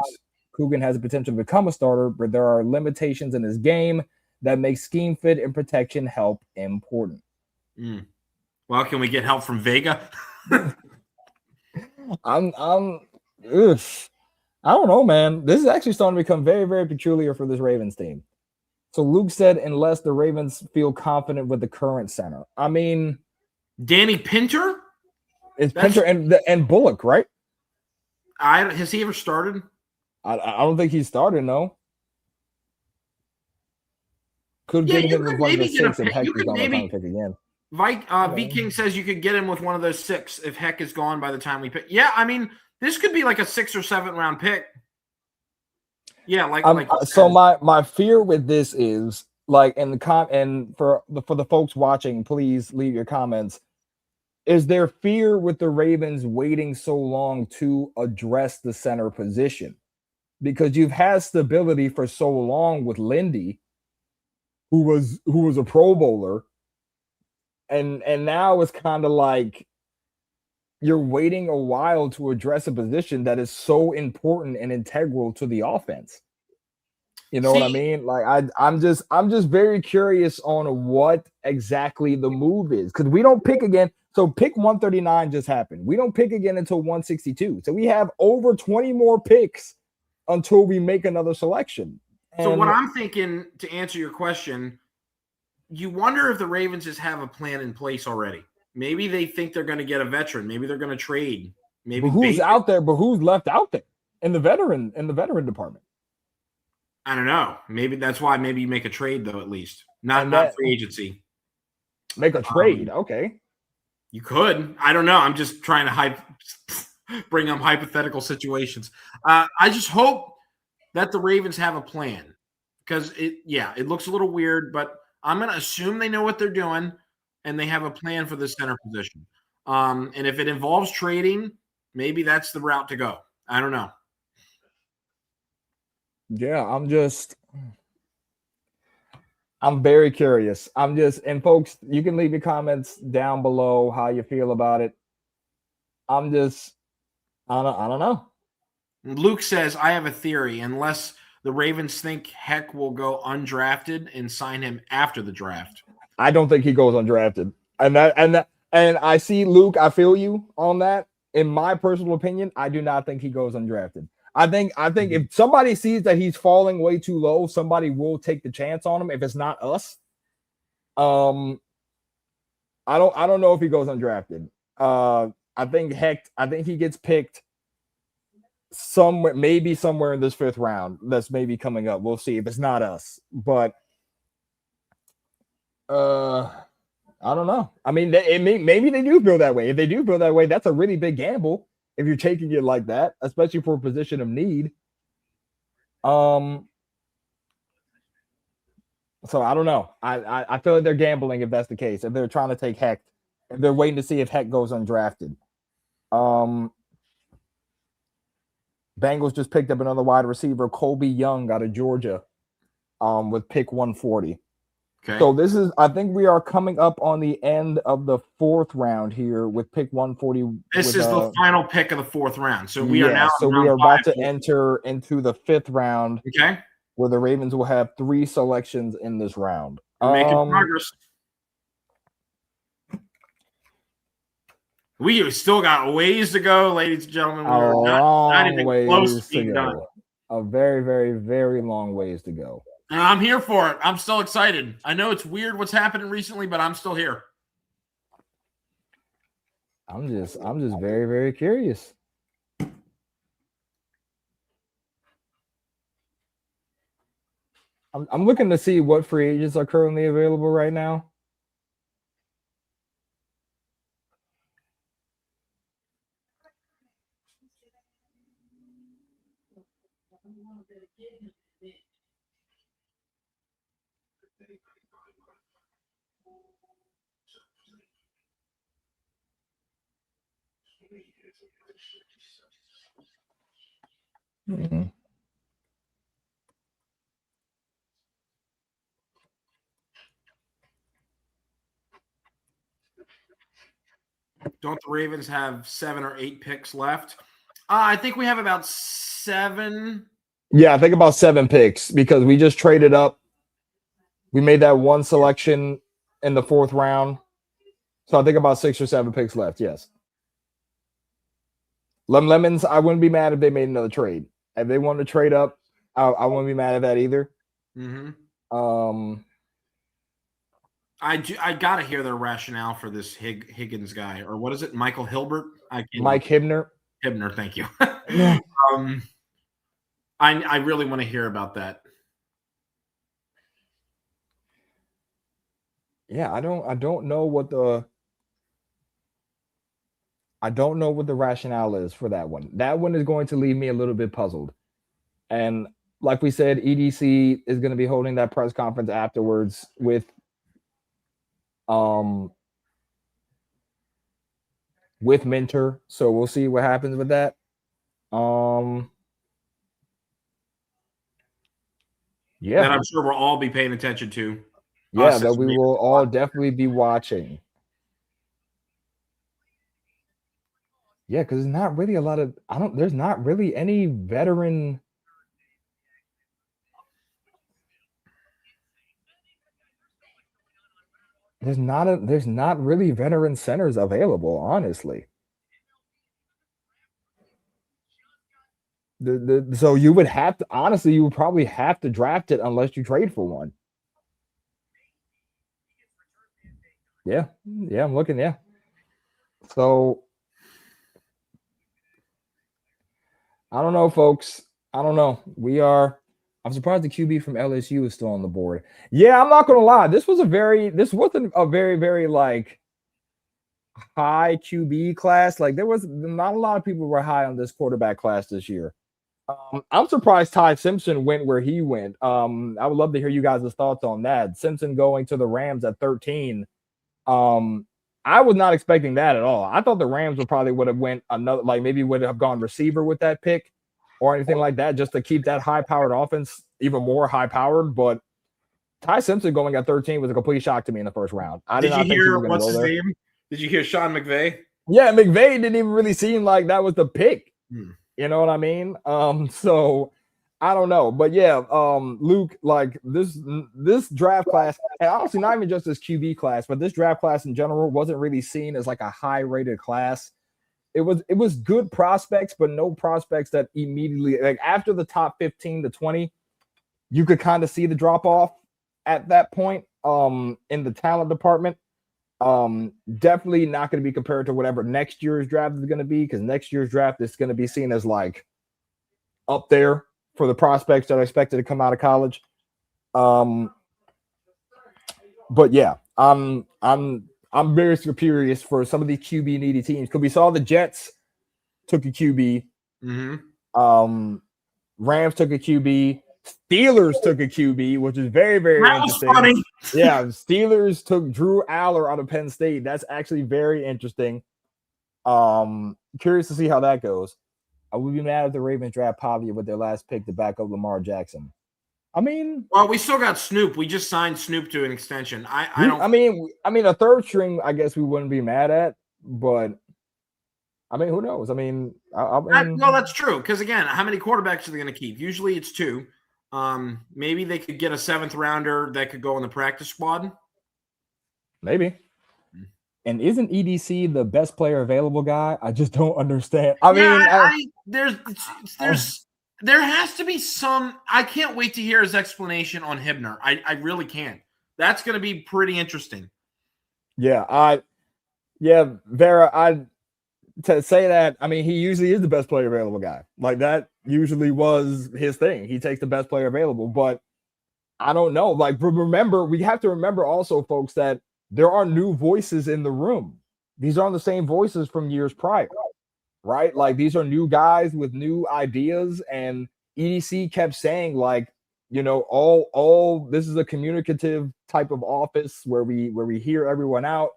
Speaker 1: Coogan has the potential to become a starter, but there are limitations in his game that make scheme fit and protection help important.
Speaker 2: Well, can we get help from Vega?
Speaker 1: I don't know, man. This is actually starting to become very, very peculiar for this Ravens team. So Luke said, unless the Ravens feel confident with the current center. I mean,
Speaker 2: Danny Pinter?
Speaker 1: It's Pinter and Bullock, right?
Speaker 2: Has he ever started?
Speaker 1: I don't think he started, no. Could get him with one of the 6 if Heck is on the time pick again.
Speaker 2: V King says you could get him with one of those 6 if Heck is gone by the time we pick. Yeah, I mean, this could be like a 6 or 7 round pick. Yeah,
Speaker 1: so my fear with this is like in the and for the folks watching, please leave your comments. Is there fear with the Ravens waiting so long to address the center position? Because you've had stability for so long with Lindy, who was a Pro Bowler, and now it's kind of like you're waiting a while to address a position that is so important and integral to the offense. You know what I mean? Like I'm just very curious on what exactly the move is, because we don't pick again. So pick 139 just happened. We don't pick again until 162. So we have over 20 more picks until we make another selection.
Speaker 2: So what I'm thinking, to answer your question, you wonder if the Ravens just have a plan in place already. Maybe they think they're going to get a veteran. Maybe they're going to trade. Maybe
Speaker 1: who's out there, but who's left out there in the veteran department?
Speaker 2: I don't know. Maybe that's why maybe you make a trade, though, at least. Not free agency.
Speaker 1: Make a trade. Okay.
Speaker 2: You could. I don't know. I'm just trying to bring up hypothetical situations. I just hope that the Ravens have a plan, because it looks a little weird, but I'm going to assume they know what they're doing and they have a plan for the center position. And if it involves trading, maybe that's the route to go. I don't know.
Speaker 1: Yeah, I'm very curious. And folks, you can leave your comments down below how you feel about it. I don't know.
Speaker 2: Luke says, I have a theory. Unless the Ravens think Heck will go undrafted and sign him after the draft.
Speaker 1: I don't think he goes undrafted. And I see, Luke, I feel you on that. In my personal opinion, I do not think he goes undrafted. I think if somebody sees that he's falling way too low, somebody will take the chance on him if it's not us. I don't know if he goes undrafted. I think he gets picked somewhere in this 5th round. That's maybe coming up. We'll see if it's not us. But I don't know. I mean, maybe they do feel that way. If they do feel that way, that's a really big gamble if you're taking it like that, especially for a position of need. So I don't know. I feel like they're gambling if that's the case. If they're trying to take Heck, if they're waiting to see if Heck goes undrafted. Bengals just picked up another wide receiver, Colby Young, out of Georgia, with pick 140.
Speaker 2: Okay.
Speaker 1: So I think we are coming up on the end of the 4th round here with pick 140.
Speaker 2: This is the final pick of the 4th round. So we are now.
Speaker 1: So we are about to enter into the 5th round.
Speaker 2: Okay.
Speaker 1: Where the Ravens will have 3 selections in this round.
Speaker 2: We're making progress. We still got ways to go, ladies and gentlemen. We
Speaker 1: A
Speaker 2: are not
Speaker 1: long
Speaker 2: even close to
Speaker 1: ways to
Speaker 2: being done.
Speaker 1: go. A very, very, very long ways to go.
Speaker 2: And I'm here for it. I'm still excited. I know it's weird what's happening recently, but I'm still here.
Speaker 1: I'm just very, very curious. I'm looking to see what free agents are currently available right now. Mhm.
Speaker 2: Don't the Ravens have 7 or 8 picks left? I think we have about 7.
Speaker 1: Yeah, I think about 7 picks because we just traded up. We made that one selection in the 4th round. So I think about 6 or 7 picks left. Yes. Lemons, I wouldn't be mad if they made another trade. If they wanted to trade up, I wouldn't be mad at that either.
Speaker 2: Mm-hmm. I gotta hear their rationale for this Higgins guy, or what is it, Michael Hilbert?
Speaker 1: Mike Hibner.
Speaker 2: Hibner, thank you.
Speaker 1: Yeah.
Speaker 2: I really want to hear about that.
Speaker 1: Yeah, I don't know what the rationale is for that one. That one is going to leave me a little bit puzzled. And like we said, EDC is going to be holding that press conference afterwards with Minter. So we'll see what happens with that. Yeah.
Speaker 2: That I'm sure we'll all be paying attention to.
Speaker 1: Yeah, that we will all definitely be watching. Yeah, because there's not really a lot of there's not really any veteran. There's not really veteran centers available, honestly. So you would have to, honestly, you would probably have to draft it unless you trade for one. Yeah, I'm looking. Yeah. So I don't know, folks. I don't know. I'm surprised the QB from LSU is still on the board. Yeah, I'm not gonna lie. This wasn't a very, very like high QB class. Like there was not a lot of people were high on this quarterback class this year. I'm surprised Ty Simpson went where he went. I would love to hear you guys' thoughts on that. Simpson going to the Rams at 13. I was not expecting that at all. I thought the Rams would have went another, like maybe would have gone receiver with that pick or anything like that, just to keep that high-powered offense even more high-powered. But Ty Simpson going at 13 was a complete shock to me in the first round. I did not think he was going to go there.
Speaker 2: Name? Did you hear Sean McVay?
Speaker 1: Yeah, McVay didn't even really seem like that was the pick. You know what I mean? So I don't know, but yeah, Luke, like this draft class, and honestly, not even just this QB class, but this draft class in general wasn't really seen as like a high-rated class. It was good prospects, but no prospects that immediately, like after the top 15 to 20, you could kind of see the drop off at that point in the talent department. Definitely not going to be compared to whatever next year's draft is going to be, because next year's draft is going to be seen as like up there for the prospects that are expected to come out of college. But yeah, I'm very curious for some of these QB needy teams, because we saw the Jets took a QB. Rams took a QB. Steelers took a QB, which is very, very interesting.
Speaker 2: Funny.
Speaker 1: Yeah, Steelers took Drew Aller out of Penn State. That's actually very interesting. Curious to see how that goes. I would be mad if the Ravens draft Pavia with their last pick to back up Lamar Jackson. I mean,
Speaker 2: well, we still got Snoop. We just signed Snoop to an extension.
Speaker 1: I mean, a third string, I guess we wouldn't be mad at, but I mean, who knows? I mean,
Speaker 2: well, that's true. Because again, how many quarterbacks are they going to keep? Usually, it's 2. Maybe they could get a 7th rounder that could go on the practice squad.
Speaker 1: Maybe. And isn't EDC the best player available guy? I just don't understand. I
Speaker 2: Yeah,
Speaker 1: mean, I-
Speaker 2: there has to be some. I can't wait to hear his explanation on Hibner. I really can't. That's going to be pretty interesting.
Speaker 1: yeah, yeah, Vera, I to say that, I mean, he usually is the best player available guy. Like that usually was his thing. He takes the best player available, but I don't know. Like, remember, we have to remember also, folks, that there are new voices in the room. These aren't the same voices from years prior, right? Like, these are new guys with new ideas, and EDC kept saying, like, all this is a communicative type of office where we hear everyone out,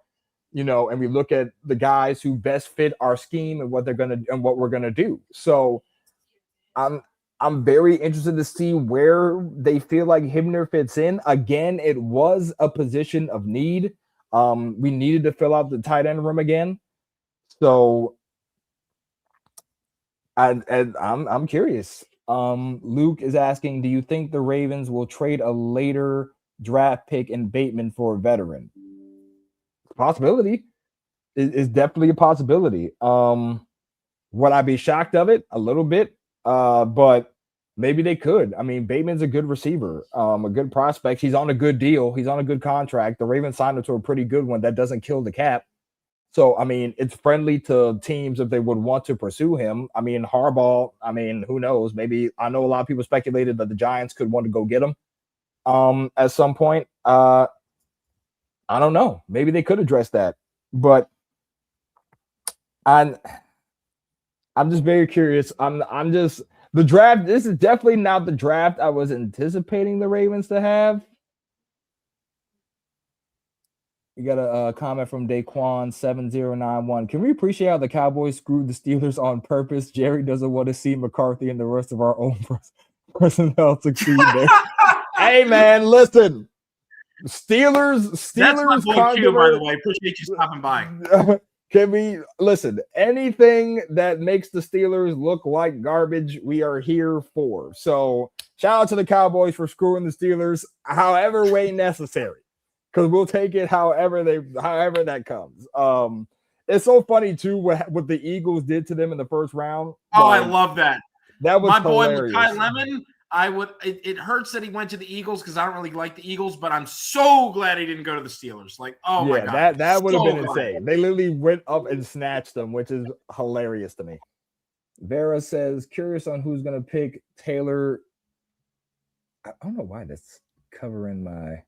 Speaker 1: and we look at the guys who best fit our scheme and what we're gonna do. So I'm I'm very interested to see where they feel like Hibner fits in. Again, it was a position of need. We needed to fill out the tight end room again. So I'm curious. Luke is asking, do you think the Ravens will trade a later draft pick in Bateman for a veteran? Possibility is definitely a possibility. Would I be shocked of it? A little bit. But maybe they could. I mean, Bateman's a good receiver, a good prospect. He's on a good deal. He's on a good contract. The Ravens signed him to a pretty good one that doesn't kill the cap. So, I mean, it's friendly to teams if they would want to pursue him. I mean, Harbaugh, I mean, who knows? Maybe I know a lot of people speculated that the Giants could want to go get him at some point. I don't know. Maybe they could address that. But I I'm just very curious. I'm just the draft. This is definitely not the draft I was anticipating the Ravens to have. You got a comment from Daquan7091. Can we appreciate how the Cowboys screwed the Steelers on purpose? Jerry doesn't want to see McCarthy and the rest of our own personnel succeed there. Hey man, listen.
Speaker 2: That's my
Speaker 1: Steelers
Speaker 2: boy Q, by the
Speaker 1: controversy.
Speaker 2: way. Appreciate you stopping by.
Speaker 1: Can we listen? Anything that makes the Steelers look like garbage, we are here for. So shout out to the Cowboys for screwing the Steelers however way necessary, because we'll take it however that comes. It's so funny too what the Eagles did to them in the first round.
Speaker 2: Oh, I
Speaker 1: Like,
Speaker 2: love that.
Speaker 1: that was
Speaker 2: My boy
Speaker 1: hilarious.
Speaker 2: Makai Lemon. It hurts that he went to the Eagles because I don't really like the Eagles, but I'm so glad he didn't go to the Steelers. Like, oh my
Speaker 1: Yeah,
Speaker 2: God.
Speaker 1: that would have been
Speaker 2: glad.
Speaker 1: insane. They literally went up and snatched them, which is hilarious to me. Vera says, curious on who's gonna pick Taylor. I don't know why that's covering my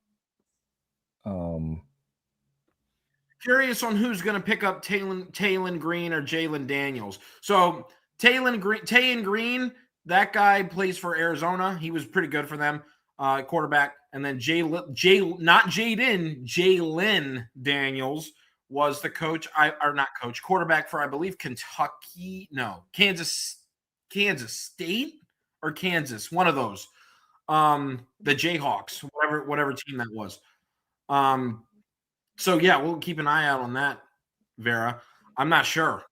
Speaker 2: Curious on who's going to pick up Taylon Green or Jalen Daniels. So Taylon Green, that guy plays for Arizona. He was pretty good for them, quarterback. And then not Jaden, Jalen Daniels was the quarterback for, I believe, Kansas State or Kansas, one of those. The Jayhawks, whatever team that was. So yeah, we'll keep an eye out on that, Vera. I'm not sure.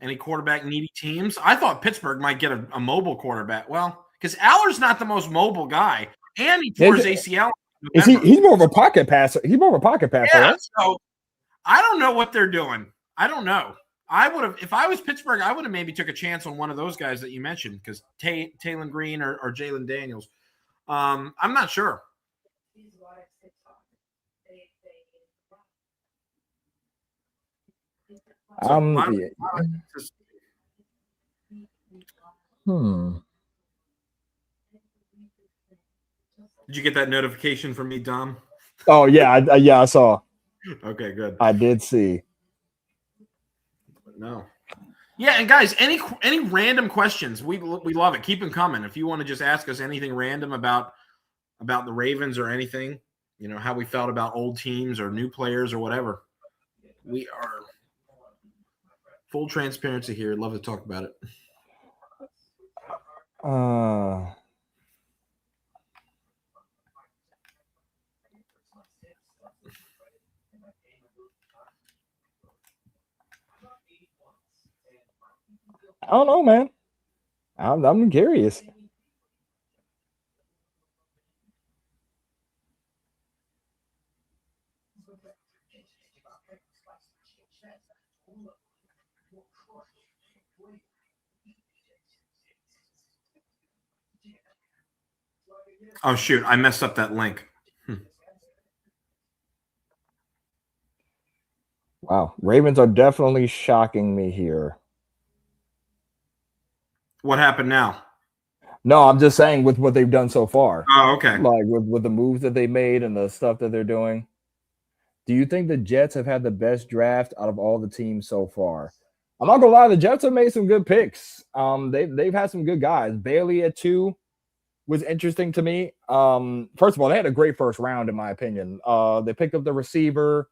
Speaker 2: Any quarterback needy teams? I thought Pittsburgh might get a mobile quarterback. Well, because Aller's not the most mobile guy, and he tore his ACL.
Speaker 1: Is he? He's more of a pocket passer. He's more of a pocket passer,
Speaker 2: Yeah.
Speaker 1: right?
Speaker 2: So I don't know what they're doing. I don't know. I would have, if I was Pittsburgh, I would have maybe took a chance on one of those guys that you mentioned, because Taylon Green or Jalen Daniels. I'm not sure.
Speaker 1: Yeah.
Speaker 2: Did you get that notification from me, Dom?
Speaker 1: Oh yeah, I saw.
Speaker 2: Okay, good.
Speaker 1: I did see.
Speaker 2: No. Yeah, and guys, any random questions, we love it. Keep them coming. If you want to just ask us anything random about the Ravens or anything, how we felt about old teams or new players or whatever, we are full transparency here. Love to talk about it.
Speaker 1: I don't know, man. I'm curious.
Speaker 2: Oh shoot, I messed up that link.
Speaker 1: Wow, Ravens are definitely shocking me here.
Speaker 2: What happened now?
Speaker 1: No, I'm just saying with what they've done so far,
Speaker 2: Oh, okay.
Speaker 1: like with the moves that they made and the stuff that they're doing. Do you think the Jets have had the best draft out of all the teams so far? I'm not gonna lie, the Jets have made some good picks. They've had some good guys. Bailey at 2 was interesting to me. First of all, they had a great first round, in my opinion. They picked up the receiver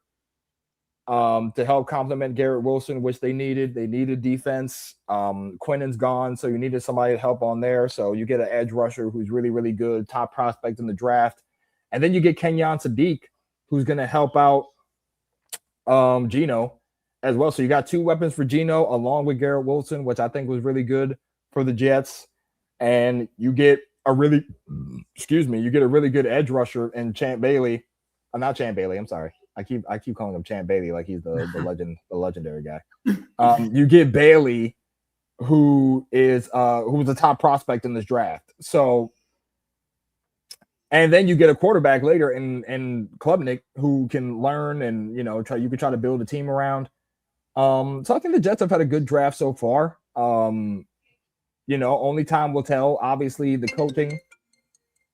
Speaker 1: to help complement Garrett Wilson, which they needed. They needed defense. Quinnen's gone, so you needed somebody to help on there. So you get an edge rusher who's really, really good, top prospect in the draft. And then you get Kenyon Sadiq, who's going to help out Geno as well. So you got 2 weapons for Geno along with Garrett Wilson, which I think was really good for the Jets. And you get a really, you get a really good edge rusher in Champ Bailey. Not Champ Bailey, I'm sorry. I keep calling him Champ Bailey like he's the legendary guy. You get Bailey, who was a top prospect in this draft. So, and then you get a quarterback later in Klubnik who can learn and you can try to build a team around. So I think the Jets have had a good draft so far. Only time will tell. Obviously, the coaching.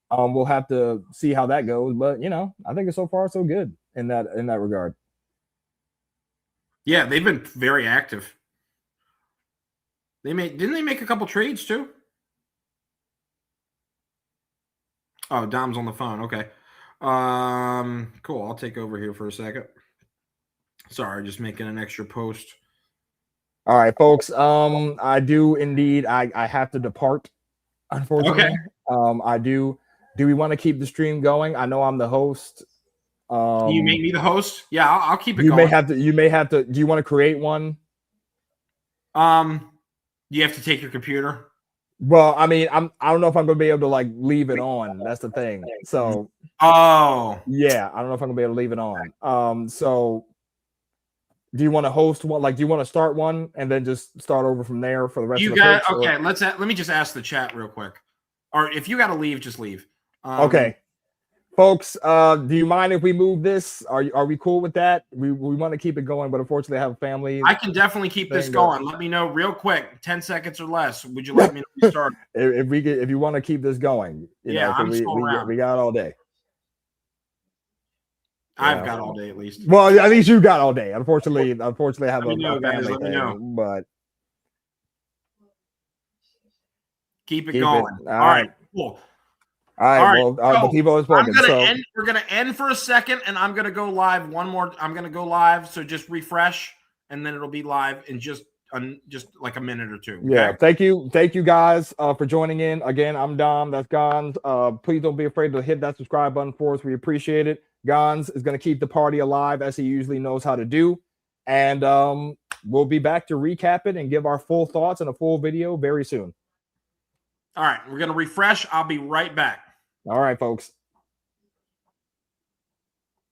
Speaker 1: We'll have to see how that goes, but I think it's so far so good in that regard.
Speaker 2: Yeah, they've been very active. Didn't they make a couple trades too? Oh, Dom's on the phone. Okay. Cool. I'll take over here for a second. Sorry, just making an extra post.
Speaker 1: All right, folks. I do indeed. I have to depart, unfortunately. Okay. I do. Do we want to keep the stream going? I know I'm the host.
Speaker 2: You make me the host? Yeah, I'll keep it
Speaker 1: going. You may have to. Do you want to create one?
Speaker 2: You have to take your computer.
Speaker 1: Well, I mean, I don't know if I'm gonna be able to leave it on. That's the thing. So.
Speaker 2: Oh.
Speaker 1: Yeah, I don't know if I'm gonna be able to leave it on. So. Do you want to host one? Do you want to start one and then just start over from there for the rest of the picks?
Speaker 2: Okay, let me just ask the chat real quick. Or if you got to leave, just leave.
Speaker 1: Okay. Folks, do you mind if we move this? Are we cool with that? We want to keep it going, but unfortunately I have a family.
Speaker 2: I can definitely keep this going. Let me know real quick, 10 seconds or less. Would you let me know we start?
Speaker 1: if you want to keep this going, we got all day.
Speaker 2: I've got all day at least.
Speaker 1: Well, at least you got all day. Unfortunately, I have a family thing, but
Speaker 2: keep it going. All right, cool.
Speaker 1: All right. Well, the people have spoken.
Speaker 2: We're gonna end for a second, and I'm gonna go live one more. I'm gonna go live, so just refresh, and then it'll be live in just like a minute or two. Okay?
Speaker 1: Yeah. Thank you guys for joining in. Again, I'm Dom. That's Gons. Please don't be afraid to hit that subscribe button for us. We appreciate it. Gons is gonna keep the party alive as he usually knows how to do, and we'll be back to recap it and give our full thoughts in a full video very soon.
Speaker 2: All right, we're gonna refresh. I'll be right back.
Speaker 1: All right, folks.